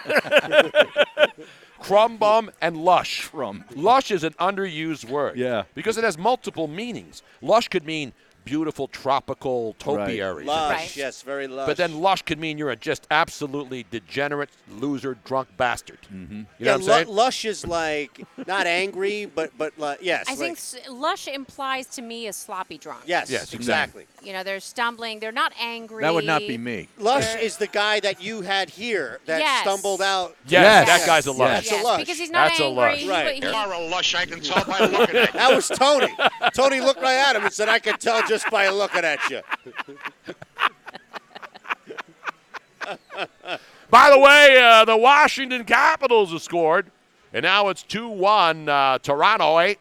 Crumb bum and lush. Crumb. Lush is an underused word. Yeah. Because it has multiple meanings. Lush could mean beautiful tropical topiaries. Lush, Right. yes, very lush. But then lush could mean you're a just absolutely degenerate, loser, drunk bastard. Mm-hmm. You know what I'm saying? lush is like not angry, but yes. I like, think lush implies to me a sloppy drunk. yes, Yes, exactly. You know, they're stumbling. They're not angry. That would not be me. Lush is the guy that you had here that Yes. stumbled out. Yes, Yes. that guy's a lush. That's a Yes, lush. because he's not That's a angry. lush. Right. You are a lush, I can tell by looking at you. That was Tony. Tony looked right at him and said, "I can tell just by looking at you." By the way, the Washington Capitals have scored, and now it's 2-1. Toronto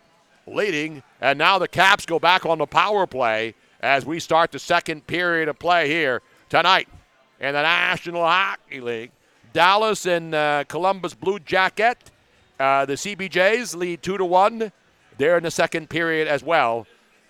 leading, and now the Caps go back on the power play as we start the second period of play here tonight in the National Hockey League. Dallas and Columbus Blue Jacket, the CBJs lead 2-1. They're in the second period as well.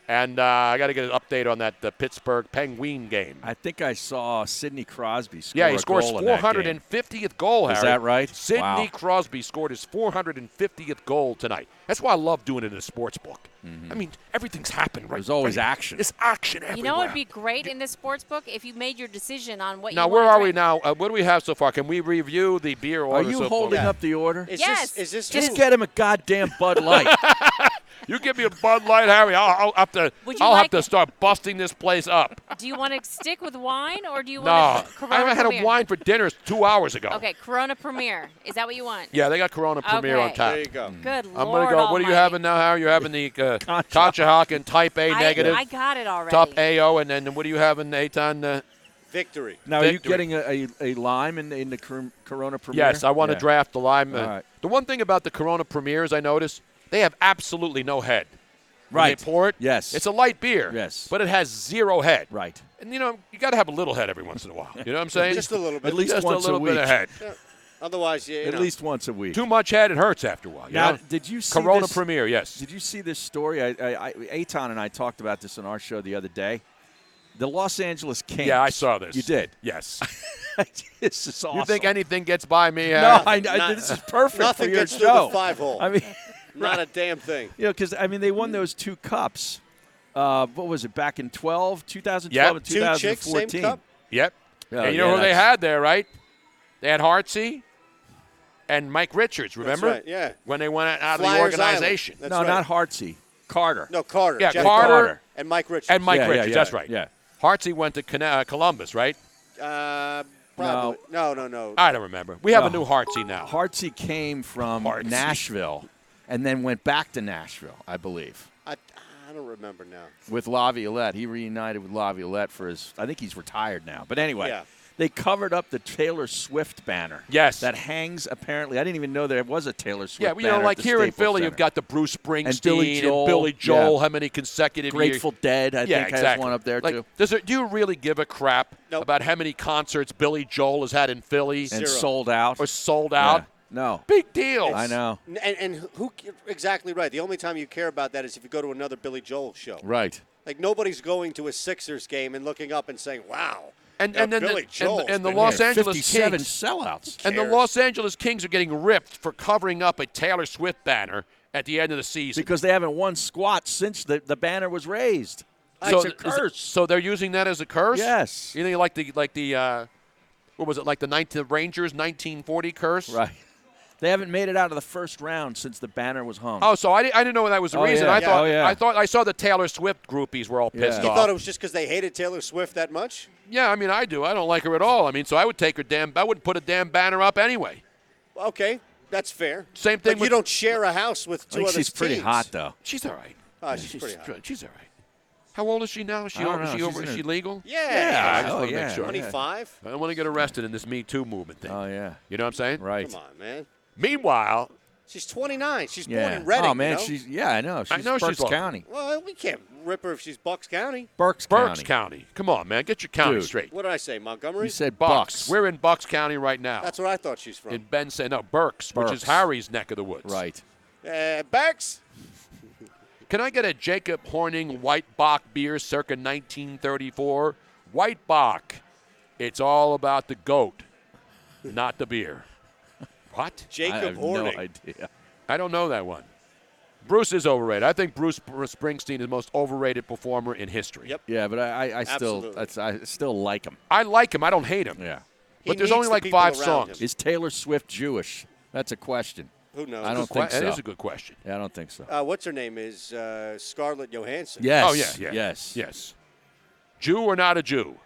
And I got to get an update on that Pittsburgh Penguin game. I think I saw Sidney Crosby score Yeah, he a scores goal in that game. 450th goal, Harry. Is that right? Sidney Wow. Crosby scored his 450th goal tonight. That's why I love doing it in a sports book. I mean, everything's happened right. There's always right. action. There's action everywhere. You know what would be great in this sports book if you made your decision on what Now, you where want are to we drink. now? What do we have so far? Can we review the beer Are order? you so holding far? up the order? Yes. Is this Just who? get him a goddamn Bud Light. You give me a Bud Light, Harry. I'll have to. Would you I'll like have to it? start busting this place up. Do you want to stick with wine or do you No, want to I haven't had Premier? a wine for dinner 2 hours ago. Okay, Corona Premier. Is that what you want? Yeah, they got Corona Premier on Okay. tap. There you go. Good I'm Lord gonna go. What are you almighty. having now, Harry? You're having the Conshohocken Type A negative, I got it already. Top AO, and then what are you having, Eitan? Victory. Now, are you Victory. getting a lime in the Corona Premier? Yes, I want to Yeah. draft the lime. All right. The one thing about the Corona Premiers I notice, they have absolutely no head. When Right. they pour it, Yes. it's a light beer. Yes. But it has zero head. Right. And, you know, you got to have a little head every once in a while. You know what I'm saying? Just a little bit. At least Just once a little a bit week. of head. Otherwise, you At know. least once a week. Too much head, it hurts after a while. You Now, know? did you see Corona this? Premier, yes. Did you see this story? Eitan and I talked about this on our show the other day. The Los Angeles Kings. Yeah, I saw this. You did? Yes. This is awesome. You think anything gets by me? No, Harry? this is perfect Nothing for your gets through show. the 5-hole. I mean, Not a damn thing. you know, because they won those 2 cups. What was it, back in 2012 Yep. and 2 chicks, 2014? same cup. Yep. Oh, and you know yeah, who they that's- had there, right? They had Hartsey and Mike Richards, remember? right, yeah. When they went out of the Flyers organization. Island. No, That's right. not Hartsey. Carter. No, Carter. Yeah, Jeff Carter. And Mike Richards. And Mike Yeah, Richards, yeah, that's yeah, right. yeah. Hartsey went to Columbus, right? Probably. No. I don't remember. We have a new Hartsey now. Hartsey came from Hartsey. Nashville and then went back to Nashville, I believe, I don't remember now. with Laviolette. He reunited with Laviolette for his – I think he's retired now. But anyway, Yeah. They covered up the Taylor Swift banner. Yes. That hangs, apparently. I didn't even know there was a Taylor Swift Yeah, banner. well, like at the here in Staples Philly, Center. you've got the Bruce Springsteen and Billy Joel. How many consecutive Grateful years? Dead, I think, has one up there, too. Do you really give a crap Nope. about how many concerts Billy Joel has had in Philly? And Zero. sold out. Or sold out? Yeah. No. Big deal. I know. And who? Exactly right. The only time you care about that is if you go to another Billy Joel show. Right. Like nobody's going to a Sixers game and looking up and saying, "Wow." And then Billy Joel's and the been Los here. Angeles 57 Kings sellouts. and the Los Angeles Kings are getting ripped for covering up a Taylor Swift banner at the end of the season Because they haven't won squat since the banner was raised. It's a curse. So they're using that as a curse. Yes. You think like the what was it like the Rangers 1940 curse? Right. They haven't made it out of the first round since the banner was hung. Oh, so I didn't know that was the reason. Yeah. I thought I saw the Taylor Swift groupies were all pissed You off. thought it was just because they hated Taylor Swift that much? Yeah, I mean I do. I don't like her at all. I mean, so I would take her I wouldn't put a damn banner up anyway. Okay, that's fair. Same thing. But you don't share a house with I two think other she's pretty teams. hot, though. She's all right. Oh, she's pretty hot. She's all right. How old is she now? Is she I don't know. Is she legal? Yeah. I just want to make sure. 25. I don't want to get arrested in this Me Too movement thing. Oh, yeah. You know what I'm saying? Right. Come on, man. Meanwhile, She's 29. She's born Yeah. in Reading. Oh, man. You know? I know. She's Berks local. County. Well, we can't rip her if she's Bucks County. Berks County. Come on, man. Get your county Dude. straight. What did I say, Montgomery? You said Bucks. Bucks. We're in Bucks County right now. That's where I thought she's from. In Berks, which is Harry's neck of the woods. Right. Bucks? Can I get a Jacob Horning White Bock beer circa 1934? White Bock. It's all about the goat, not the beer. What? Jacob I have Horning. no idea. I don't know that one. Bruce is overrated. I think Bruce Springsteen is the most overrated performer in history. Yep. Yeah, but I still like him. I like him. I don't hate him. Yeah. But He there's needs only the like people 5 around songs. him. Is Taylor Swift Jewish? That's a question. Who knows? I don't think so. That is a good question. Yeah, I don't think so. What's her name is Scarlett Johansson. Yes. Oh, yeah. Yes. Yes. Jew or not a Jew?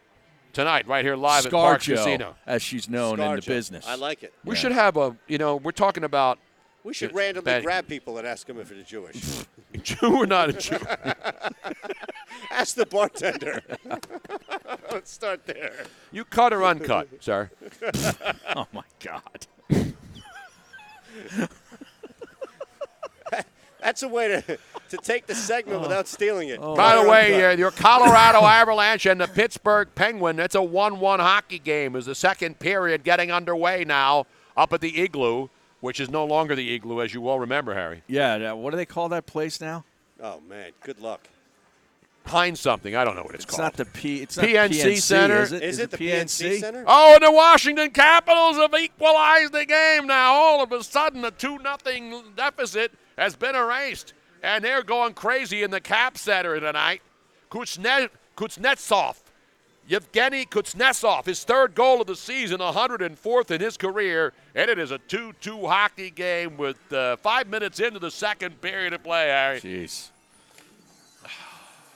Tonight, right here live at Park Scarjo, Casino. as she's known in the Scarjo. business. I like it. We should have we're talking about We should Yeah, randomly bad- grab people and ask them if they're Jewish. Jew or not a Jew. Ask the bartender. Let's start there. You cut or uncut, sir? Oh, my God. That's a way to take the segment without stealing it. By the way, your Colorado Avalanche and the Pittsburgh Penguin, it's a 1-1 hockey game. Is the second period getting underway now up at the Igloo, which is no longer the Igloo, as you well remember, Harry. Yeah, what do they call that place now? Oh, man, good luck. Pine something. I don't know what it's It's called. not the It's not PNC Center. Is it? Is it the PNC Center? Oh, and the Washington Capitals have equalized the game now. All of a sudden, a 2-0 deficit has been erased, and they're going crazy in the Cap Center tonight. Kuznetsov, Yevgeny Kuznetsov, his third goal of the season, 104th in his career, and it is a 2-2 hockey game with 5 minutes into the second period of play, Harry. Jeez.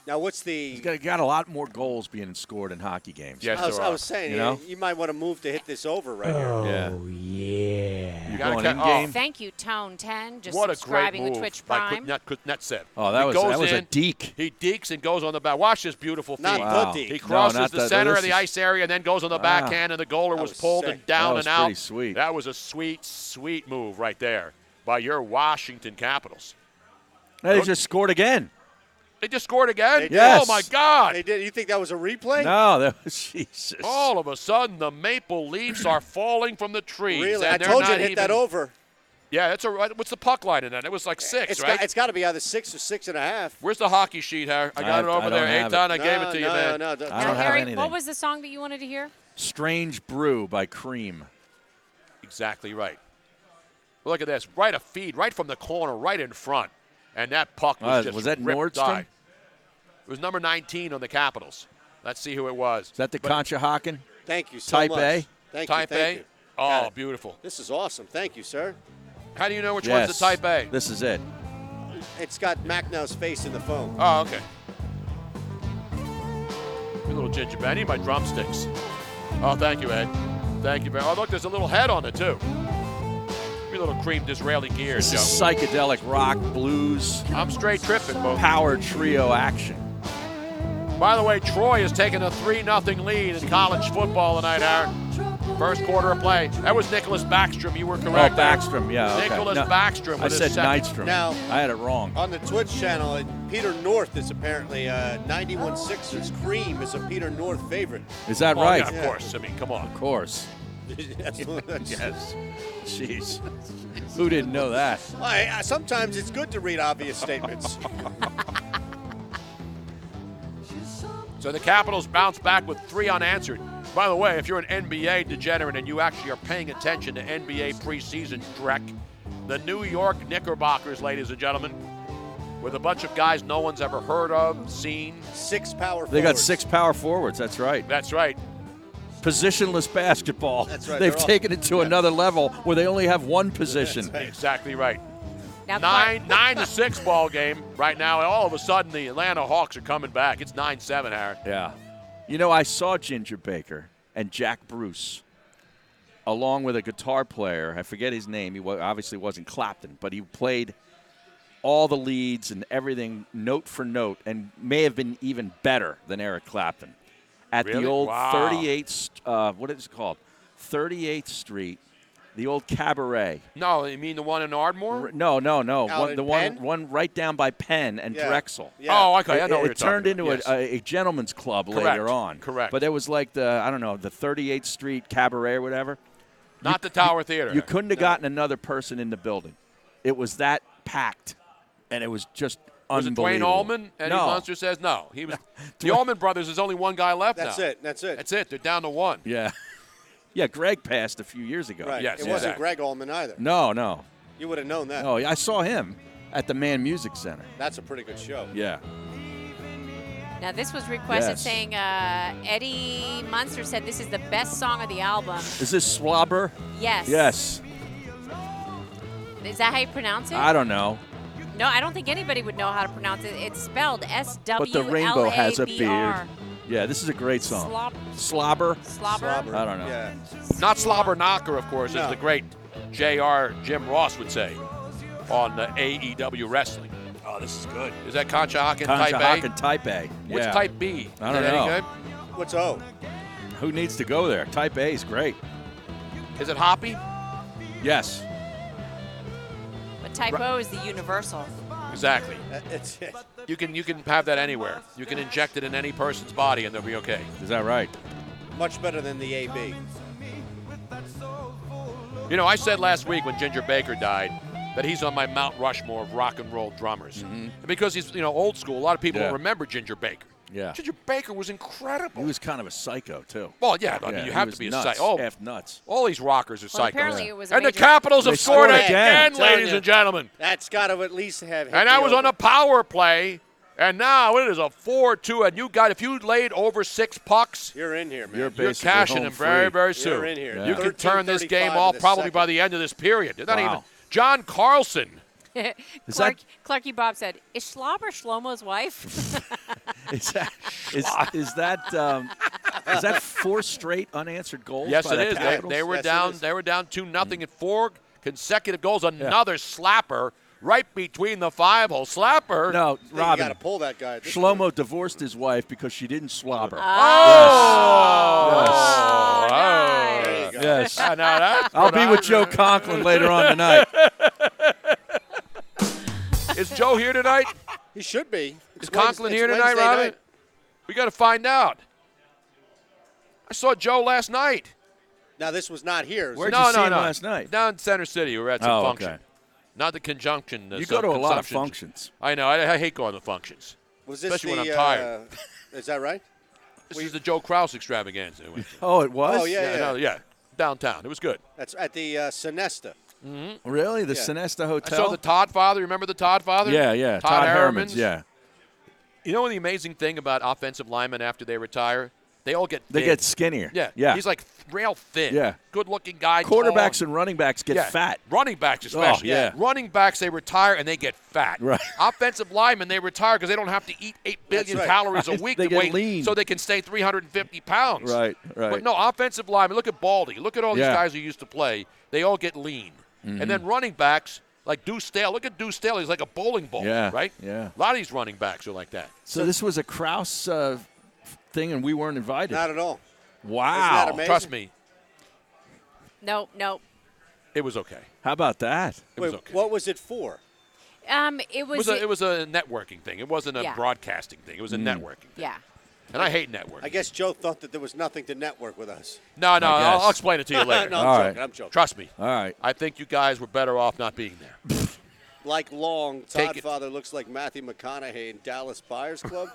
Now, what's the... He's got a lot more goals being scored in hockey games. Yes, I was saying, You know? you might want to move to hit this over right here. Yeah. You going gotta in game? Thank you, Tone 10, just What a great subscribing move to Twitch by Prime. Kuznetsov. Oh, that He was goes a in, deke. He dekes and goes on the back. Watch this beautiful feed. Not Wow. the deep. He crosses not the that- center this of the is- ice area and then goes on the backhand, and the goaler was was pulled sick. and down That was and out. pretty sweet. That was a sweet, sweet move right there by your Washington Capitals. They just scored again. They just scored again? They did. Yes. Oh, my God. They did. You think that was a replay? No, that was Jesus. All of a sudden, the Maple Leafs are falling from the trees. Really? and I they're told you not to hit even, that over. Yeah, that's what's the puck line in that? It was like 6, right? It's got to be either 6 or 6.5. Where's the hockey sheet, Harry? I got it over there. don't have Eitan, I No, gave it to you, no, man. No, I Now, don't have Harry, anything. what was the song that you wanted to hear? Strange Brew by Cream. Exactly right. Look at this. Right a feed, right from the corner, right in front. And that puck was just was that ripped Nordstrom? by. It was number 19 on the Capitals. Let's see who it was. Is that the Concha Haken? Thank you so Type much. A? Thank Type you. Thank A? you. Oh, Got it. beautiful. This is awesome. Thank you, sir. How do you know which one's the Type A? This is it. It's got Macnow's face in the phone. Oh, okay. Your little gingerbread. I need my drumsticks. Oh, thank you, Ed. Thank you very much. Oh, look, there's a little head on it, too. Your little cream Disraeli gear, This Joe. is psychedelic rock, blues, I'm straight tripping, folks. power trio action. By the way, Troy has taken a 3-0 lead in college football tonight, Aaron. First quarter of play. That was Nicholas Backstrom. You were correct. Oh, Backstrom, yeah. Okay. Nicholas No, Backstrom. I said Nystrom. Now, I had it wrong. On the Twitch channel, Peter North is apparently 91 Sixers. Cream is a Peter North favorite. Is that Well, right? Yeah, of course. I mean, come on. Of course. Yes. Jeez. Who didn't know that? Sometimes it's good to read obvious statements. So the Capitals bounce back with 3 unanswered. By the way, if you're an NBA degenerate and you actually are paying attention to NBA preseason, Drek, the New York Knickerbockers, ladies and gentlemen, with a bunch of guys no one's ever heard of, seen. 6 power forwards. They got 6 power forwards. That's right. That's right. Positionless basketball. That's right. They've taken it to another level where they only have one position. That's right. Exactly right. Now, 9-6 ball game right now, and all of a sudden the Atlanta Hawks are coming back. It's 9-7, Aaron. Yeah. You know, I saw Ginger Baker and Jack Bruce along with a guitar player. I forget his name. He obviously wasn't Clapton, but he played all the leads and everything note for note and may have been even better than Eric Clapton at Really? the old Wow. 38th, what is it called? 38th Street, the old cabaret. No, you mean the one in Ardmore? No. Out in The Penn? one right down by Penn and Yeah. Drexel. Yeah. Oh, okay. I know what you're It turned talking into about. Yes. a gentleman's club Correct. later on. Correct. But it was like the 38th Street Cabaret or whatever. Not the Tower Theater. You couldn't have gotten another person in the building. It was that packed, and it was just Was it Dwayne unbelievable. Allman? Eddie No. Munster says no. He was. The Allman brothers. There's only one guy left That's now. it. That's it. That's it. They're down to 1. Yeah. Yeah, Greg passed a few years ago. Right. Yes, it wasn't exactly. Greg Allman either. No. You would have known that. Oh, I saw him at the Man Music Center. That's a pretty good show. Yeah. Now, this was requested Yes. saying Eddie Munster said this is the best song of the album. Is this Slobber? Yes. Yes. Is that how you pronounce it? I don't know. No, I don't think anybody would know how to pronounce it. It's spelled S-W-L-A-B-R. But the rainbow has a beard. Yeah, this is a great song. Slobber? Slobber. I don't know. Yeah. Not Slobber Knocker, of course, No. as the great J.R. Jim Ross would say on AEW Wrestling. Oh, this is good. Is that Conshohocken Type A? Conshohocken Type A. What's Yeah. Type B? I don't Is that know. any good? What's O? Who needs to go there? Type A is great. Is it hoppy? Yes. But Type O is the universal. Exactly. It's it. You can have that anywhere. You can inject it in any person's body and they'll be okay. Is that right? Much better than the AB. You know, I said last week when Ginger Baker died that he's on my Mount Rushmore of rock and roll drummers. And because he's, old school, a lot of people Yeah. don't remember Ginger Baker. Yeah. Ginger Baker was incredible. He was kind of a psycho, too. Well, yeah, I mean, Yeah, you he have was to be nuts, a psycho. half nuts. All these rockers are Well, psychos. apparently it was a And the major- Capitals have They scored scored again, again. ladies and gentlemen. That's got to at least have hit And that the was on over. a power play. And now it is a 4-2. And if you laid over 6 pucks, You're in here, man. You're you're basically cashing home them very, free. very soon. You're in here. Yeah. You can turn this 13:35 game in off the probably second. by the end of this period. They're not Wow. even. John Carlson. Clarky Bob said, is Slobber Shlomo's wife? Is that 4 straight unanswered goals? Yes, by it the is. Capitals? They were Yes, it down. is. They were down 2-0 at 4 consecutive goals. Another slapper right between the 5-hole. Slapper. No, You got Robin. to pull that guy. This Shlomo divorced his wife because she didn't slobber. Oh, There you nice. go. Yes. Now that's I'll what be I- with Joe Conklin later on tonight. Is Joe here tonight? He should be. Is It's Conklin Wednesday- here it's tonight, Wednesday Robin? night. We got to find out. I saw Joe last night. Now, this was not here. Where'd no, you see no, him no. last night? Down in Center City. We were at some Oh, function. okay. Not the conjunction. You go to a lot of consumption. functions. I know. I hate going to functions. Was this especially when the, I'm tired. Is that right? This is the Joe Krause extravaganza. Oh, it was? Oh, yeah. no, yeah. Downtown. It was good. That's at the Sonesta. Really? The Yeah. Sonesta I Hotel? saw the Todd father. Remember the Todd father? Yeah. Todd Harriman's. Harriman's. Yeah. You know the amazing thing about offensive linemen after they retire? They all get They thin. get skinnier. Yeah. He's like real thin. Yeah. Good-looking guy. Quarterbacks tall. and running backs get fat. Running backs especially. Oh, yeah. Running backs, they retire and they get fat. Right. Offensive linemen, they retire because they don't have to eat 8 billion right. calories a week They to get weigh, lean. so they can stay 350 pounds. Right. But no, offensive linemen, look at Baldy. Look at all these Yeah. guys who used to play. They all get lean. And then running backs, like Deuce Stale. Look at Deuce Stale. He's like a bowling ball, Yeah, right? yeah. A lot of these running backs are like that. So this was a Krause thing and we weren't invited? Not at all. Wow. Isn't that amazing? Trust me, Nope. it was okay. How about that? It was okay. What was it for? It was a networking thing. It wasn't a broadcasting thing. It was a networking thing. Yeah. And I hate networking. I guess Joe thought that there was nothing to network with us. No, I'll explain it to you later. No, I'm joking. Trust me. All right. I think you guys were better off not being there. Like Long, Take Todd it. Father looks like Matthew McConaughey in Dallas Buyers Club.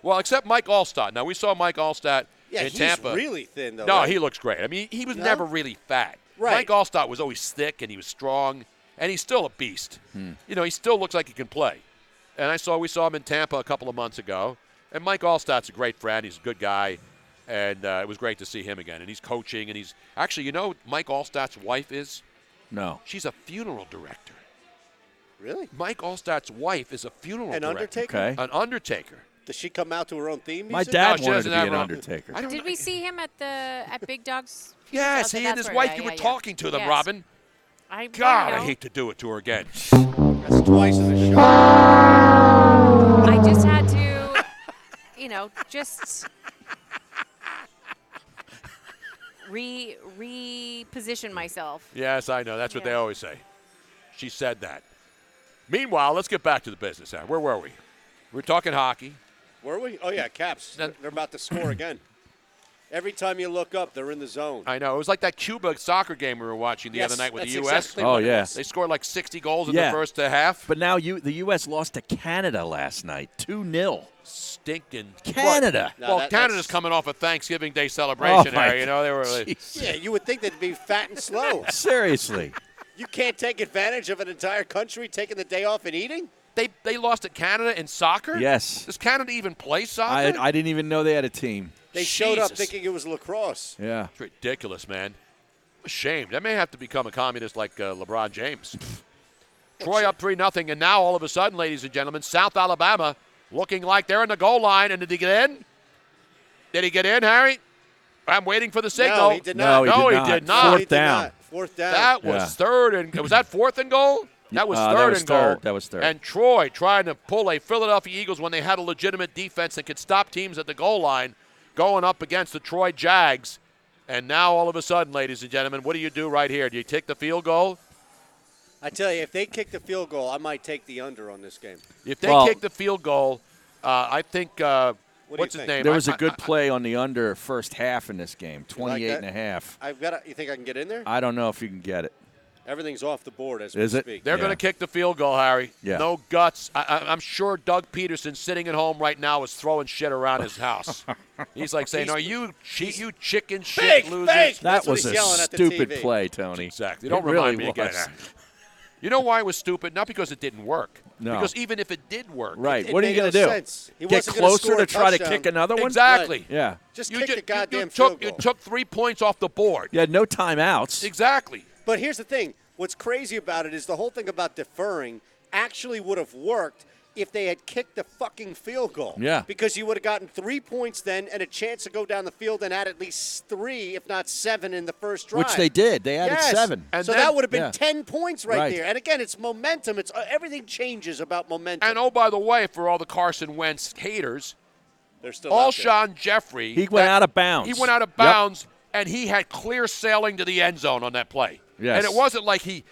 Well, except Mike Allstott. Now, we saw Mike Allstott in he's Tampa. really thin, though. No, right? he looks great. I mean, he was No? never really fat. Right. Mike Allstott was always thick, and he was strong, and he's still a beast. You know, he still looks like he can play. And we saw him in Tampa a couple of months ago. And Mike Allstott's a great friend. He's a good guy. And it was great to see him again. And he's coaching. And he's – actually, you know who Mike Allstott's wife is? No. She's a funeral director. Really? Mike Allstott's wife is a funeral director. Undertaker? Okay. An undertaker. Does she come out to her own theme My music? dad she wanted doesn't to be have an her own- undertaker. I don't Did know. we see him at Big Dog's? Yes, So he and that's his where- wife, yeah, you were yeah. talking to them, Yes. Robin. I God, I know. hate to do it to her again. That's twice in the show. I just had to, just reposition myself. Yes, I know. That's what they always say. She said that. Meanwhile, let's get back to the business now. Where were we? We were talking hockey. Were we? Oh, yeah, Caps. They're about to score again. Every time you look up, they're in the zone. I know. It was like that Cuba soccer game we were watching the other night with the that's U.S. exactly Oh, what it yeah. was. They scored like 60 goals in Yeah. the first half. But now the U.S. lost to Canada last night, 2-0. Stinking Canada. Well, No, Canada's that's- coming off a Thanksgiving Day celebration. Oh, my Harry. You know, they were. Jeez. Yeah, you would think they'd be fat and slow. Seriously. You can't take advantage of an entire country taking the day off and eating? They lost to Canada in soccer? Yes. Does Canada even play soccer? I didn't even know they had a team. They showed up Jesus. thinking it was lacrosse. Yeah. It's ridiculous, man. Ashamed. That may have to become a communist like LeBron James. Troy up 3-0, and now all of a sudden, ladies and gentlemen, South Alabama looking like they're in the goal line. And did he get in? Did he get in, Harry? I'm waiting for the signal. No, he did not. No, he did not. Fourth He did down. not. Fourth down. That was third and was that fourth and goal? That was that third was and goal. third. That was third. And Troy trying to pull a Philadelphia Eagles when they had a legitimate defense that could stop teams at the goal line, going up against the Troy Jags. And now all of a sudden, ladies and gentlemen, what do you do right here? Do you take the field goal? I tell you, if they kick the field goal, I might take the under on this game. If they kick the field goal, I think what's his think? name? There was a good play on the under first half in this game, 28.5. You think I can get in there? I don't know if you can get it. Everything's off the board as Is we it? speak. They're going to kick the field goal, Harry. Yeah. No guts. I'm sure Doug Peterson, sitting at home right now, is throwing shit around his house. He's like saying, "Are you chicken shit Fake, losers?" fake. That That's what was he's a yelling at the stupid TV. play, Tony. Exactly. It Don't remind really me again. was. Harry. You know why it was stupid? Not because it didn't work. No. Because even if it did work, Right. It What are you made going to no do? sense. He Get wasn't gonna closer score to a try to touchdown. kick another one? Exactly. Yeah. Just You kick ju- the goddamn took, field goal. You took 3 points off the board. You had no timeouts. Exactly. But here's the thing. What's crazy about it is the whole thing about deferring actually would have worked if they had kicked the fucking field goal. Yeah. Because you would have gotten 3 points then and a chance to go down the field and add at least 3, if not 7, in the first drive. Which they did. They added Yes. 7. And so then- that would have been Yeah. 10 points right, Right. there. And again, it's momentum. It's everything changes about momentum. And oh, by the way, for all the Carson Wentz haters, They're still out there. Alshon Jeffrey. He went out of bounds. He went out of Yep. bounds, and he had clear sailing to the end zone on that play. Yes. And it wasn't like he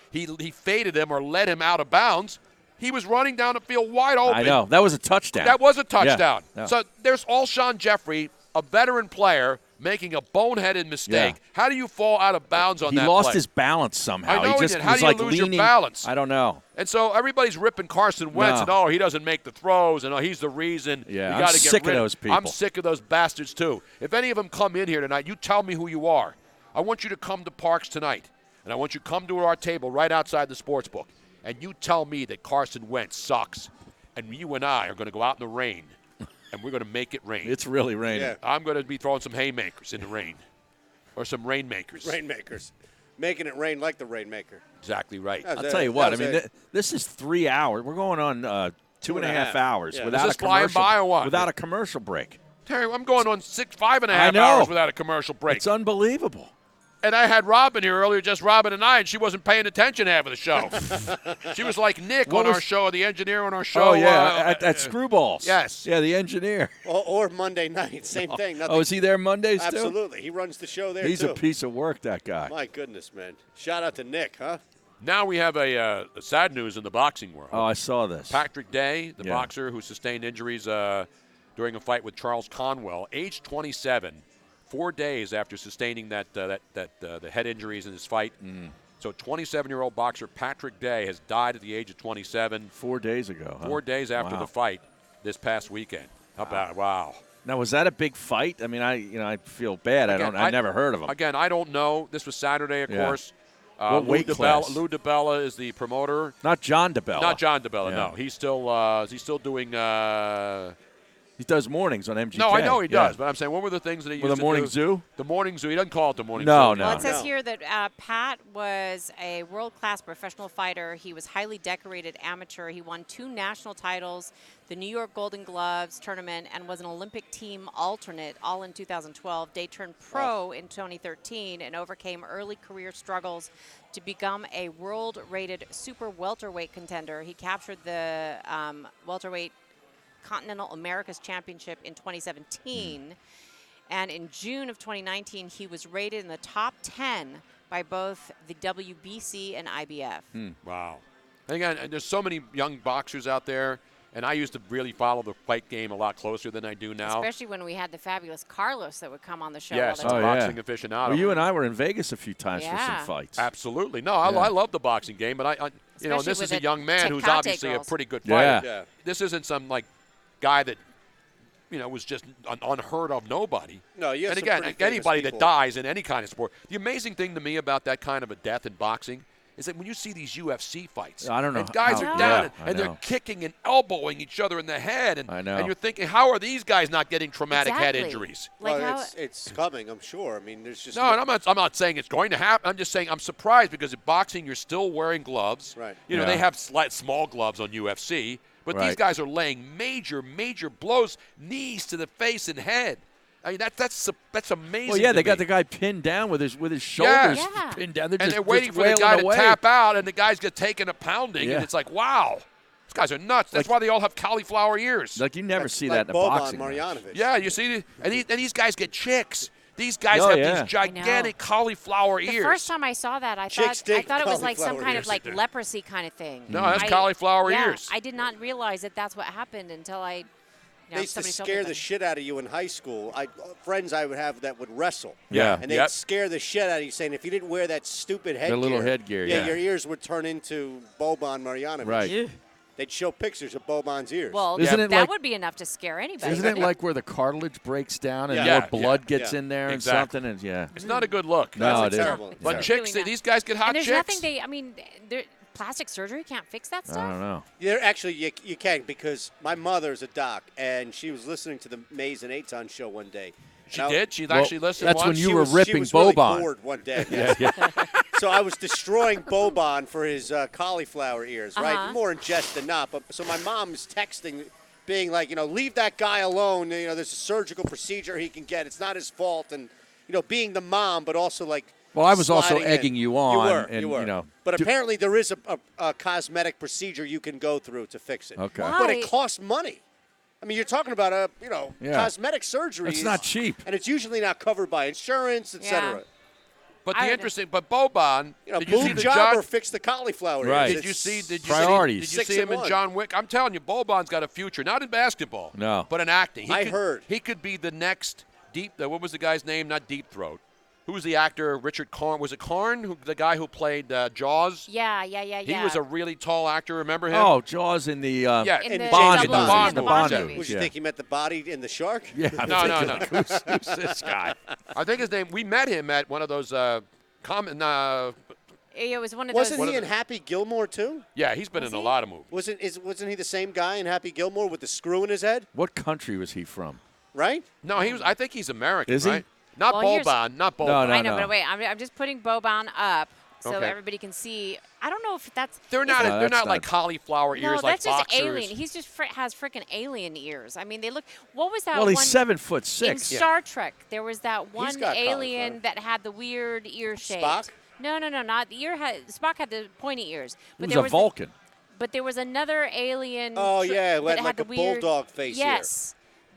faded him or led him out of bounds. He was running down the field wide open. I know. That was a touchdown. That was a touchdown. Yeah. So there's Alshon Jeffrey, a veteran player, making a boneheaded mistake. Yeah. How do you fall out of bounds on He that lost play? his balance somehow. I know he he just did. How was do you like lose your leaning. balance? I don't know. And so everybody's ripping Carson Wentz No. and, oh, he doesn't make the throws, and oh, he's the reason. Yeah, we I'm gotta get sick of rid those people. I'm sick of those bastards, too. If any of them come in here tonight, you tell me who you are. I want you to come to Parks tonight, and I want you to come to our table right outside the sports book, and you tell me that Carson Wentz sucks, and you and I are going to go out in the rain, and we're going to make it rain. It's really raining. Yeah. I'm going to be throwing some haymakers in the rain, or some rainmakers. Rainmakers. Making it rain like the Rainmaker. Exactly right. That was I'll it. tell you what. I That was mean, it. this is 3 hours. We're going on 2.5 hours Yeah. without Is this a commercial. flying by or what? Without a commercial break. Terry, I'm going on 5.5 I know. hours without a commercial break. It's unbelievable. And I had Robin here earlier, just Robin and I, and she wasn't paying attention half of the show. She was like Nick on our show, the engineer on our show. Oh, yeah, at Screwballs. Yes. Yeah, the engineer. Or Monday night, same thing. Nothing. Oh, is he there Mondays, too? Absolutely. He runs the show there, He's too. a piece of work, that guy. My goodness, man. Shout out to Nick, huh? Now we have a sad news in the boxing world. Oh, I saw this. Patrick Day, the boxer who sustained injuries during a fight with Charles Conwell, age 27, 4 days after sustaining the head injuries in his fight. So 27-year-old boxer Patrick Day has died at the age of 27. 4 days ago. Huh? 4 days after the fight this past weekend. How about wow? Now, was that a big fight? I mean, I feel bad. Again, I never heard of him. Again, I don't know. This was Saturday, of course. What weight class? Lou DiBella is the promoter. Not John DiBella. Not John DiBella. No, he's still doing. He does mornings on MGK. No, I know he does, but I'm saying, what were the things that he used to do? The morning zoo? The morning zoo. He doesn't call it the morning zoo. No. Well, it says here that Pat was a world-class professional fighter. He was highly decorated amateur. He won 2 national titles, the New York Golden Gloves tournament, and was an Olympic team alternate, all in 2012. Day turned pro in 2013 and overcame early career struggles to become a world-rated super welterweight contender. He captured the welterweight Continental Americas Championship in 2017. And in June of 2019, he was rated in the top 10 by both the WBC and IBF. Wow. And again, there's so many young boxers out there, and I used to really follow the fight game a lot closer than I do now. Especially when we had the fabulous Carlos that would come on the show. Yes, all the time. boxing aficionado. Well, you and I were in Vegas a few times for some fights. Absolutely. No, I love the boxing game, but this is a young man who's obviously a pretty good fighter. Yeah. This isn't some guy that was just unheard of nobody. No, you have and some again, pretty anybody famous that dies in any kind of sport. The amazing thing to me about that kind of a death in boxing is that when you see these UFC fights, I don't know, and guys are down and I they're kicking and elbowing each other in the head, and I know. And you're thinking, how are these guys not getting traumatic head injuries? It's coming, I'm sure. I mean, there's just no, and I'm not saying it's going to happen. I'm just saying I'm surprised because in boxing you're still wearing gloves. Right. They have small gloves on UFC. But these guys are laying major blows, knees to the face and head. I mean, that's amazing. Well, yeah, they got the guy pinned down with his shoulders pinned down. They're waiting for the guy to tap out, and the guys get taken a pounding, and it's like, wow, these guys are nuts. That's why they all have cauliflower ears. Like you never see that in a boxing match. Yeah, you see, and these guys get chicks. These guys have these gigantic cauliflower ears. The first time I saw that, I thought it was like some kind of leprosy kind of thing. No, that's cauliflower ears. I did not realize that that's what happened until I. They used to scare the shit out of you in high school. Friends I would have that would wrestle. Yeah. And they'd scare the shit out of you, saying if you didn't wear that stupid headgear. The little headgear, your ears would turn into Boban Marjanovic. Right. Yeah. They'd show pictures of Boban's ears. Well, that would be enough to scare anybody. Isn't it like where the cartillage breaks down and more blood gets in there and something? And it's not a good look. No, it terrible. isn't. But chicks, these guys get hot and there's chicks. nothing plastic surgery can't fix that stuff? I don't know. Yeah, actually, you can, because my mother's a doc, and she was listening to the Mays and Eitan show one day. She did? She actually listened that's once? when you were ripping she was Boban. Really bored one day. So I was destroying Boban for his cauliflower ears, right? More in jest than not. But so my mom is texting, being like, leave that guy alone. There's a surgical procedure he can get. It's not his fault. And, being the mom, but also like. Well, I was also sliding egging in. you on. You were. But apparently there is a cosmetic procedure you can go through to fix it. Okay. Why? But it costs money. I mean, you're talking about cosmetic surgery. It's not cheap. And it's usually not covered by insurance, etc. But but Boban, did you see move the job or fix the cauliflower? Right. Did you see priorities? Did you see him in John Wick? I'm telling you, Boban's got a future, not in basketball, but in acting. I heard he could be the next what was the guy's name? Not Deep Throat. Who was the actor? Richard Karn. Was it Karn, the guy who played Jaws? Yeah. He was a really tall actor. Remember him? Oh, Jaws in the in the Bond movies. Was you thinking about the body in the shark? Yeah. No. Who's this guy? I think his name. We met him at one of those it was one of those. Wasn't he in Happy Gilmore too? Yeah, he's been in a lot of movies. Wasn't he the same guy in Happy Gilmore with the screw in his head? What country was he from? Right? No, he was. I think he's American. Is he? Right? Not Boban. Not Boban. No. I know, but wait, I'm just putting Boban up so Okay. everybody can see. I don't know if that's. They're not. No, they're that's not like not- cauliflower No, ears like that's just boxers. alien. He's just has freaking alien ears. I mean, they look. What was that? Well, he's one 7'6". in Star Trek. There was that one got alien cauliflower. that had the weird ear shape. Spock? No, not the ear. Spock had the pointy ears. He But was there a Vulcan. But there was another alien. Oh, yeah, that like had the a weird, bulldog face ear. Yes,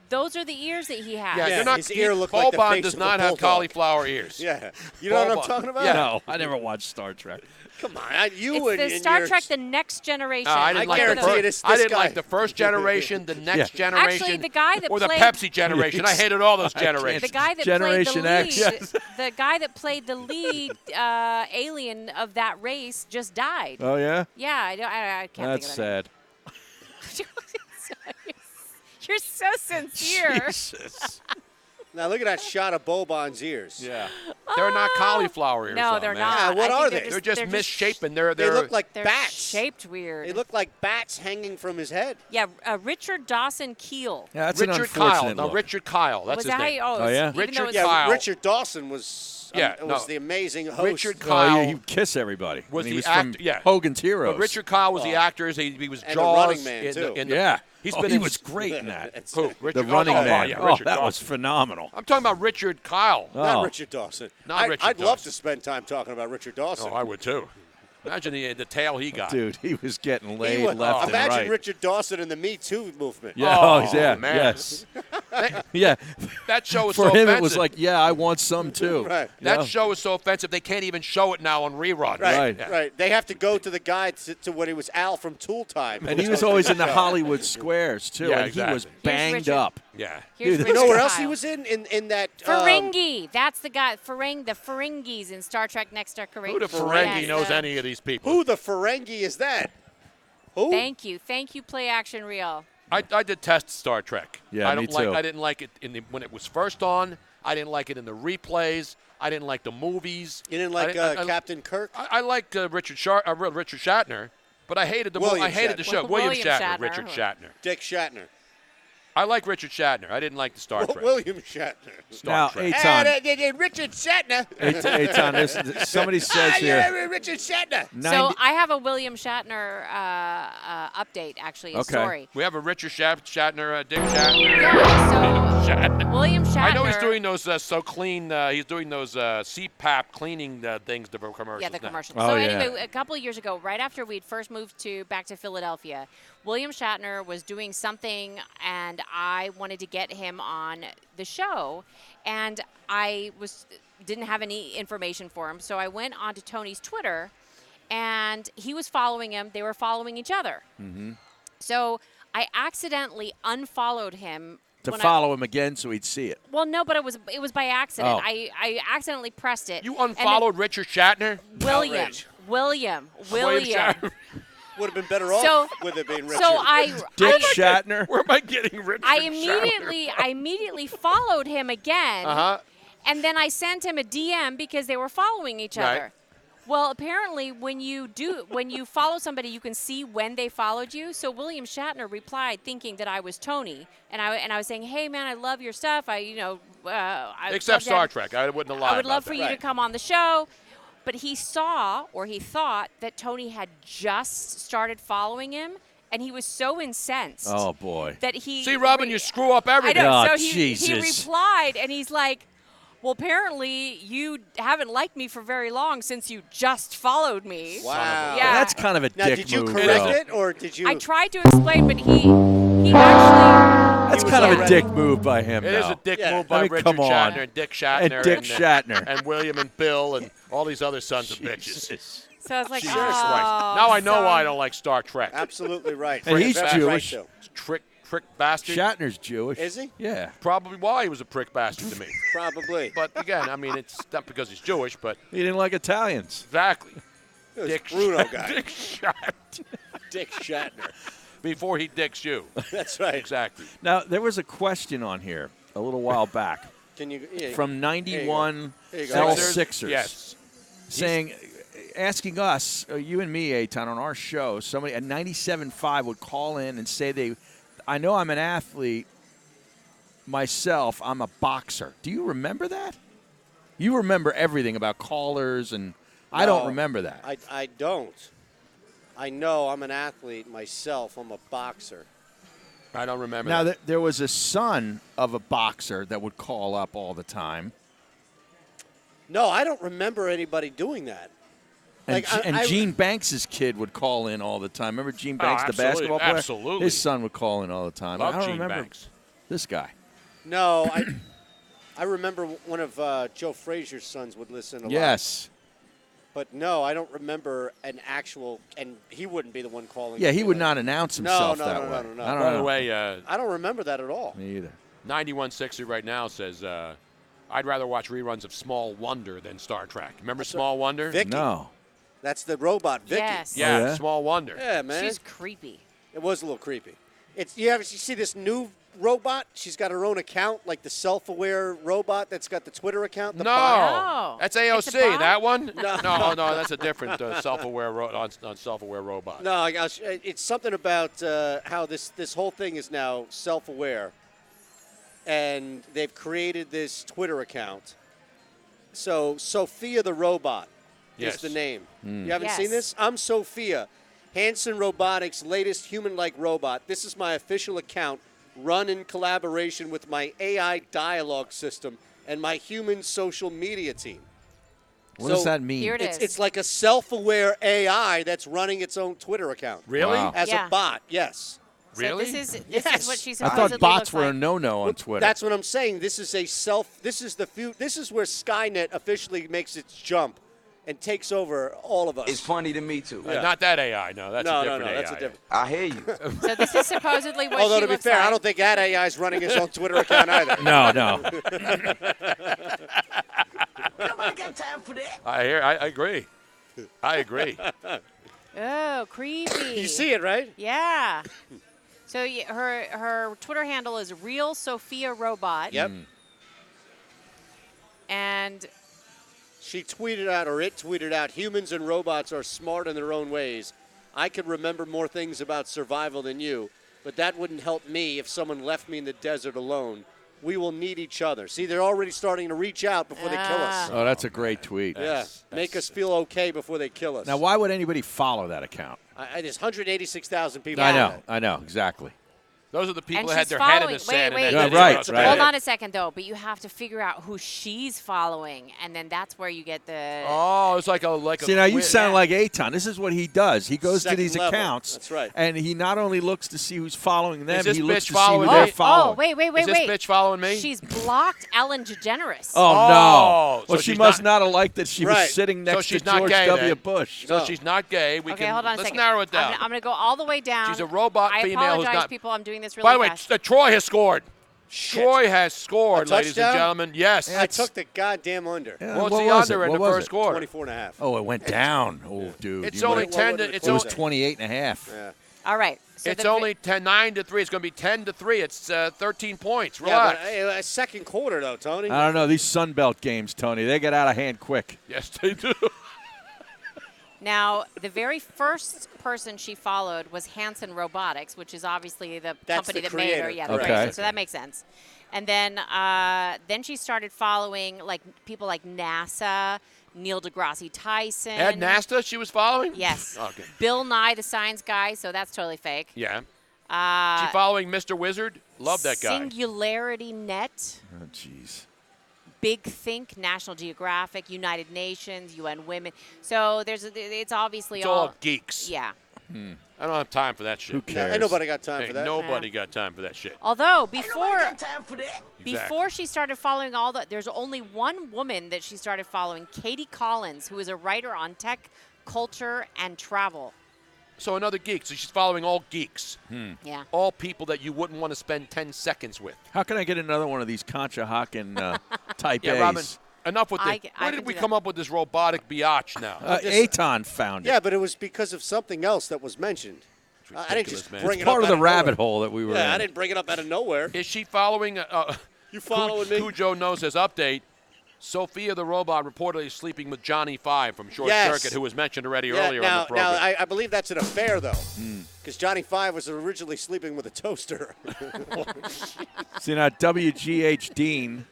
those are the ears that he has. Yeah, Yeah, they're not. his ear looked like the Boban face does of a not have bulldog. cauliflower ears. Yeah. You know what I'm Boban. talking about? Yeah. No, I never watched Star Trek. Come on. You It's and the and Star your- Trek: The Next Generation. I didn't I like the guarantee first. you this I didn't guy- like the first generation, the next Yeah. generation, Actually, the guy that or the played- Pepsi generation. I hated all those generations. The guy that Generation played the lead, X. the guy that played the lead alien of that race just died. Oh yeah, Yeah, I can't that's think of sad. it. You're so sincere. Jesus. Now look at that shot of Boban's ears. Yeah, they're not cauliflower ears. No, though, they're man. not. Yeah, what I are think they? They're just they're misshapen. They look like They're bats. shaped weird. They look like bats hanging from his head. Yeah, Richard Dawson Keel. Yeah, that's an Richard unfortunate Kyle. No, look. Richard Kyle. That's Was his that how name. you, Oh, yeah? even though Richard it's- Yeah, Kyle. Richard Dawson was Yeah, was no. the amazing host. Richard Oh, Kyle yeah, he'd kiss everybody. was And he the was actor. from Yeah, Hogan's Heroes. But Richard Kyle was the Oh. actor. He was And the Jaws. Running Man, in too. The, in the, Yeah. he's Oh, been he in, was great in that. Who? Richard, The Running oh, Man. Yeah, Oh, Richard that Dawson. was phenomenal. I'm talking about Richard Kyle. Not Oh. Richard Dawson. Not Richard I'd love Dawson. to spend time talking about Richard Dawson. Oh, I would too. Imagine the tail he got. Dude, he was getting He laid was- left and imagine right. Richard Dawson in the Me Too movement. Yeah, Oh, yeah, man. yes. That, Yeah. that show is For so him, offensive. it was like, yeah, I want some too. Right. That Yeah. show is so offensive they can't even show it now on rerun. Right, Right. right. They have to go to the guy to when he was Al from Tool Time. And he was always in the Hollywood squares too, Yeah, and he was exactly. banged Richard. up. Yeah. Here's Dude, You know Richard where else Kyle. he was in that? Ferengi. That's the guy. The Ferengis in Star Trek: Next Generation. Who the Ferengi knows any of these people? Who the Ferengi is that? Who? Thank you, Play Action Reel. I detest Star Trek. Yeah, I don't me like. too. I didn't like it when it was first on. I didn't like it in the replays. I didn't like the movies. You didn't I like I- Captain Kirk? I like Richard Shatner, but I hated the movie. William I hated the Shatner. show. Well, William William Shatner, Shatner. Richard Shatner. Dick Shatner. I like Richard Shatner. I didn't like the Star Trek. William Shatner. Star Now, Trek. Eitan, Richard Shatner. Eitan, somebody says here. Richard Shatner. So I have a William Shatner update, actually, a Okay. story. We have a Richard Shatner, Dick Shatner. Yeah, so Shatner. William Shatner. I know he's doing those so clean. He's doing those CPAP cleaning things for commercials. Yeah, the now. commercials. Oh, so yeah. anyway, a couple of years ago, right after we'd first moved back to Philadelphia, William Shatner was doing something, and I wanted to get him on the show, and I didn't have any information for him, so I went onto Tony's Twitter, and he was following him. They were following each other. Mm-hmm. So I accidentally unfollowed him. To when follow him again so he'd see it. Well, no, but it was by accident. Oh. I accidentally pressed it. You and unfollowed Richard Shatner? William. Outrage. William. Shatner. Would have been better off So- with it being Richard. So I Shatner. Where am I getting Richard I Shatner? immediately followed him again, Uh-huh. and then I sent him a DM because they were following each Right. other. Well, apparently, when you follow somebody, you can see when they followed you. So William Shatner replied, thinking that I was Tony, and I was saying, "Hey, man, I love your stuff. I Except love to Star have- Trek. I wouldn't have lied I would about love for that. you to come on the show." But he saw, or he thought, that Tony had just started following him, and he was so incensed Oh boy. that he. See, Robin, you screw up I everything. know. Oh, So he Jesus. replied, and he's like, "Well, apparently you haven't liked me for very long since you just followed me." Wow. Yeah. That's kind of a Now, dick did you move. correct though. it, or did you? I tried to explain, but he actually. That's was kind of a already- dick move by him. It now. is a dick Yeah. move by I mean, Richard come on. Shatner and Dick Shatner And Dick Shatner. and William and Bill and all these other sons of bitches. Jesus. So I was like, Jesus "Oh, Christ. Now I know why I sorry." don't like Star Trek. Absolutely right. And he's That's Jewish. Right, though. Trick bastard. Shatner's Jewish. Is he? Yeah. Probably why he was a prick bastard to me. Probably. But again, I mean, it's not because he's Jewish, but He didn't like Italians. exactly. It was Dick Bruno guy. Dick Shatner. Dick Shatner. Before he dicks you. That's right. Exactly. Now, there was a question on here a little while back Can you? Yeah, from 91 There you go. L Sixers? Sixers. Yes. Saying, asking us, you and me, Eitan, on our show, somebody at 97.5 would call in and say I know I'm an athlete myself. I'm a boxer. Do you remember that? You remember everything about callers and I don't remember that. I don't. I know I'm an athlete myself. I'm a boxer. I don't remember Now, that. there was a son of a boxer that would call up all the time. No, I don't remember anybody doing that. And, Gene Banks' kid would call in all the time. Remember Gene Banks, the basketball player? Absolutely. His son would call in all the time. Love I don't Gene remember Banks. this guy. No, I remember one of Joe Frazier's sons would listen a lot. Yes. But no, I don't remember an actual, and he wouldn't be the one calling. Yeah, he would not announce himself no, that no, way. no, no. I don't By know. the way, I don't remember that at all. Me either. 9160 right now says, I'd rather watch reruns of Small Wonder than Star Trek. Remember Small Wonder? Vicky. No. That's the robot, Vicky. Yes. Yeah, Oh, yeah? Small Wonder. Yeah, man. She's creepy. It was a little creepy. You see this new robot? She's got her own account, like the self-aware robot that's got the Twitter account. The No, bot? that's It's a AOC. bot? That one? No. no, that's a different self-aware on self-aware robot. No, it's something about how this whole thing is now self-aware, and they've created this Twitter account. So Sophia the robot Yes. is the name. You haven't Yes. seen this? I'm Sophia, Hanson Robotics' latest human-like robot. This is my official account, run in collaboration with my AI dialogue system and my human social media team. What does that mean? Here it is. It's like a self-aware AI that's running its own Twitter account. Really? Wow. As Yeah. a bot, yes. So Really? this is Yes. what she I supposedly thought bots looks were a like. no-no on Twitter. That's what I'm saying. This is this is where Skynet officially makes its jump and takes over all of us. It's funny to me, too. Not that AI. No, that's a different AI. that's a different. I hear you. So this is supposedly what Although she to be looks fair, like. I don't think that AI is running his own Twitter account either. No. Nobody got time for that. I agree. I agree. Oh, creepy. You see it, right? Yeah. So her Twitter handle is Real Sophia Robot. Yep. And She tweeted out, or it tweeted out, humans and robots are smart in their own ways. I could remember more things about survival than you, but that wouldn't help me if someone left me in the desert alone. We will need each other. See, they're already starting to reach out before they kill us. Oh, that's a great tweet. Yeah, make us feel okay before they kill us. Now, why would anybody follow that account? There's 186,000 people. I know, exactly. Those are the people And that had she's their head in following- the sand. wait, and wait. then Right. Hold on a second, though. But you have to figure out who she's following, and then that's where you get the. Oh, it's like a See, now you quiz. sound like Eitan. This is what he does. He goes to Second these level. accounts. That's right. And he not only looks to see who's following them, Is this he looks bitch to see following who they're me? following. Oh, wait. Is this bitch following me? She's blocked Ellen DeGeneres. Oh, Oh, no. so Well, she she's must not- not have liked that she Right. was sitting next So to she's not George gay, W. then. Bush. So she's not gay. We Okay, can, hold on a let's second. narrow it down. I'm going to go all the way down. She's a robot I female who's apologize, not. people. I'm doing this really By the way, fast. Troy has scored. Shit. Troy has scored, A ladies and touchdown? gentlemen. Yes. I took the goddamn under. Yeah, What's what the was under it? in What the was first it? quarter? 24.5. Oh, it went down. Oh, dude. It's you only might- 10 to. What It's It was only 28 and a half. Yeah. All right. So It's the- only 9-3. It's going to be 10-3. It's 13 points. Yeah, Relax. but second quarter, though, Tony. I don't know. These Sun Belt games, Tony, they get out of hand quick. Yes, they do. Now, the very first person she followed was Hanson Robotics, which is obviously the That's company the that made her. creator. Yeah, the Okay. creator. So that makes sense. And then she started following like people like NASA, Neil deGrasse Tyson. Ed Nasta, she was following? Yes. Okay. Bill Nye, the science guy. So that's totally fake. Yeah. She following Mr. Wizard? Love that guy. Singularity Net. Oh, jeez. Big Think, National Geographic, United Nations, UN Women. So it's obviously It's all geeks. Yeah. I don't have time for that shit. Who cares? Ain't nobody got time Ain't for that. nobody got time for that shit. Although before Exactly. she started following there's only one woman that she started following, Katie Collins, who is a writer on tech, culture, and travel. So another geek. So she's following all geeks. Yeah. All people that you wouldn't want to spend 10 seconds with. How can I get another one of these Concha Hawken type Yeah, A's? Robin, enough with I this. can Where do did we that. come up with this robotic biatch now? Eitan found it. Yeah, but it was because of something else that was mentioned. I didn't just ridiculous, man. bring It's it up part of out the rabbit nowhere. hole that we were Yeah, I in. didn't bring it up out of nowhere. Is she following? You following me? Cujo knows his update. Sophia the robot reportedly sleeping with Johnny Five from Short Yes. Circuit, who was mentioned already Yeah, earlier now, on the program. now I believe that's an affair, though, because Johnny Five was originally sleeping with a toaster. See, now W.G.H. Dean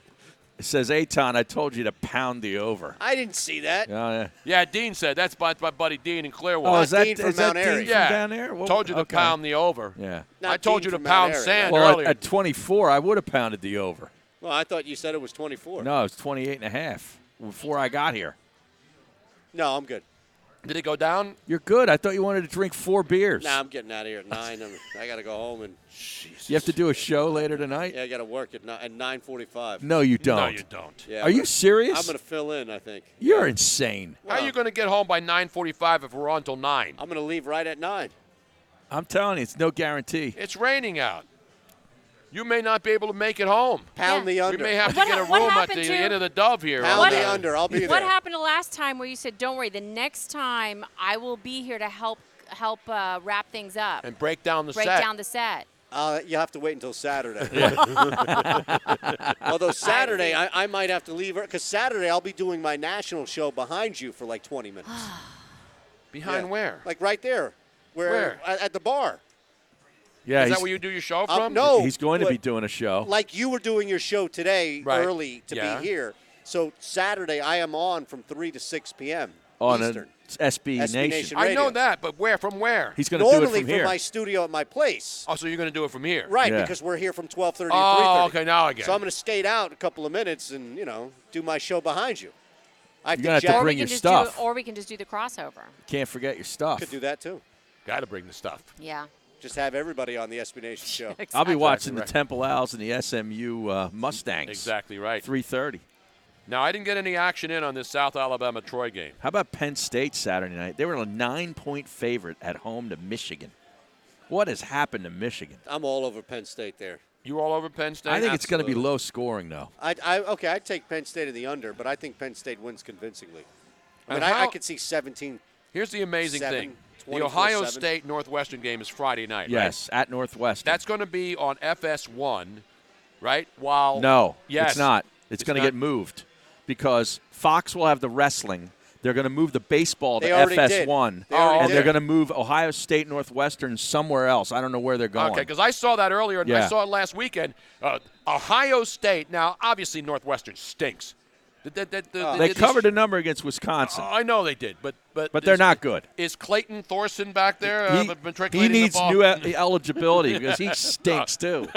It says, Aton, I told you to pound the over. I didn't see that. Yeah, Dean said. That's my buddy Dean in Clearwater. Oh, is that Dean from is that Mount Airy. Dean Yeah. from down there? Well, Told you to okay. pound the over. Yeah. Not I told Dean you to from Mount pound Airy, sand Well, earlier. at 24, I would have pounded the over. Well, I thought you said it was 24. No, it's 28.5 before I got here. No, I'm good. Did it go down? You're good. I thought you wanted to drink 4 beers. Nah, I'm getting out of here at 9. I got to go home and You have to do a show later tonight? I got to work at 9:45. No, you don't. No, you don't. Yeah, Are you serious? I'm going to fill in, I think. You're insane. How are you going to get home by 9:45 if we're on till 9? I'm going to leave right at 9. I'm telling you, it's no guarantee. It's raining out. You may not be able to make it home. Pound the under. We may have to What get a what room at happened the to- Inn of the Dove here. Pound the under. I'll be there. What happened the last time where you said, "Don't worry, the next time I will be here to help wrap things up And break down the break set. down the set." You have to wait until Saturday. Although Saturday, I might have to leave because Saturday I'll be doing my national show behind you for like 20 minutes. Behind where? Like right there. Where? At the bar. Yeah, Is he's, that where you do your show from? No. he's going to but be doing a show. Like you were doing your show today Right. early to Yeah. be here. So Saturday I am on from 3 to 6 p.m. on Eastern. SB Nation. Nation. I know Radio. that, but where? From where? He's going to do it Normally from here. my studio at my place. Oh, so you're going to do it from here? Right, Yeah. because we're here from 12:30 to 3:30. Oh, okay, now I get So it. I'm going to skate out a couple of minutes and, do my show behind you. I You're gonna have to Or bring we your can just stuff. or we can just do the crossover. Can't forget your stuff. Could do that too. Got to bring the stuff. Yeah. Just have everybody on the SB Nation show. I'll be watching right. the Temple Owls and the SMU Mustangs. Exactly right. 3:30. Now, I didn't get any action in on this South Alabama Troy game. How about Penn State Saturday night? They were a 9-point favorite at home to Michigan. What has happened to Michigan? I'm all over Penn State there. You all over Penn State? I think it's going to be Absolutely. low scoring, though. I'd take Penn State in the under, but I think Penn State wins convincingly. I mean, And I how- could see 17. Here's the amazing 7, thing. The 24-7. Ohio State Northwestern game is Friday night, Yes, right? at Northwestern. That's going to be on FS1, right? While No, yes, it's not. It's going to not. get moved because Fox will have the wrestling. They're going to move the baseball to They already did. FS1, They already and did. they're going to move Ohio State Northwestern somewhere else. I don't know where they're going. Okay, because I saw that earlier, and Yeah. I saw it last weekend. Ohio State. Now, obviously, Northwestern stinks. They covered a number against Wisconsin, I know they did, but they're not good. Is Clayton Thorson back there? He matriculating needs the ball? new eligibility because he stinks too.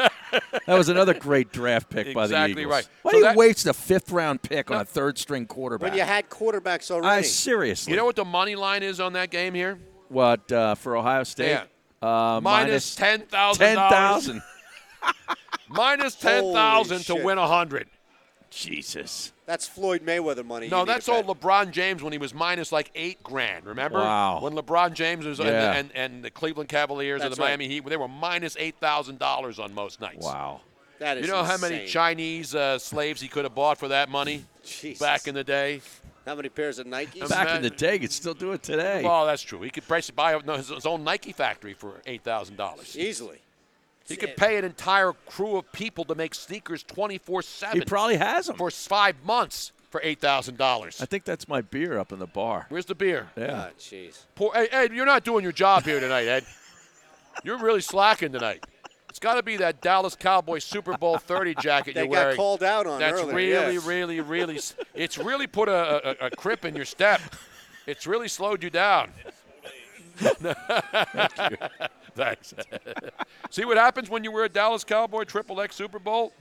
That was another great draft pick by the Exactly Eagles. right. Why So do you that- waste a 5th-round pick on a third-string quarterback? When you had quarterbacks already. Seriously. You know what the money line is on that game here? What for Ohio State? Yeah. Minus $10,000. 10,000. Minus 10,000 Holy to shit. win 100. Jesus. That's Floyd Mayweather money. No, you need that's to bet. old LeBron James when he was minus like $8,000. Remember? Wow. When LeBron James was Yeah. and the Cleveland Cavaliers or That's the right. Miami Heat, they were minus $8,000 on most nights. Wow. That is You know how many insane. Chinese slaves he could have bought for that money Jesus. back in the day? How many pairs of Nikes? Back in the day, you'd still do it today. Well, that's true. He could buy his own Nike factory for $8,000. Easily. He could pay an entire crew of people to make sneakers 24/7. He probably has them. For 5 months for $8,000. I think that's my beer up in the bar. Where's the beer? Yeah. Ah, jeez. Hey, Ed, you're not doing your job here tonight, Ed. You're really slacking tonight. It's got to be that Dallas Cowboys Super Bowl 30 jacket They you're got wearing. called out on That's earlier, really, yes. really. It's really put a crip in your step. It's really slowed you down. Thank you. Thanks. See what happens when you wear a Dallas Cowboy XXX Super Bowl?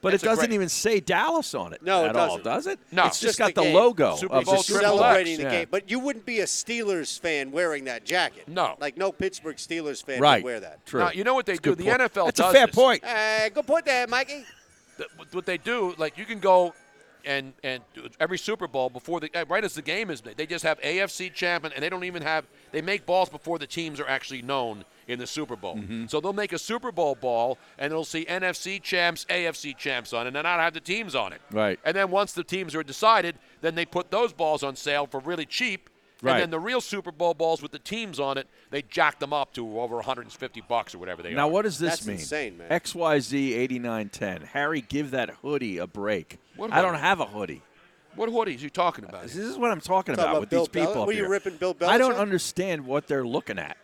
But It's it a doesn't great- even say Dallas on it No, it at all, doesn't. does it? No. It's Just just got the the game. logo Super of Bowl the Super triple Bowl. Celebrating the Yeah. game. But you wouldn't be a Steelers fan wearing that jacket. No. Like no Pittsburgh Steelers fan Right. would wear that. True. Now, you know what they That's a do? good The point. NFL That's does a fair this. point. Good point there, Mikey. What they do, like you can go and every Super Bowl before right as the game is, they just have AFC champion, and they don't even have. They make balls before the teams are actually known in the Super Bowl. Mm-hmm. So they'll make a Super Bowl ball, and it'll see NFC champs, AFC champs on it, and then not have the teams on it. Right. And then once the teams are decided, then they put those balls on sale for really cheap. Right. And then the real Super Bowl balls with the teams on it, they jack them up to over $150 or whatever they are. Now, what does this That's mean? insane, man. XYZ 8910. Harry, give that hoodie a break. What I don't hoodie? have a hoodie. What hoodies are you talking about? This is what I'm talking Talking about about with Bill these people Belichick? up Were you here. ripping Bill I don't Belichick? understand what they're looking at.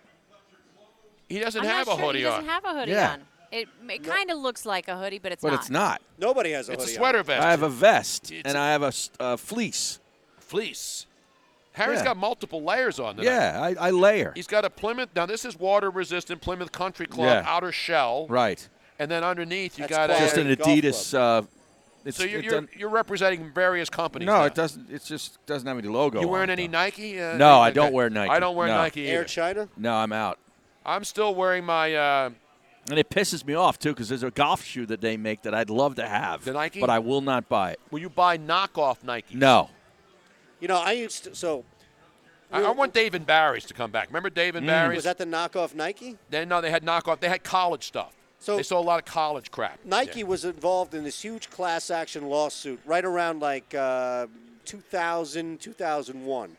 He doesn't I'm have not a sure hoodie he on. doesn't have a hoodie Yeah. on. It kind of looks like a hoodie, but it's But not. it's not. Nobody has a It's hoodie a sweater vest. I have a vest, It's and I have a fleece. Fleece. Harry's Yeah. got multiple layers on tonight. Yeah, I layer. He's got a Plymouth. Now, this is water-resistant Plymouth Country Club Yeah. outer shell. Right. And then underneath, you That's got Just an Golf Adidas. So you're representing various companies. No, now. it doesn't. It just doesn't have any logo. You on wearing it, any though. Nike? No, I don't wear Nike. I don't wear No. Nike either. Air China? No, I'm out. I'm still wearing my And it pisses me off, too, because there's a golf shoe that they make that I'd love to have. The Nike? But I will not buy it. will you buy knockoff Nike? No. You know, I used to. So I want Dave and Barry's to come back. Remember Dave and Barry's? was that the knockoff Nike? They had knockoff. They had college stuff. So they sold a lot of college crap. Nike Yeah. was involved in this huge class action lawsuit right around like 2000, 2001.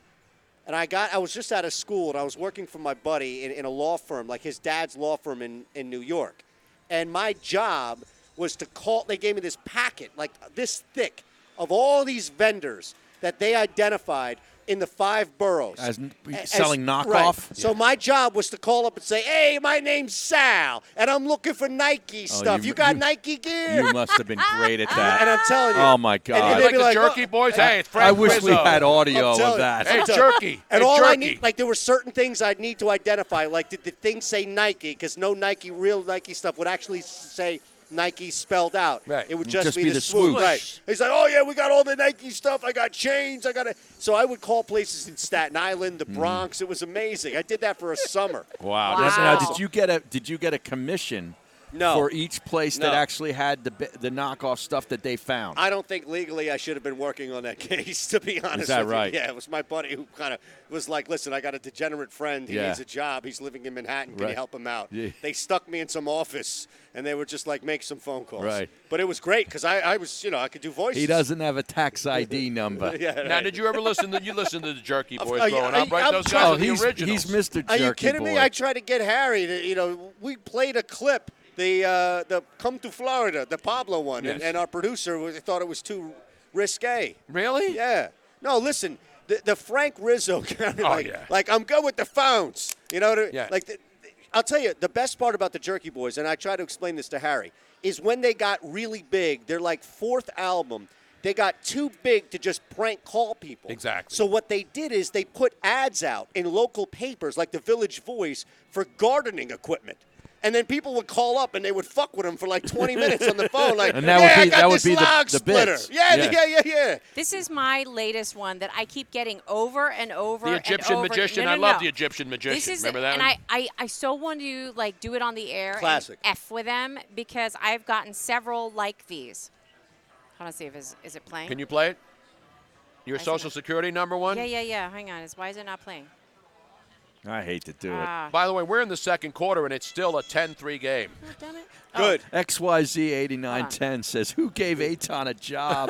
And I was just out of school, and I was working for my buddy in a law firm, like his dad's law firm in New York. And my job was to call, they gave me this packet, like this thick, of all these vendors that they identified in the 5 boroughs. As selling knockoff? Right. So my job was to call up and say, hey, my name's Sal, and I'm looking for Nike stuff. You got Nike gear? You must have been great at that. And I'm telling you. Oh, my God. And Like they'd the be Jerky Boys? Hey, it's Frank I wish we Rizzo. had audio I'm telling of that. Hey, I'm telling- Jerky. And Hey, all Jerky. I need, like, there were certain things I'd need to identify. Like, did the thing say Nike? Because no real Nike stuff would actually say Nike spelled out. Right. It would It'd just be the swoosh. swoosh. Right. He's like, oh, yeah, we got all the Nike stuff. I got chains. I got it. So I would call places in Staten Island, the Bronx. It was amazing. I did that for a summer. Wow. Wow. Now, did you get a commission No. for each place that No. actually had the knockoff stuff that they found? I don't think legally I should have been working on that case, to be honest that with right? you. Yeah, it was my buddy who kind of was like, listen, I got a degenerate friend. He Yeah. needs a job. He's living in Manhattan. Can Right. you help him out? Yeah. They stuck me in some office, and they were just like, make some phone calls. Right. But it was great because I was, I could do voices. He doesn't have a tax ID number. Yeah, Now, right. did you ever listen to the Jerky Boys yeah, growing up, right? I'm Those trying- guys Oh, are the originals. he's Mr. Are Jerky you kidding me? Boy. I tried to get Harry to, we played a clip, the Come to Florida, the Pablo one, Yes. and our producer thought it was too risque. Really? Yeah. No, listen, the Frank Rizzo kind of yeah. like I'm good with the phones. Yeah. I'll tell you, the best part about the Jerky Boys, and I try to explain this to Harry, is when they got really big, their like 4th album, they got too big to just prank call people. Exactly. So what they did is they put ads out in local papers like the Village Voice for gardening equipment. And then people would call up and they would fuck with them for like 20 minutes on the phone, like, And that yeah, would I be- got that would this be the- log the splitter. bits. Yeah. This is my latest one that I keep getting over and over. The Egyptian and over. magician. No, I no, love no. the Egyptian magician. This is, Remember that and one? I so want to like do it on the air. Classic. And F with them because I've gotten several like these. Hold on, see if is it playing? Can you play it? Your I Social see. Security number one? Yeah. Hang on. Why is it not playing? I hate to do it. Ah. By the way, we're in the second quarter, and it's still a 10-3 game. Oh, damn it. Good. XYZ8910 says, who gave Aton a job?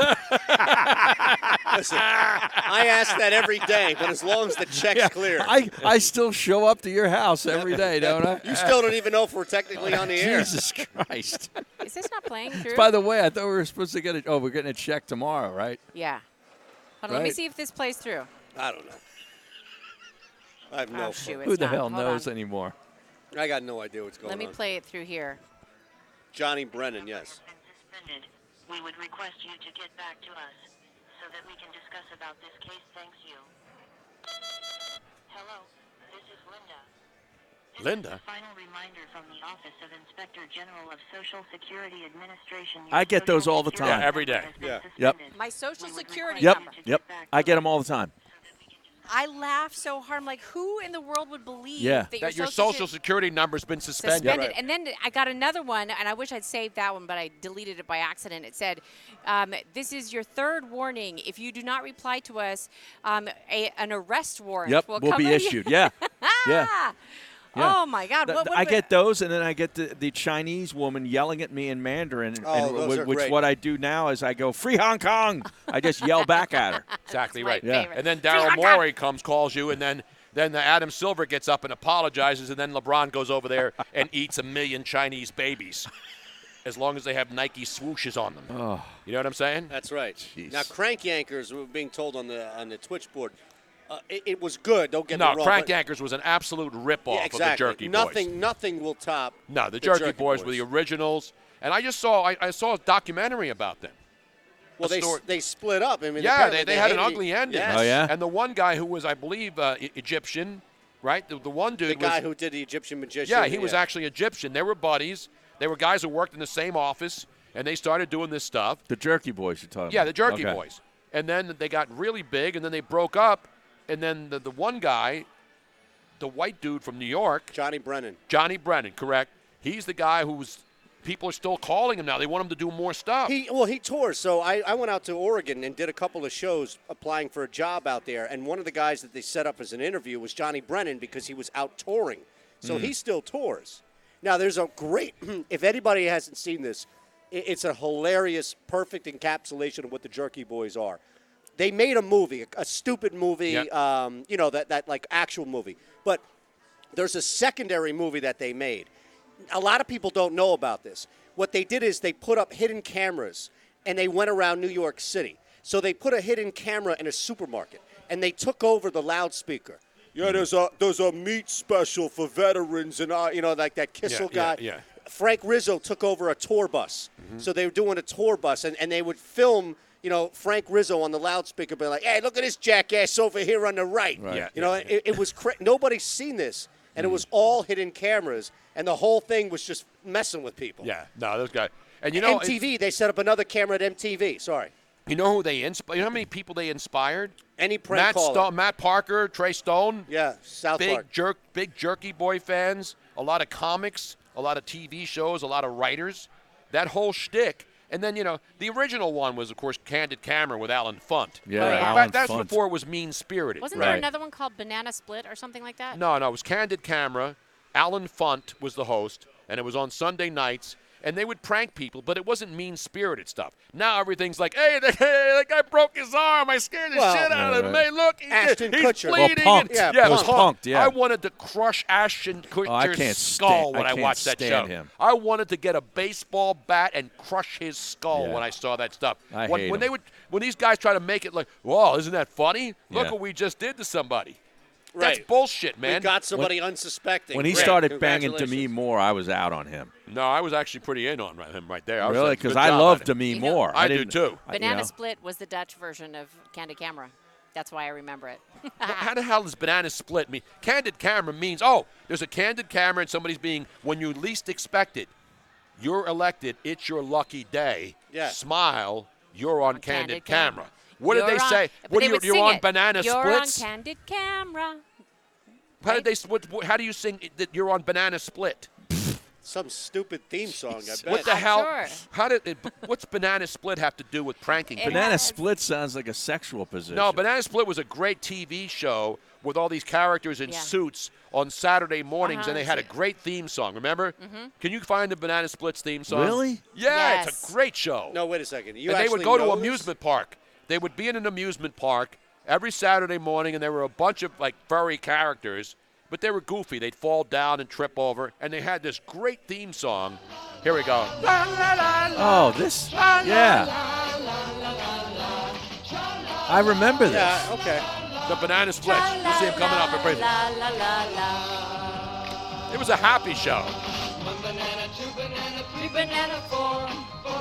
Listen, I ask that every day, but as long as the check's clear. I still show up to your house every day, don't I? You still don't even know if we're technically on the air. Jesus Christ. Is this not playing through? By the way, I thought we were supposed to get it. Oh, we're getting a check tomorrow, right? Yeah. Hold on, let me Right. see if this plays through. I don't know. I have no shoot, clue. it's Who the not. hell Hold knows on. anymore? I got no idea what's going Let me on. play it through here. Johnny Brennan, yes. We would request you to get back to us so that we can discuss about this case. Thanks you. Hello, this is Linda. Linda? Final reminder from the Office of Inspector General of Social Security Administration. I get those all the time. Yeah, every day. Yep. My Social Security Yep. number. Yep. I get them all the time. I laugh so hard. I'm like, who in the world would believe Yeah. that Your Social Security number's been suspended. And then I got another one, and I wish I'd saved that one, but I deleted it by accident. It said, this is your 3rd warning. If you do not reply to us, an arrest warrant Yep, will will come be on you." issued. Yeah. Yeah. Yeah. Oh, my God. What I get those, and then I get the Chinese woman yelling at me in Mandarin, those are which great. what I do now is I go, free Hong Kong. I just yell back at her. Exactly my right. favorite. And then Free Daryl Hong Kong. Morey calls you, and then the Adam Silver gets up and apologizes, and then LeBron goes over there and eats 1 million Chinese babies, as long as they have Nike swooshes on them. Oh. You know what I'm saying? That's right. Jeez. Now, crank yankers were being told on the Twitch board. it was good. Don't get me wrong. Crank Yankers was an absolute ripoff of the Jerky Boys. Nothing will top. No, the Jerky Boys were the originals, and I just saw I saw a documentary about them. Well, they split up. I mean, they had an ugly ending. Yes. Oh, yeah? And the one guy who was, I believe, Egyptian, right? The one dude the guy who did the Egyptian magician. Yeah, he was actually Egyptian. They were buddies. They were guys who worked in the same office, and they started doing this stuff. The Jerky Boys you're talking about. Yeah, the Jerky Boys. And then they got really big, and then they broke up. And then the one guy, the white dude from New York. Johnny Brennan, correct. He's the guy who's people are still calling him now. They want him to do more stuff. He tours. So I went out to Oregon and did a couple of shows applying for a job out there. And one of the guys that they set up as an interview was Johnny Brennan because he was out touring. So he still tours. Now, there's a great, if anybody hasn't seen this, it's a hilarious, perfect encapsulation of what the Jerky Boys are. They made a movie, a stupid movie, that like actual movie. But there's a secondary movie that they made. A lot of people don't know about this. What they did is they put up hidden cameras, and they went around New York City. So they put a hidden camera in a supermarket, and they took over the loudspeaker. Yeah, there's a meat special for veterans, and like that Kissel guy. Yeah. Frank Rizzo took over a tour bus. So they were doing a tour bus, and they would film, Frank Rizzo on the loudspeaker, be like, "Hey, look at this jackass over here on the right." It was nobody's seen this, and it was all hidden cameras, and the whole thing was just messing with people. Yeah, no, those guys. And MTV, they set up another camera at MTV. Sorry. You know who they inspired? You know how many people they inspired? Any prank caller. Matt Parker, Trey Stone. Yeah, South Park. Big Jerky Boy fans. A lot of comics, a lot of TV shows, a lot of writers. That whole shtick. And then, the original one was, of course, Candid Camera with Alan Funt. Yeah, Alan That's Funt. before it was mean-spirited. Wasn't there another one called Banana Split or something like that? No, it was Candid Camera. Alan Funt was the host, and it was on Sunday nights. And they would prank people, but it wasn't mean-spirited stuff. Now everything's like, hey, that guy broke his arm. I scared the shit out of him. Hey, look, he's bleeding. Well, Punk'd. It was Punk'd, yeah. I wanted to crush Ashton Kutcher's skull when I watched that show. Him. I wanted to get a baseball bat and crush his skull when I saw that stuff. When these guys try to make it like, whoa, isn't that funny? Look what we just did to somebody. Right. That's bullshit, man. We got somebody unsuspecting. When he started banging Demi Moore, I was out on him. No, I was actually pretty in on him right there. Really? Because I love Demi Moore. I do too. Banana Split was the Dutch version of Candid Camera. That's why I remember it. How the hell does Banana Split mean? Candid Camera means, there's a candid camera and somebody's being, when you least expect it, you're elected, it's your lucky day. Yeah. Smile, you're on Candid Camera. What You're did they say? You're on Banana Splits? You're on Candid Camera. How did they? How do you sing that you're on Banana Split? Some stupid theme song, I bet. What the hell? Sure. How did? What's Banana Split have to do with pranking? Banana Split sounds like a sexual position. No, Banana Split was a great TV show with all these characters in suits on Saturday mornings, and they had a great theme song. Remember? Can you find the Banana Splits theme song? Really? Yeah, it's a great show. No, wait a second. And they would go to an amusement park. They would be in an amusement park every Saturday morning, and there were a bunch of furry characters, but they were goofy. They'd fall down and trip over, and they had this great theme song. Here we go. Oh, this? Yeah. I remember this. Yeah, okay. The Banana Splits. You see him coming up and breathing. It was a happy show. 1 banana, 2 banana, 3 banana, 4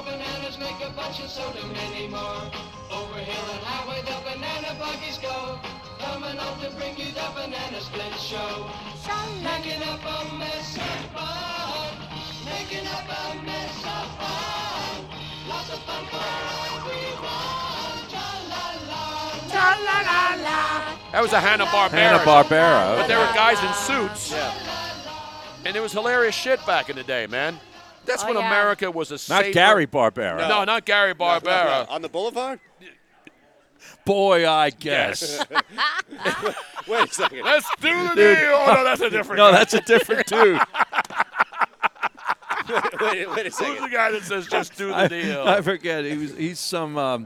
bananas make a bunch and so do many more. Over hill and highway the banana buggies go, coming up to bring you the Banana Split Show. Making up a mess of fun, making up a mess of fun. Lots of fun for everyone. Cha-la-la, cha-la-la-la. That was a Hanna-Barbera. Hanna-Barbera. But there were guys in suits. Yeah. And it was hilarious shit back in the day, man. That's when America was a safer. Not Gary Barbera. No, not Gary Barbera. On the boulevard? Boy, I guess. Wait a second. Let's do the deal. Oh, no, that's a different guy. No, that's a different dude. Wait a second. Who's the guy that says just do the deal? I forget. He's some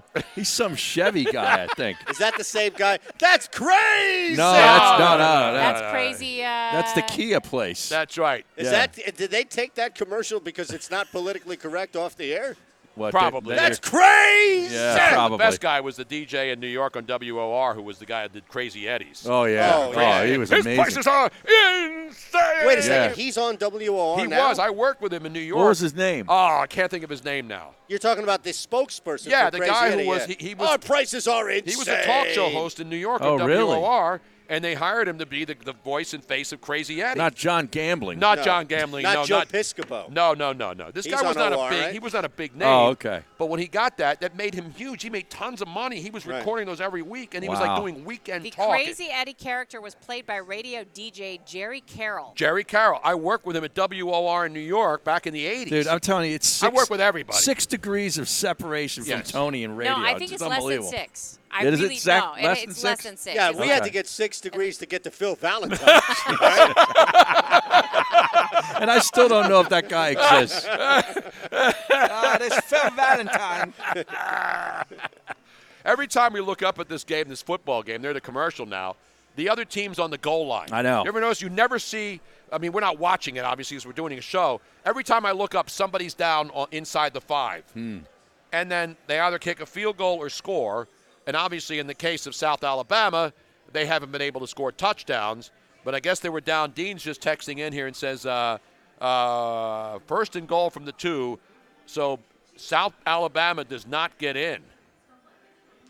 Chevy guy, I think. Is that the same guy? That's crazy. No, no. That's crazy. That's the Kia place. That's right. Did they take that commercial because it's not politically correct off the air? What, Probably. That's crazy. Yeah, probably. The best guy was the DJ in New York on WOR, who was the guy that did Crazy Eddie's. Oh, yeah. Oh, he was amazing. His prices are insane. Wait a second. He's on WOR He now? was. I worked with him in New York. What was his name? Oh, I can't think of his name now. You're talking about this spokesperson Yeah, for the Crazy guy Eddie, who was yeah. he was. Our prices are insane. He was a talk show host in New York Oh, on really? WOR, and they hired him to be the voice and face of Crazy Eddie. Not John Gambling. Not John Gambling. Not no, Joe not Piscopo. No. This He's guy was on not OR, a big. right? He was not a big name. Oh, okay. But when he got that made him huge. He made tons of money. He was recording those every week, and he was like Wow. doing weekend The talk. Crazy Eddie character was played by radio DJ Jerry Carroll. Jerry Carroll. I worked with him at WOR in New York back in the 80s. Dude, I'm telling you, it's I work with everybody. 6 degrees of separation from Yes. Tony and radio. No, I think it's it's less than unbelievable. 6. Is it no, less than it's less 6? than 6. Yeah, It's we like- had to get 6 degrees to get to Phil Valentine. right? And I still don't know if that guy exists. This Phil Valentine. Every time we look up at this game, this football game, they're the commercial now. The other team's on the goal line. I know. You ever notice you never see? I mean, we're not watching it obviously because we're doing a show. Every time I look up, somebody's down inside the 5, and then they either kick a field goal or score. And obviously, in the case of South Alabama, they haven't been able to score touchdowns. But I guess they were down. Dean's just texting in here and says, first and goal from the 2. So South Alabama does not get in.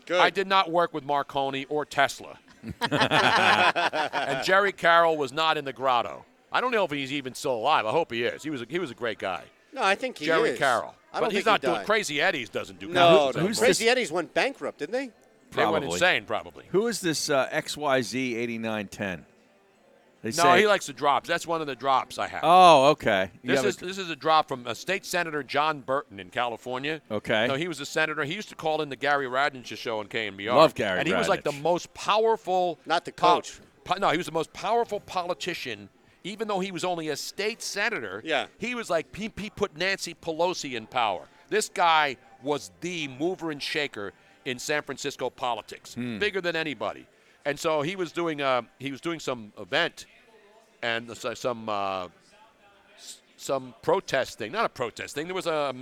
Good. I did not work with Marconi or Tesla. And Jerry Carroll was not in the grotto. I don't know if he's even still alive. I hope he is. He was a great guy. No, I think he Jerry is. Carroll. I don't But he's think not he doing died. Crazy Eddie's doesn't do No, commercials anymore. Crazy Eddie's went bankrupt, didn't they? They went Probably. insane, probably. Who is this XYZ 8910? They No, say, he likes the drops. That's one of the drops I have. Oh, okay. You This have is a drop from State Senator John Burton in California. Okay. No, he was a senator. He used to call in the Gary Radnich show on KNBR. Love Gary And he was like the Radnich. most powerful. Not the coach. No, he was the most powerful politician. Even though he was only a state senator, Yeah. he was like he put Nancy Pelosi in power. This guy was the mover and shaker in San Francisco politics, bigger than anybody. And so he was doing some event and some protest thing. Not a protest thing. There was a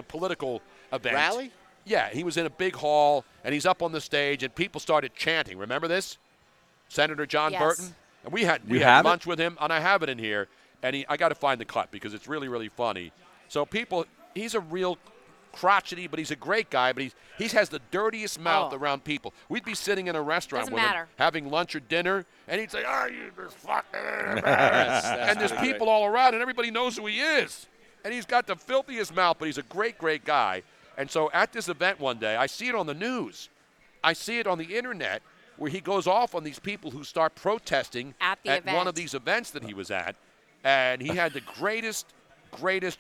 political event. Rally? Yeah, he was in a big hall, and he's up on the stage, and people started chanting. Remember this? Senator John Yes. Burton? And we had have it? lunch with him, and I have it in here. And I got to find the cut because it's really, really funny. So he's a real crotchety, but he's a great guy. But he has the dirtiest mouth around people. We'd be sitting in a restaurant Doesn't with him, matter. having lunch or dinner, and he'd say, "Oh, you just fucking," and there's people all around, and everybody knows who he is. And he's got the filthiest mouth, but he's a great, great guy. And so at this event one day, I see it on the news. I see it on the internet where he goes off on these people who start protesting At the one event. of these events that he was at. And he had the greatest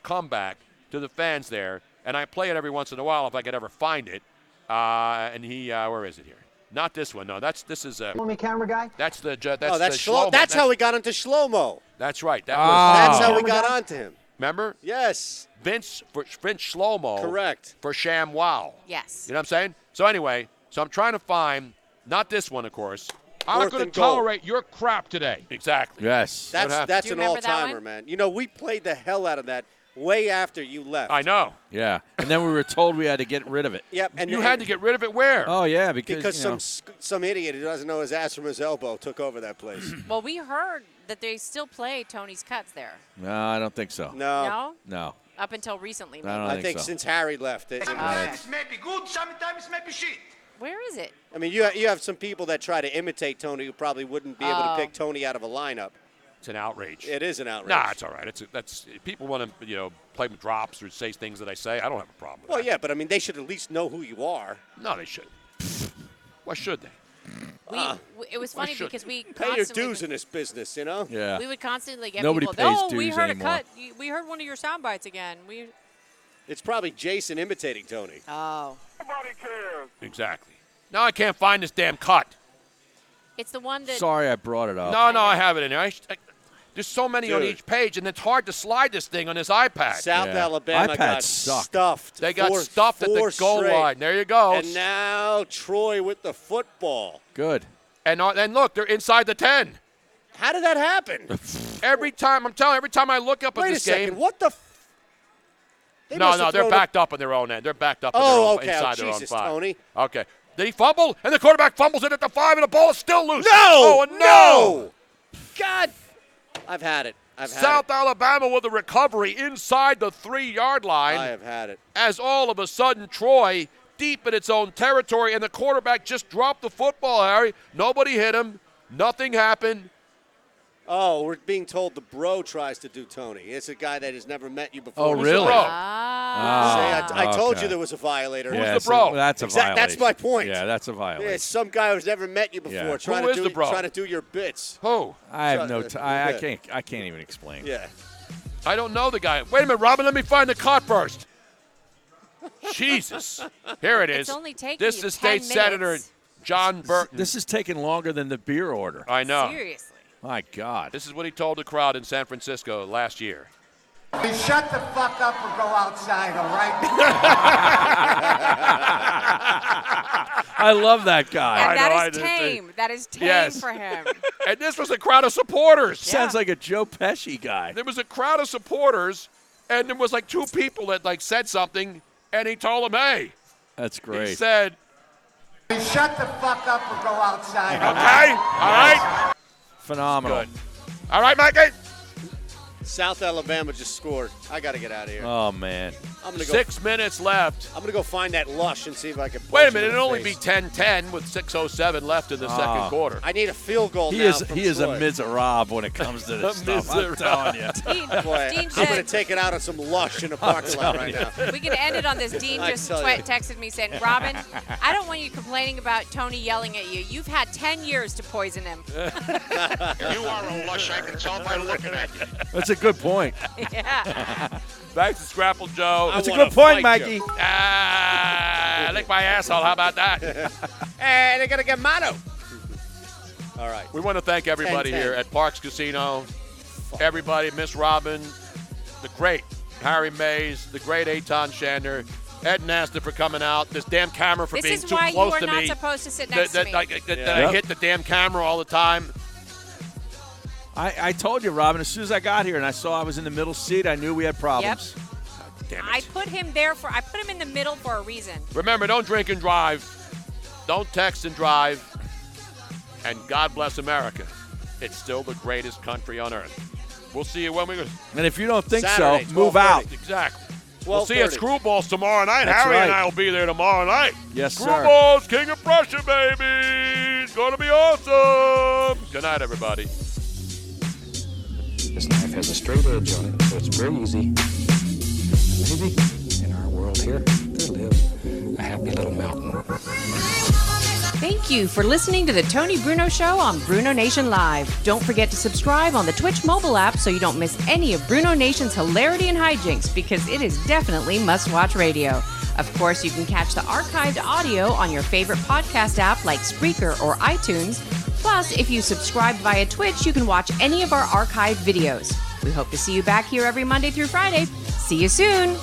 comeback to the fans there. And I play it every once in a while if I could ever find it. And he, where is it here? Not this one. No, this is. Want me camera guy? That's the. That's Oh, that's the Shlomo. That's how we got into Shlomo. That's right. That That's was. how we got onto him. Remember? Yes. Vince Shlomo. Correct. For Sham Wow. Yes. You know what I'm saying? So anyway, I'm trying to find, not this one, of course. I'm not Fourth going and to goal. tolerate your crap today. Exactly. Yes. That's Do you an remember that all-timer, one? man. You know, we played the hell out of that way after you left. I know. Yeah. And then we were told we had to get rid of it. Yep. And You had to get rid of it where? Oh, yeah, because you know, some idiot who doesn't know his ass from his elbow took over that place. Well, we heard that they still play Tony's Cuts there. No, I don't think so. No. No. Up until recently, maybe. I don't I think so. since Harry left. Sometimes may be good, sometimes may be shit. Where is it? I mean, you have some people that try to imitate Tony who probably wouldn't be able to Oh. pick Tony out of a lineup. It's an outrage. It is an outrage. Nah, it's all right. That's people want to play with drops or say things that I say. I don't have a problem with Well, that. yeah, but I mean, they should at least know who you are. No, they shouldn't. Why should they? It was funny should because we Pay your constantly dues in this business, you know? Yeah. we would constantly get Nobody people. pays Oh, we dues heard anymore. a cut. We heard one of your sound bites again. It's probably Jason imitating Tony. Oh, Exactly. Now I can't find this damn cut. it's the one that. Sorry I brought it up. No, I have it in there. There's so many on Dude. each page, and it's hard to slide this thing on this iPad. South Yeah. Alabama iPads got suck. stuffed. They got four stuffed at the goal straight. line. There you go. And now Troy with the football. Good. And look, they're inside the 10. How did that happen? Every time I look up at Wait a this second. game. What the? No, they're backed up on their own end. They're backed up inside their own Jesus, 5. Tony. Okay. Did he fumble? And the quarterback fumbles it at the 5, and the ball is still loose. No! Oh, no! God! I've had it. South Alabama with a recovery inside the 3-yard line. I have had it. As all of a sudden, Troy, deep in its own territory, and the quarterback just dropped the football, Harry. Nobody hit him. Nothing happened. Oh, we're being told the bro tries to do Tony. It's a guy that has never met you before. Oh, really? I told you there was a violator. Yeah, Who's the bro? So that's a violation. That's my point. Yeah, that's a violation. Yeah, it's some guy who's never met you before Yeah. trying Who to is the bro? trying to do your bits. Who? I have no I can't even explain. Yeah. I don't know the guy. Wait a minute, Robin. Let me find the cut first. Jesus. Here it is. It's only taking This you is 10 State Senator minutes. John Burton. This is taking longer than the beer order. I know. Seriously. My God. This is what he told the crowd in San Francisco last year. You shut the fuck up or go outside, all right? I love that guy. And that is tame. That is tame for him. And this was a crowd of supporters. Sounds like a Joe Pesci guy. There was a crowd of supporters, and there was like 2 people that said something, and he told them, hey. That's great. He said, You shut the fuck up or go outside. okay, all right. Phenomenal. Good. All right, Mikey. South Alabama just scored. I got to get out of here. Oh, man. I'm gonna go. 6 minutes left. I'm gonna go find that lush and see if I can. Wait a punch minute, him in it'll the only be face. 10-10 with 6:07 left in the second quarter. I need a field goal He now. is from he is a Troy. miserable when it comes to this stuff. I'm telling you. Boy, Dean I'm said- gonna take it out on some lush in the parking lot right now. We can end it on this. Dean I just tell you. texted me saying, Robin, I don't want you complaining about Tony yelling at you. You've had 10 years to poison him. You are a lush, I can tell by looking at you. That's a good point. Yeah. Back to Scrapple Joe. That's a good point, Mikey. Lick my asshole. How about that? And they're gonna get mono. All right. We want to thank everybody 10-10. here at Parks Casino. Everybody, Miss Robin, the great Harry Mays, the great Eitan Shander, Ed Nasta for coming out. This damn camera for This being is too why you close are to not me. supposed to sit next to me. I hit the damn camera all the time. I told you, Robin, as soon as I got here and I saw I was in the middle seat, I knew we had problems. Damn I it. put him in the middle for a reason. Remember, don't drink and drive. Don't text and drive. And God bless America. It's still the greatest country on earth. We'll see you when we go. And if you don't think Saturday, so, move out. Exactly. We'll see you at 12:30. Screwballs tomorrow night. That's Harry and right. I will be there tomorrow night. Yes, sir. Screwballs, King of Prussia, baby. It's going to be awesome. Good night, everybody. This knife has a straight edge on it, so it's very easy. Maybe in our world here, there lives a happy little mountain. Thank you for listening to the Tony Bruno Show on BrunoNation Live. Don't forget to subscribe on the Twitch mobile app so you don't miss any of BrunoNation's hilarity and hijinks, because it is definitely must-watch radio. Of course, you can catch the archived audio on your favorite podcast app like Spreaker or iTunes. Plus, if you subscribe via Twitch, you can watch any of our archived videos. We hope to see you back here every Monday through Friday. See you soon!